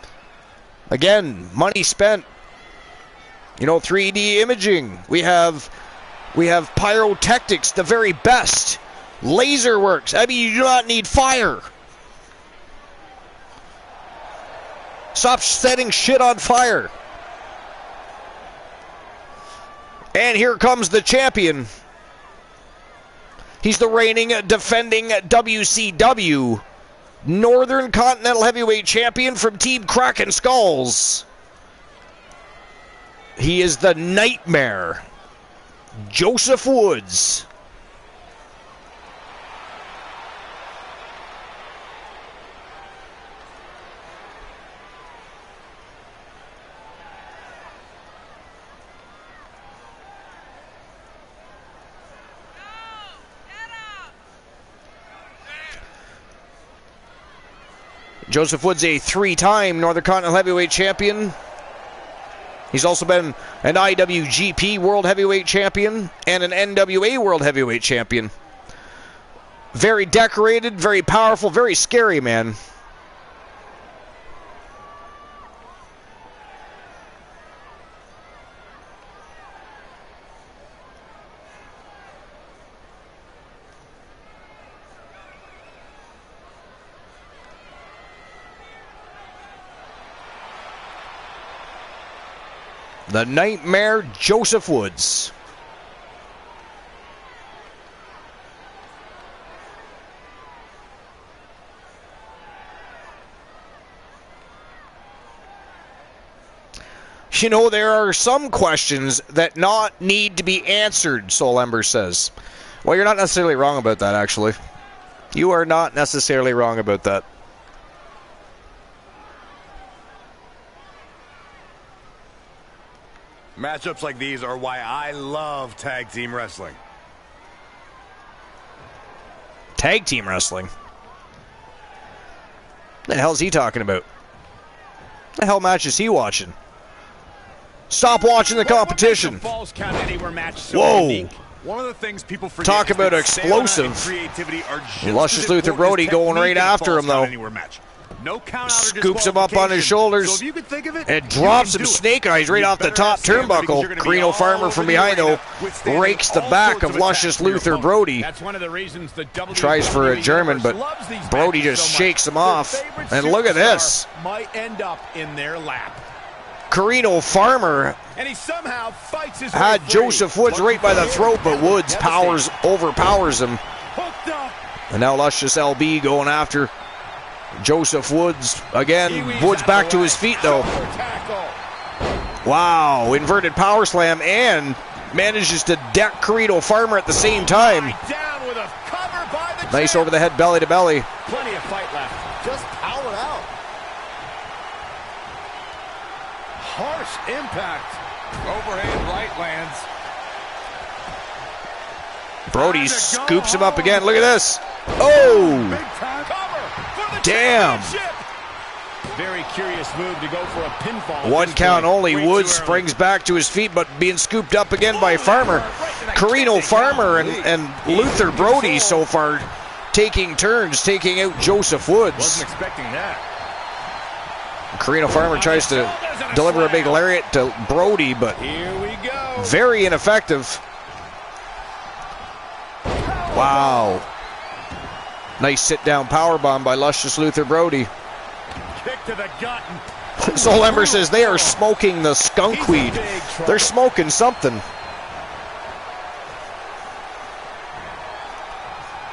Again, money spent. You know, 3D imaging. We have pyrotechnics, the very best. Laser works. I mean, you do not need fire. Stop setting shit on fire. And here comes the champion. He's the reigning, defending WCW Northern Continental Heavyweight Champion from Team Kraken Skulls. He is the Nightmare, Joseph Woods. Joseph Woods, a 3-time Northern Continental Heavyweight Champion. He's also been an IWGP World Heavyweight Champion and an NWA World Heavyweight Champion. Very decorated, very powerful, very scary man. The Nightmare, Joseph Woods. You know, there are some questions that not need to be answered, Soul Ember says. Well, you're not necessarily wrong about that, actually. You are not necessarily wrong about that. Matchups like these are why I love tag team wrestling. Tag team wrestling? What the hell is he talking about? What the hell match is he watching? Stop watching the competition. Whoa. One of the things people forget. Talk about explosive. Luscious Luther Brody going right after him, though. No count scoops him up on his shoulders and drops him snake eyes right off the top turnbuckle. Carino Farmer from behind, though, rakes the back of Luscious Luther Brody. Tries for a German, but Brody just shakes him off. And look at this. Might end up in their lap. Carino Farmer had Joseph Woods right by the throat, but Woods overpowers him. And now Luscious LB going after Joseph Woods. Again, Woods back to his feet, though. Wow, inverted power slam, and manages to deck Carino Farmer at the same time. Nice over the head, belly to belly. Plenty of fight left. Just power out. Harsh impact. Overhand right lands. Brody scoops him up again. Look at this. Oh! Damn. Very curious move to go for a pinfall. One count only. Woods springs back to his feet, but being scooped up again by Farmer. Carino Farmer and Luther Brody so far taking turns, taking out Joseph Woods. Wasn't expecting that. Carino Farmer tries to deliver a big lariat to Brody, but here we go. Very ineffective. Wow. Nice sit-down powerbomb by Luscious Luther Brody. Kick to the gut. Soul Ember says they are smoking the skunk weed. They're smoking something.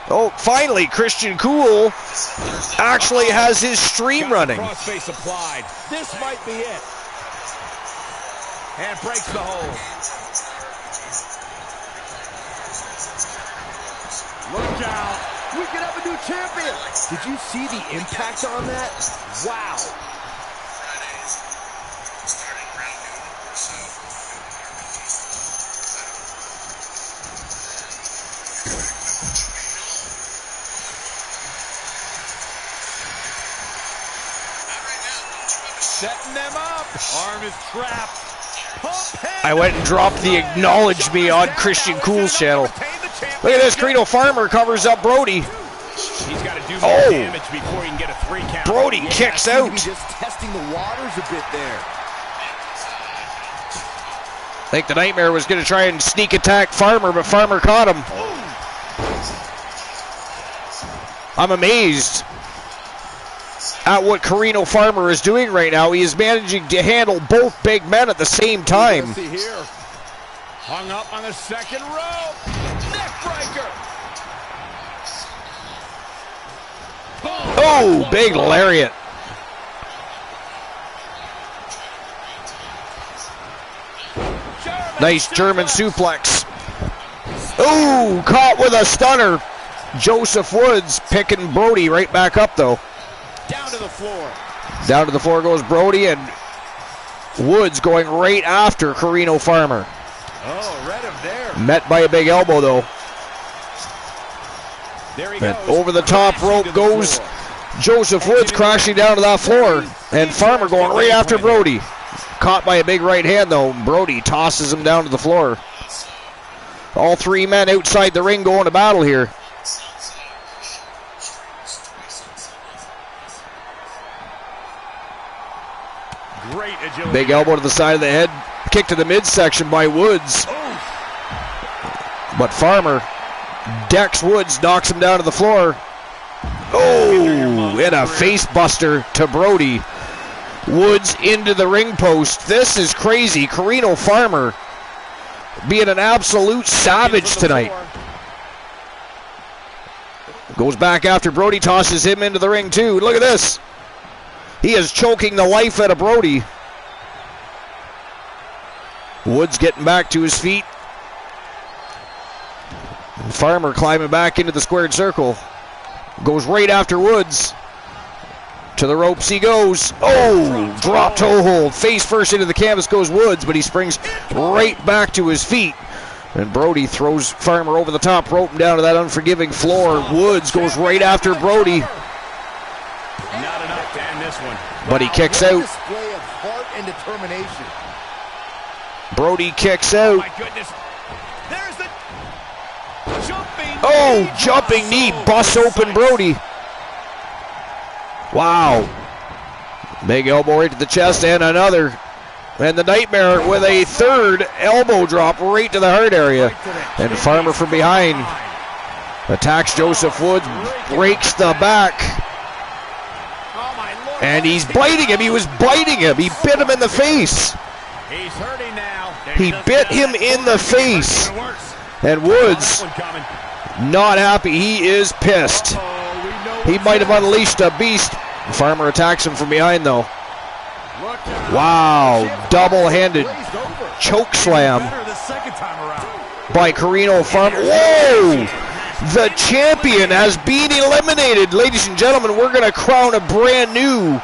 Oh, finally, Christian Cool actually has his stream running. Crossface applied. This might be it. And breaks the hold. Look out. We could have a new champion. Did you see the impact on that? Wow. Setting them up. Arm is trapped. I went and dropped the acknowledge me on Christian Cool's channel. Look at this, Carino Farmer covers up Brody. He's got to do more damage before he can get a 3 count. Brody kicks out. Just testing the waters a bit there. I think the Nightmare was going to try and sneak attack Farmer, but Farmer caught him. I'm amazed at what Carino Farmer is doing right now. He is managing to handle both big men at the same time. Here. Hung up on the second rope. Neckbreaker. Oh, big lariat. Nice German suplex. Oh, caught with a stunner. Joseph Woods picking Brody right back up, though. Down to the floor. Down to the floor goes Brody, and Woods going right after Carino Farmer. Oh, read him there. Met by a big elbow, though. There he And goes. over the top rope goes Joseph Woods, crashing down to that floor. And Farmer going right after Brody. Caught by a big right hand, though. Brody tosses him down to the floor. All 3 men outside the ring going to battle here. Great agility. Big elbow to the side of the head. Kick to the midsection by Woods. But Farmer decks Woods, knocks him down to the floor. Oh, and a face buster to Brody. Woods into the ring post. This is crazy. Carino Farmer being an absolute savage tonight. Goes back after Brody, tosses him into the ring too. Look at this. He is choking the life out of Brody. Woods getting back to his feet. Farmer climbing back into the squared circle. Goes right after Woods. To the ropes he goes. Oh, drop toe hold. Face first into the canvas goes Woods, but he springs right back to his feet. And Brody throws Farmer over the top rope and down to that unforgiving floor. Woods goes right after Brody. Not enough to end this one. But he kicks out. Display of heart and determination. Brody kicks out. My goodness. There's the jumping. Oh, jumping knee busts open Brody. Wow. Big elbow right to the chest and another. And the Nightmare with a third elbow drop right to the heart area. And Farmer from behind attacks Joseph Woods, breaks the back. And he's biting him. He was biting him. He bit him in the face. He's hurting now. He bit him in the face. And Woods not happy. He is pissed. He might have unleashed a beast. Farmer attacks him from behind, though. Wow, double-handed choke slam by Carino Farmer. Whoa! The champion has been eliminated. Ladies and gentlemen, we're going to crown a brand new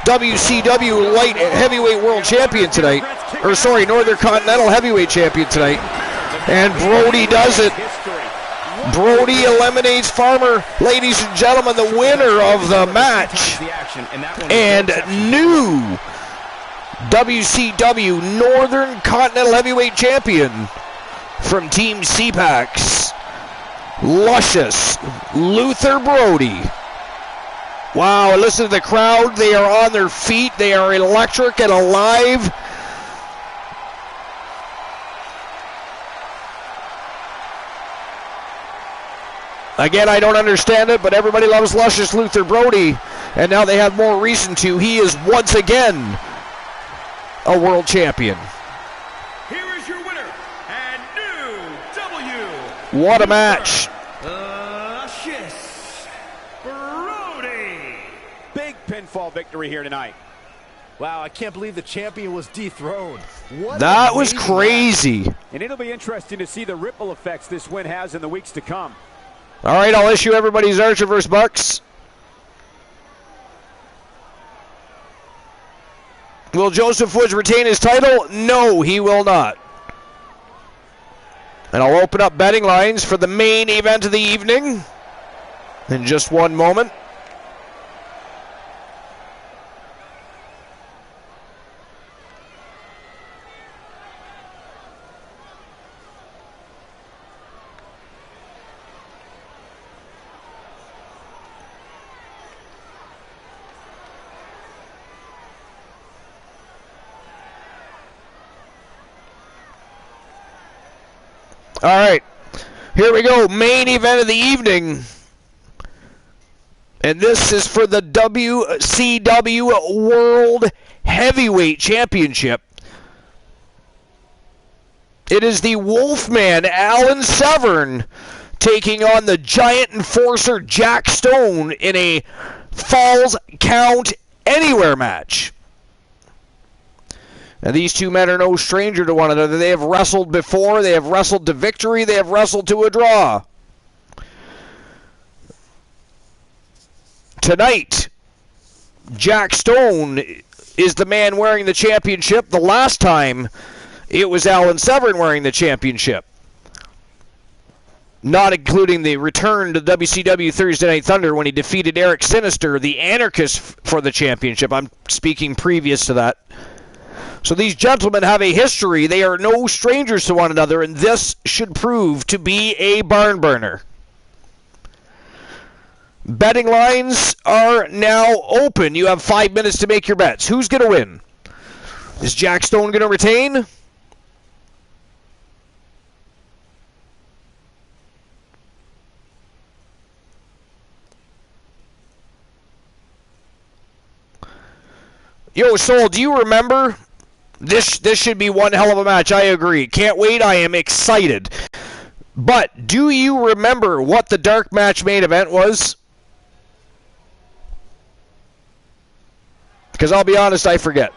WCW Light Heavyweight World Champion tonight. Or, sorry, Northern Continental Heavyweight Champion tonight. And Brody does it. Brody eliminates Farmer. Ladies and gentlemen, the winner of the match and new WCW Northern Continental Heavyweight Champion from Team CPAX, Luscious Luther Brody. Wow, listen to the crowd. They are on their feet. They are electric and alive. Again, I don't understand it, but everybody loves Luscious Luther Brody, and now they have more reason to. He is once again a world champion. Here is your winner, and new W. What a match. Luscious Brody. Big pinfall victory here tonight. Wow, I can't believe the champion was dethroned. What that was crazy. Match. And it'll be interesting to see the ripple effects this win has in the weeks to come. All right, I'll issue everybody's Archer vs. Bucks. Will Joseph Woods retain his title? No, he will not. And I'll open up betting lines for the main event of the evening in just one moment. All right, here we go. Main event of the evening. And this is for the WCW World Heavyweight Championship. It is the Wolfman, Alan Severn, taking on the Giant Enforcer, Jack Stone, in a Falls Count Anywhere match. Now, these two men are no stranger to one another. They have wrestled before. They have wrestled to victory. They have wrestled to a draw. Tonight, Jack Stone is the man wearing the championship. The last time, it was Alan Severn wearing the championship. Not including the return to WCW Thursday Night Thunder when he defeated Eric Sinister, the Anarchist, for the championship. I'm speaking previous to that. So these gentlemen have a history. They are no strangers to one another, and this should prove to be a barn burner. Betting lines are now open. You have 5 minutes to make your bets. Who's going to win? Is Jack Stone going to retain? Yo, Soul, do you remember? This should be one hell of a match. I agree. Can't wait. I am excited. But do you remember what the dark match main event was? Because I'll be honest, I forget.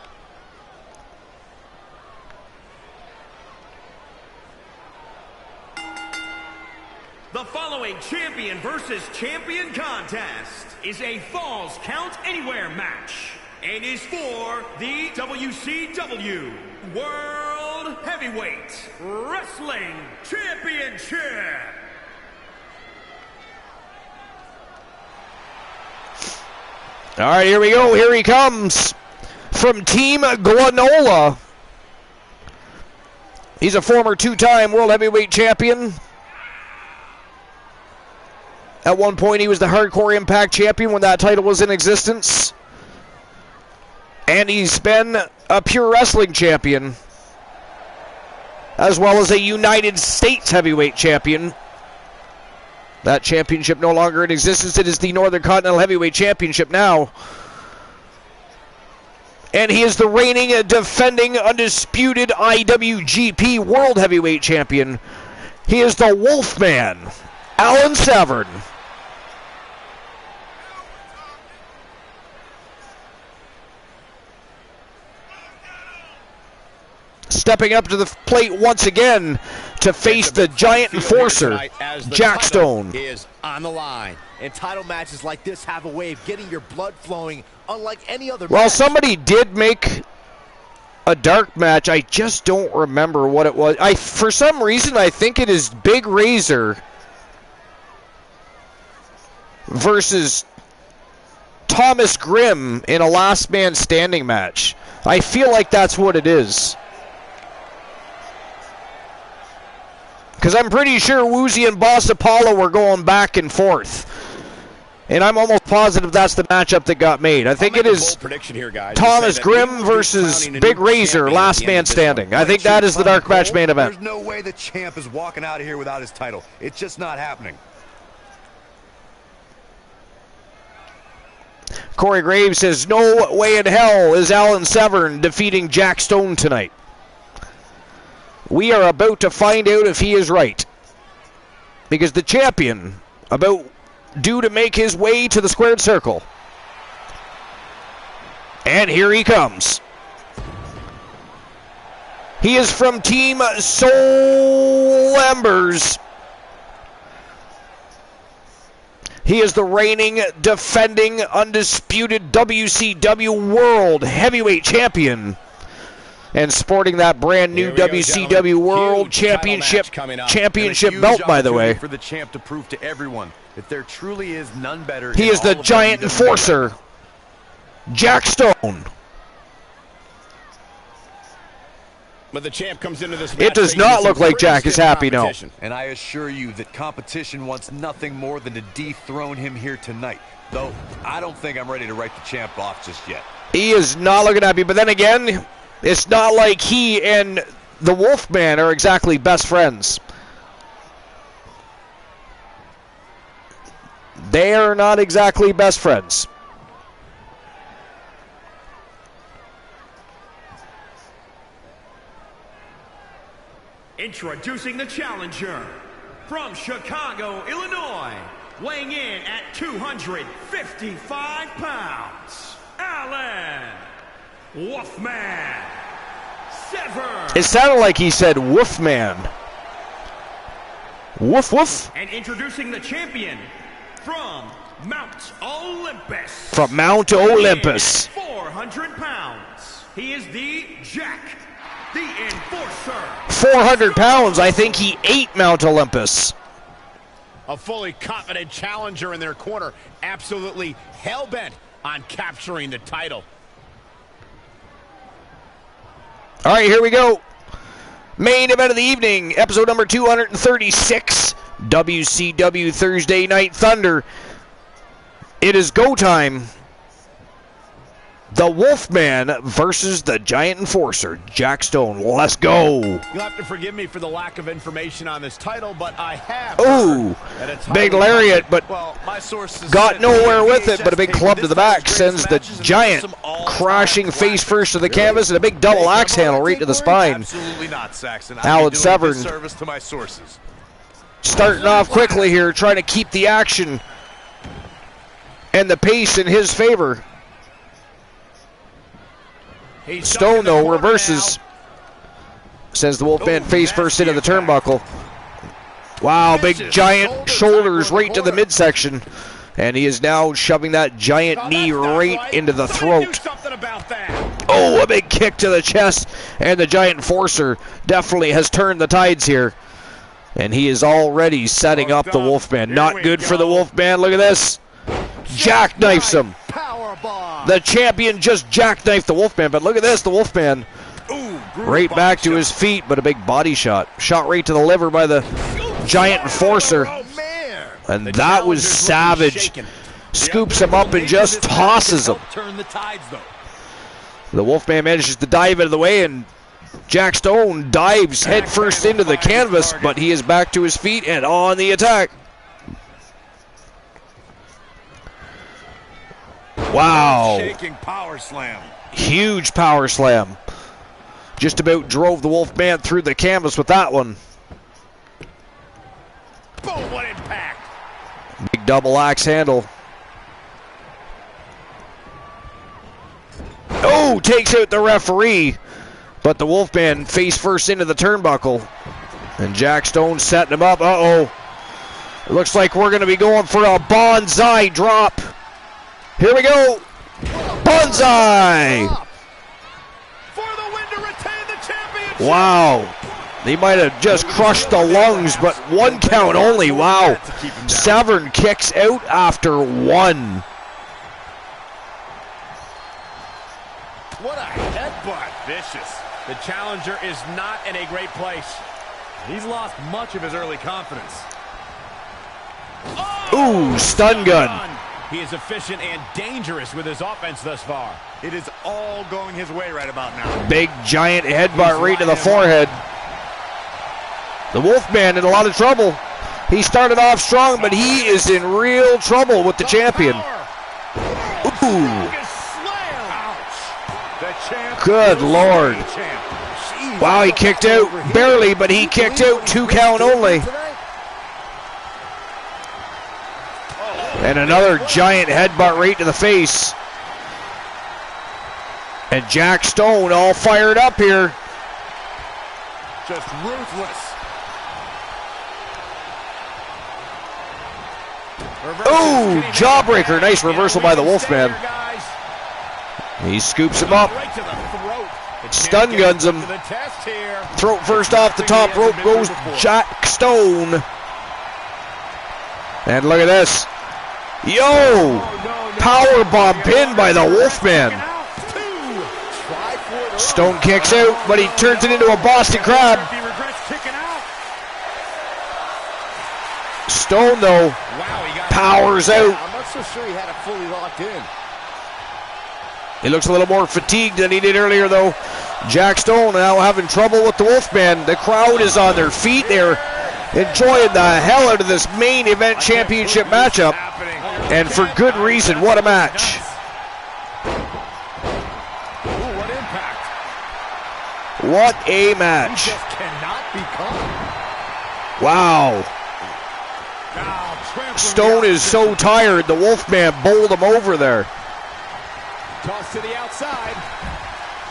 The following champion versus champion contest is a Falls Count Anywhere match and is for the WCW World Heavyweight Wrestling Championship. All right, here we go. Here he comes from Team Glenola. He's a former two-time World Heavyweight Champion. At one point, he was the Hardcore Impact Champion when that title was in existence. And he's been a Pure Wrestling Champion, as well as a United States Heavyweight Champion. That championship no longer in existence. It is the Northern Continental Heavyweight Championship now. And he is the reigning, defending, undisputed IWGP World Heavyweight Champion. He is the Wolfman, Alan Severn. Stepping up to the plate once again to face the Giant Enforcer, Jack Stone. Is on the line. And title matches like this have a way of getting your blood flowing unlike any other Well, match. somebody did make a dark match. I just don't remember what it was. For some reason, I think it is Big Razor versus Thomas Grimm in a last man standing match. I feel like that's what it is. Because I'm pretty sure Woozy and Boss Apollo were going back and forth. And I'm almost positive that's the matchup that got made. I think it is Thomas Grimm versus Big Razor, last man standing. I think that is the dark match main event. There's no way the champ is walking out of here without his title. It's just not happening. Corey Graves says, no way in hell is Alan Severn defeating Jack Stone tonight. We are about to find out if he is right. Because the champion about due to make his way to the squared circle. And here he comes. He is from Team Soul Embers. He is the reigning, defending, undisputed WCW World Heavyweight Champion. And sporting that brand new WCW World Championship belt, by the way. For the champ to prove to everyone that there truly is none better. He is the Giant Enforcer, Jack Stone. But the champ comes into this match. It does not look like Jack is happy now. And I assure you that competition wants nothing more than to dethrone him here tonight. Though I don't think I'm ready to write the champ off just yet. He is not looking happy, but then again, it's not like he and the Wolfman are exactly best friends. They are not exactly best friends. Introducing the challenger from Chicago, Illinois, weighing in at 255 pounds, Alan Wolfman Severn. It sounded like he said Wolfman. Woof woof. And introducing the champion from Mount Olympus. From Mount Olympus. 400 pounds. He is the Jack, the Enforcer. 400 pounds. I think he ate Mount Olympus. A fully confident challenger in their corner, absolutely hell-bent on capturing the title. All right, here we go. Main event of the evening, episode number 236, WCW Thursday Night Thunder. It is go time. The Wolfman versus the Giant Enforcer, Jack Stone. Let's go. You'll have to forgive me for the lack of information on this title, but I have. Ooh, big lariat, but my sources got nowhere with it, but a big club to the back sends the Giant crashing face first to the canvas and a big double axe handle right to the spine. Absolutely not, Saxon. Alan Severn service to my sources. starting off quickly here, trying to keep the action and the pace in his favor. Stone, though, reverses. Sends the Wolfman face first into the turnbuckle. Wow, big giant shoulders right to the midsection. And he is now shoving that giant knee right into the throat. Oh, a big kick to the chest. And the Giant Enforcer definitely has turned the tides here. And he is already setting up the Wolfman. Not good for the Wolfman. Look at this. Jackknifes him. The champion just jackknifed the Wolfman, but look at this, the Wolfman right back to his feet, but a big body shot. Shot right to the liver by the Giant Enforcer. And that was savage. Scoops him up and just tosses him. The Wolfman manages to dive out of the way, and Jack Stone dives head first into the canvas, but he is back to his feet and on the attack. Wow. Power slam. Huge power slam. Just about drove the Wolfman through the canvas with that one. Boom, what impact. Big double axe handle. Oh, takes out the referee. But the Wolfman face first into the turnbuckle. And Jack Stone setting him up. Uh-oh. It looks like we're going to be going for a bonsai drop. Here we go. Bonsai. Wow. They might have just crushed the lungs, but one count only. Wow. Severn kicks out after one. What a headbutt. Vicious. The challenger is not in a great place. He's lost much of his early confidence. Ooh, stun gun. He is efficient and dangerous with his offense thus far. It is all going his way right about now. Big giant headbutt right to the forehead. The Wolfman in a lot of trouble. He started off strong, but he is in real trouble with the champion. Good Lord. Wow, he kicked out barely, but he kicked out 2 count only. And another giant headbutt right to the face. And Jack Stone all fired up here. Just ruthless. Ooh, jawbreaker. Nice reversal by the Wolfman. He scoops him up. Stun guns him. Throat first off the top rope goes Jack Stone. And look at this. Yo! Powerbomb pin by the Wolfman. Stone kicks out, but he turns it into a Boston Crab. Stone, though, powers out. I'm not so sure he had it fully locked in. He looks a little more fatigued than he did earlier, though. Jack Stone now having trouble with the Wolfman. The crowd is on their feet. They're enjoying the hell out of this main event championship matchup. And for good reason. What a match. What a match. Wow. Stone is so tired, the Wolfman bowled him over there. Toss to the outside.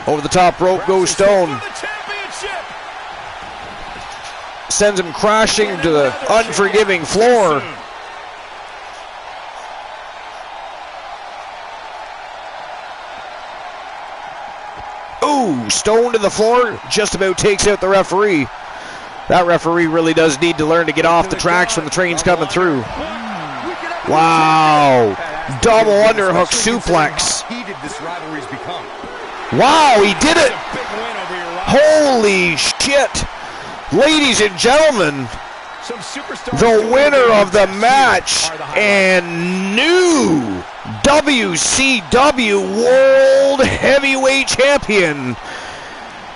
Over the top rope goes Stone. Sends him crashing to the unforgiving floor. Ooh, Stone to the floor, just about takes out the referee. That referee really does need to learn to get off the tracks when the train's coming through. Wow. Double underhook suplex. Wow, he did it. Holy shit. Ladies and gentlemen, the winner of the match and new WCW World Heavyweight Champion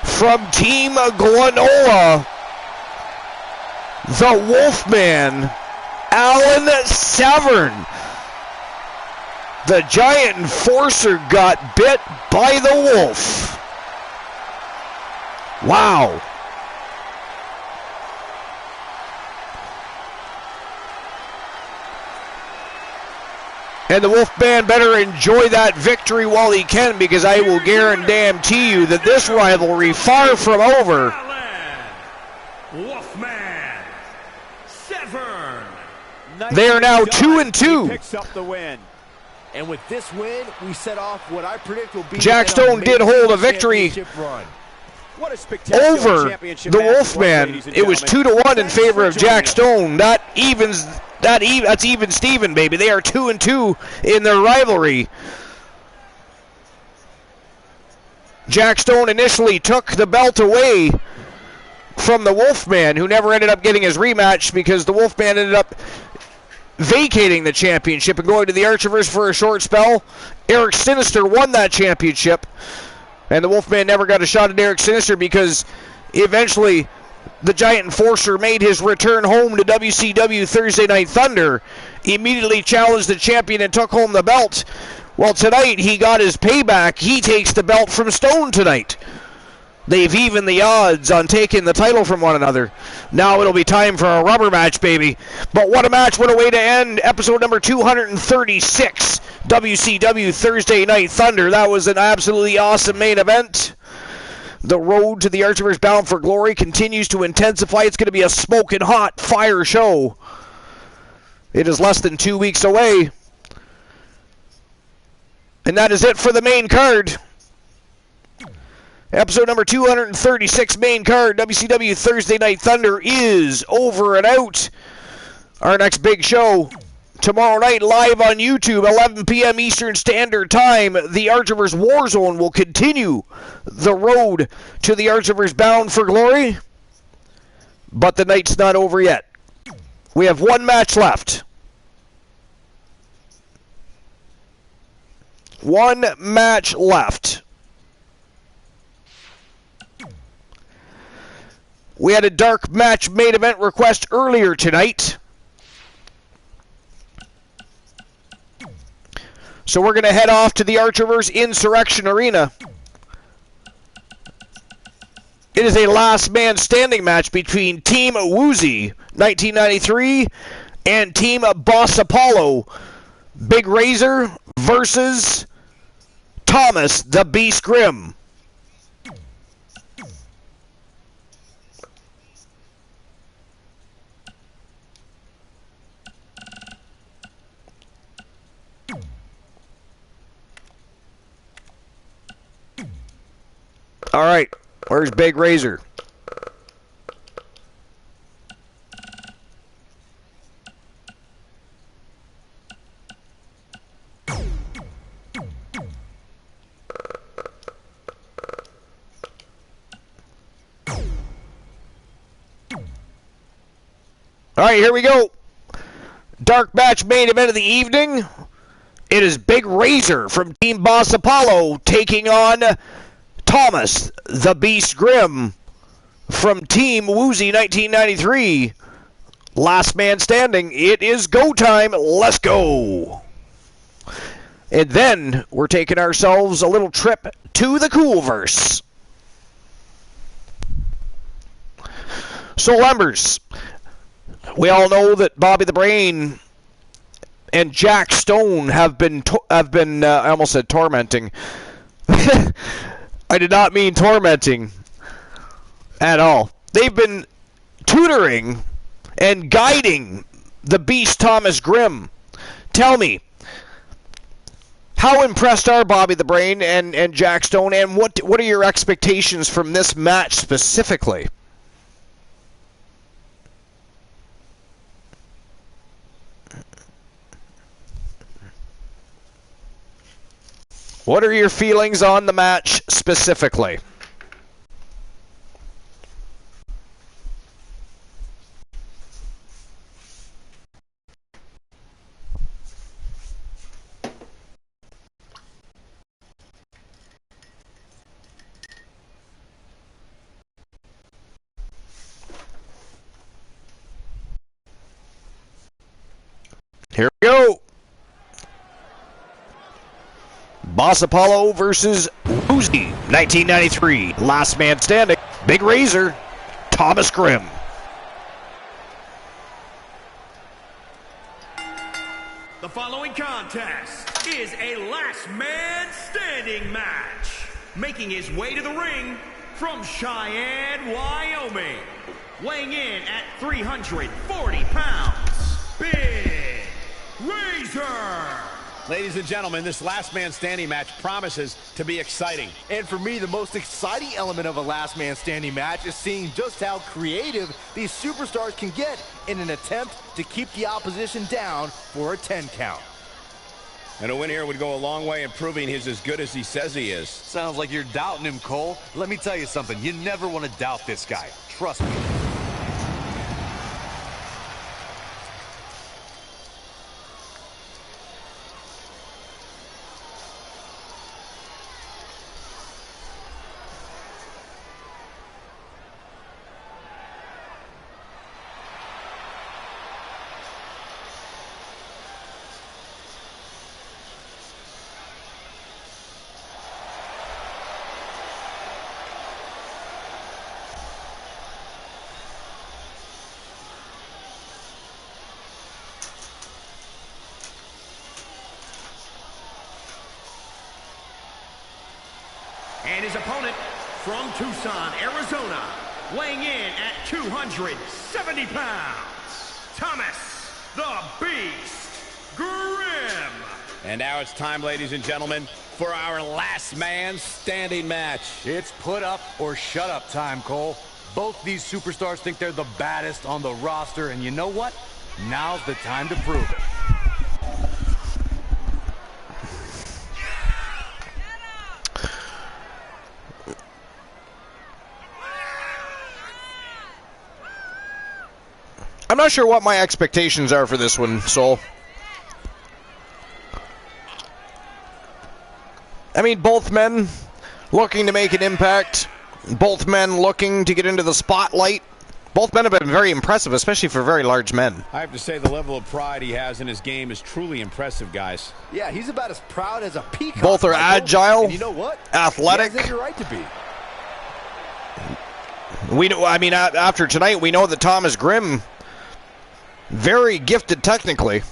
from Team Glenola, the Wolfman, Alan Severn. The Giant Enforcer got bit by the wolf. Wow. And the Wolfman better enjoy that victory while he can, because I will guarantee you that this rivalry far from over. Wolfman, Severn. They are now 2-2. Picks up the win. And with this win, we set off what I predict will be Jack Stone did hold a victory over the Wolfman. It was 2-1 in favor of Jack Stone. That's even Steven, baby. They are 2-2 in their rivalry. Jack Stone initially took the belt away from the Wolfman, who never ended up getting his rematch because the Wolfman ended up vacating the championship and going to the Archiverse for a short spell. Eric Sinister won that championship, and the Wolfman never got a shot at Eric Sinister because eventually the Giant Enforcer made his return home to WCW Thursday Night Thunder, immediately challenged the champion and took home the belt. Well, tonight he got his payback. He takes the belt from Stone tonight. They've evened the odds on taking the title from one another. Now it'll be time for a rubber match, baby. But what a match, what a way to end episode number 236, WCW Thursday Night Thunder. That was an absolutely awesome main event. The road to the Archiverse Bound for Glory continues to intensify. It's going to be a smoking hot fire show. It is less than 2 weeks away. And that is it for the main card. Episode number 236, main card, WCW Thursday Night Thunder, is over and out. Our next big show, tomorrow night, live on YouTube, 11 p.m. Eastern Standard Time. The Archiverse Warzone will continue the road to the Archiverse Bound for Glory. But the night's not over yet. We have one match left. One match left. We had a dark match main event request earlier tonight. So we're going to head off to the Archerverse Insurrection Arena. It is a last man standing match between Team Woozy 1993 and Team Boss Apollo. Big Razor versus Thomas the Beast Grimm. All right, where's Big Razor? All right, here we go. Dark match main event of the evening. It is Big Razor from Team Boss Apollo taking on Thomas the Beast Grimm from Team Woozy 1993. Last man standing. It is go time. Let's go. And then we're taking ourselves a little trip to the Coolverse. So, members, we all know that Bobby the Brain and Jack Stone have been I almost said tormenting. I did not mean tormenting at all. They've been tutoring and guiding the Beast Thomas Grimm. Tell me, how impressed are Bobby the Brain and Jack Stone, and what are your expectations from this match specifically? What are your feelings on the match specifically? Here we go. Boss Apollo versus Woozy 1993. Last man standing. Big Razor, Thomas Grimm. The following contest is a last man standing match. Making his way to the ring from Cheyenne, Wyoming. Weighing in at 340 pounds, Big Razor. Ladies and gentlemen, this last man standing match promises to be exciting. And for me, the most exciting element of a last man standing match is seeing just how creative these superstars can get in an attempt to keep the opposition down for a 10 count. And a win here would go a long way in proving he's as good as he says he is. Sounds like you're doubting him, Cole. Let me tell you something. You never want to doubt this guy. Trust me. And his opponent from Tucson, Arizona, weighing in at 270 pounds, Thomas the Beast Grimm. And now it's time, ladies and gentlemen, for our last man standing match. It's put up or shut up time, Cole. Both these superstars think they're the baddest on the roster, and you know what? Now's the time to prove it. I'm not sure what my expectations are for this one, Soul. I mean, both men looking to make an impact. Both men looking to get into the spotlight. Both men have been very impressive, especially for very large men. I have to say the level of pride he has in his game is truly impressive, guys. Yeah, he's about as proud as a peacock. Both are agile, and you know what? athletic. He has every right to be. We know. I mean, after tonight, we know that Thomas Grimm, very gifted technically.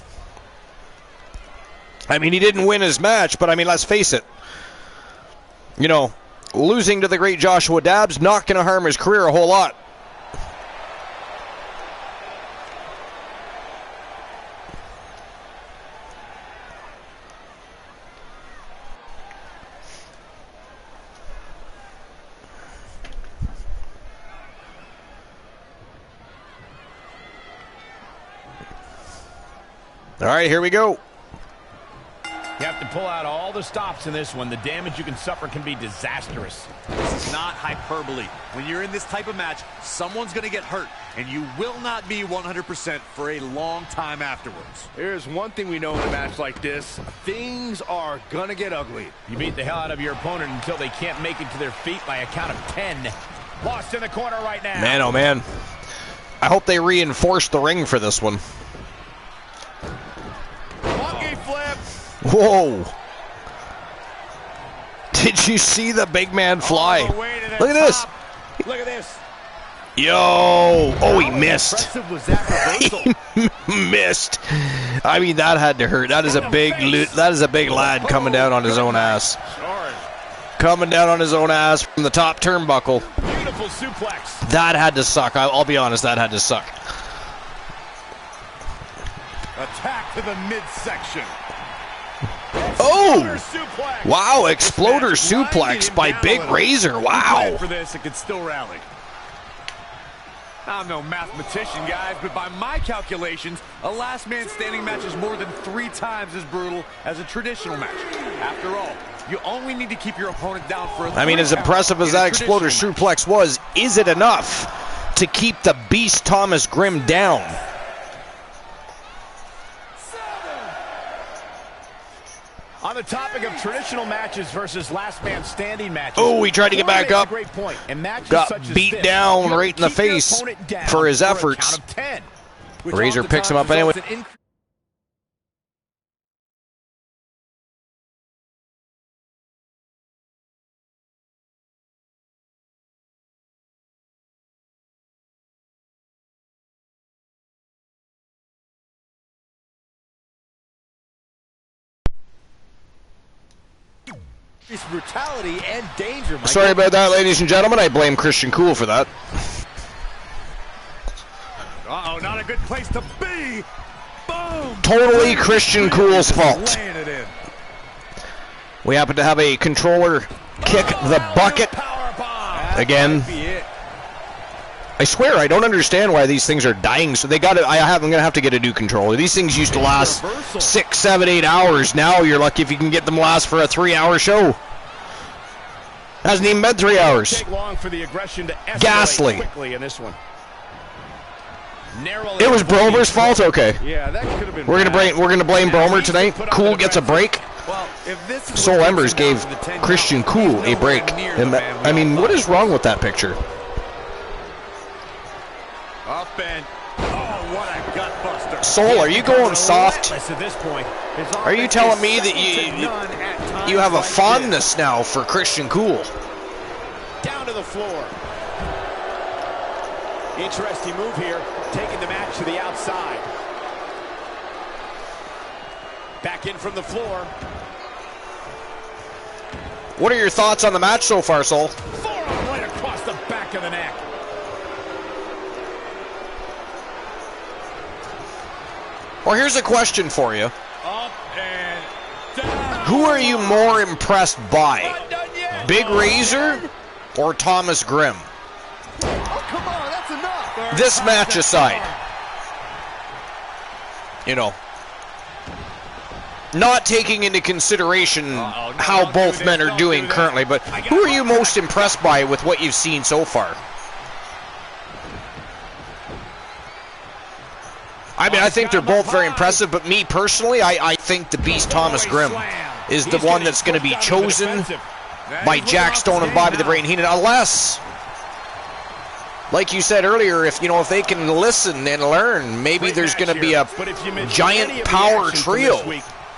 I mean, he didn't win his match, but I mean, let's face it. You know, losing to the great Joshua Dabbs not going to harm his career a whole lot. All right, here we go. You have to pull out all the stops in this one. The damage you can suffer can be disastrous. This is not hyperbole. When you're in this type of match, someone's going to get hurt, and you will not be 100% for a long time afterwards. Here's one thing we know in a match like this. Things are going to get ugly. You beat the hell out of your opponent until they can't make it to their feet by a count of 10. Lost in the corner right now. Man, oh man. I hope they reinforce the ring for this one. Monkey flip. Whoa. Did you see the big man fly? Look at this. Look at this. Yo. Oh, he missed. How impressive was that reversal? He missed. I mean, that had to hurt. That is a big lad coming down on his own ass. Coming down on his own ass from the top turnbuckle. Beautiful suplex. That had to suck. I'll be honest, that had to suck. Attack to the midsection. Oh! Wow, exploder suplex by Big Razor. Wow. For this, it could still rally. I'm no mathematician, guys, but by my calculations, a last man standing match is more than 3 times as brutal as a traditional match. After all, you only need to keep your opponent down for a I mean, as impressive as that exploder suplex was, is it enough to keep the beast Thomas Grimm down? On the topic of traditional matches versus last man standing matches. Oh, he tried to get back up. Great point. And matches got such as beat this, down right in the face for his efforts. Count of 10, Razor picks him up anyway. Brutality and danger. Sorry about that, ladies and gentlemen. I blame Christian Cool for that. Uh-oh, not a good place to be. Boom. Totally Christian Cool's fault. We happen to have a controller kick the bucket again. I swear, I don't understand why these things are dying. So they got it. I'm gonna have to get a new controller. These things used to last 6, 7, 8 hours. Now you're lucky if you can get them last for a 3-hour show. Hasn't even been 3 hours. Take long for the aggression to escalate Ghastly. quickly in this one. It was Bromer's fault. Okay. Yeah, that could have been. We're gonna blame Bromer tonight. Cool gets a break. Well, if this is Soul Embers gave Christian Cool a break. I mean, what is wrong with that picture? Up and what a gut buster. Soul, are you going soft? At this point, Are you telling me that you have a fondness now for Christian Cool? down to the floor. Interesting move here, taking the match to the outside. Back in from the floor. What are your thoughts on the match so far, Soul? Forearm right across the back of the neck. Well, here's a question for you. Up and down. Who are you more impressed by? Big Razor or Thomas Grimm? Oh, come on, that's enough. This match aside, you know, not taking into consideration how both men are doing currently, but who are you most impressed by with what you've seen so far? I mean, I think they're both very impressive, but me personally, I think the Beast Thomas Grimm is the one that's going to be chosen by Jack Stone and Bobby the Brain Heenan, unless like you said earlier, if they can listen and learn, maybe there's going to be a giant power trio.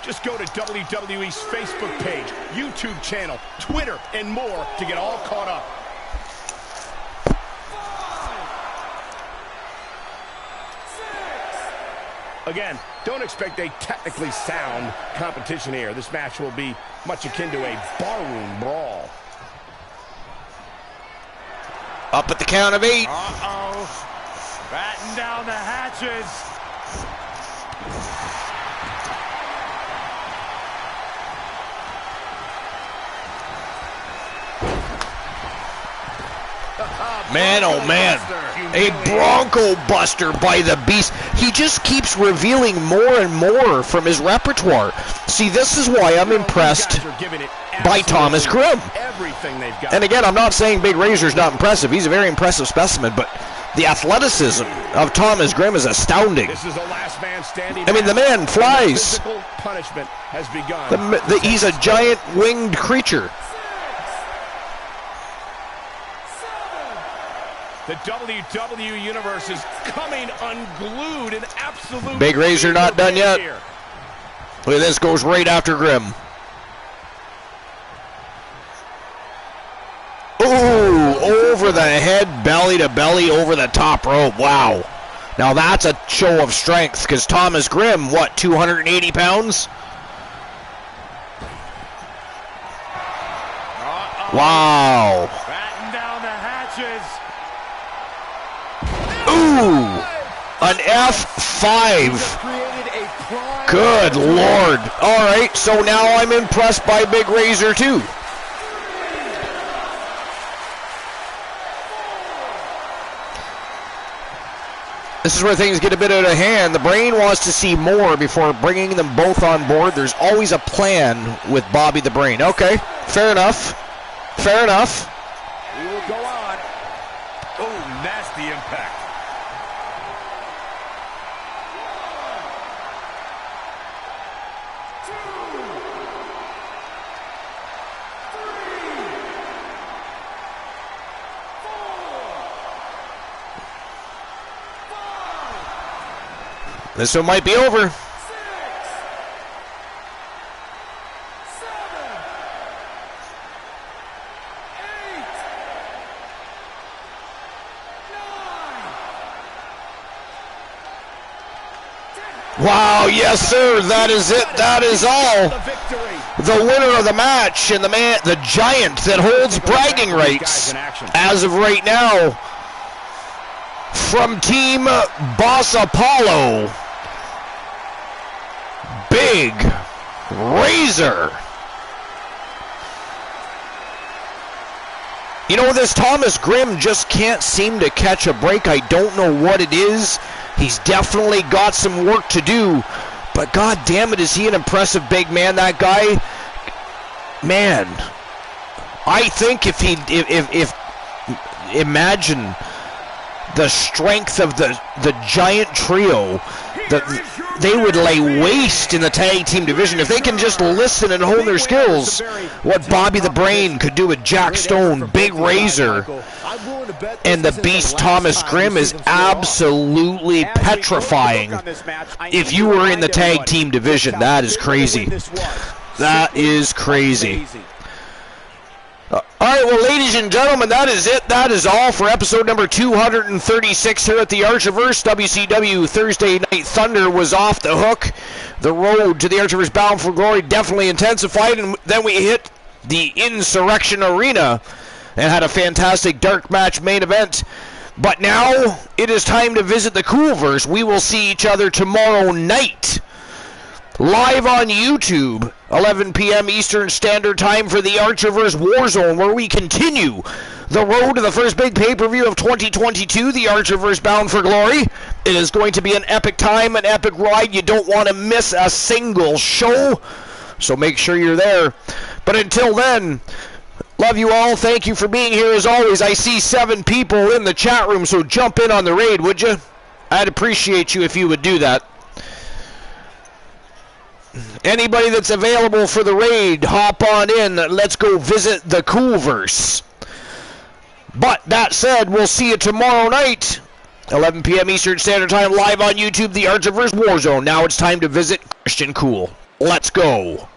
Just go to WWE's Facebook page, YouTube channel, Twitter, and more to get all caught up. Again, don't expect a technically sound competition here. This match will be much akin to a barroom brawl. Up at the count of 8. Uh-oh. Batten down the hatches. Man, oh man, a Bronco Buster by the Beast. He just keeps revealing more and more from his repertoire. See, this is why I'm impressed by Thomas Grimm. And again, I'm not saying Big Razor's not impressive. He's a very impressive specimen, but the athleticism of Thomas Grimm is astounding. This is the last man standing. I mean, the man flies. Physical punishment has begun. He's a giant winged creature. The WW Universe is coming unglued in absolute... Big Razor not done yet. Look at this, goes right after Grimm. Ooh, over the head, belly to belly, over the top rope. Wow. Now that's a show of strength, because Thomas Grimm, what, 280 pounds? Wow. Batten down the hatches. Ooh, an F5. Good Lord. All right, so now I'm impressed by Big Razor too. This is where things get a bit out of hand. The Brain wants to see more before bringing them both on board. There's always a plan with Bobby the Brain. Okay, fair enough. Fair enough. We will go on. Oh, nasty impact. This one might be over. Wow, yes sir, that is it, that is all. The winner of the match and the giant that holds bragging rights as of right now from Team Boss Apollo, Big Razor. You know, this Thomas Grimm just can't seem to catch a break. I don't know what it is. He's definitely got some work to do, but god damn it, is he an impressive big man, that guy. Man, I think if imagine the strength of the giant trio, they would lay waste in the tag team division if they can just listen and hone their skills. What Bobby the Brain could do with Jack Stone, Big Razor, and the Beast Thomas Grimm is absolutely petrifying. If you were in the tag team division, that is crazy. That is crazy. All right, well, ladies and gentlemen, that is it. That is all for episode number 236 here at the Archiverse. WCW Thursday Night Thunder was off the hook. The road to the Archiverse Bound for Glory definitely intensified, and then we hit the Insurrection Arena and had a fantastic dark match main event. But now it is time to visit the Coolverse. We will see each other tomorrow night, live on YouTube, 11 p.m. Eastern Standard Time for the Archiverse Warzone, where we continue the road to the first big pay-per-view of 2022, the Archiverse Bound for Glory. It is going to be an epic time, an epic ride. You don't want to miss a single show, so make sure you're there. But until then, love you all. Thank you for being here as always. I see 7 people in the chat room, so jump in on the raid, would you? I'd appreciate you if you would do that. Anybody that's available for the raid, hop on in. Let's go visit the Coolverse. But that said, we'll see you tomorrow night, 11 p.m. Eastern Standard Time, live on YouTube, The Archer vs. Warzone. Now it's time to visit Christian Cool. Let's go.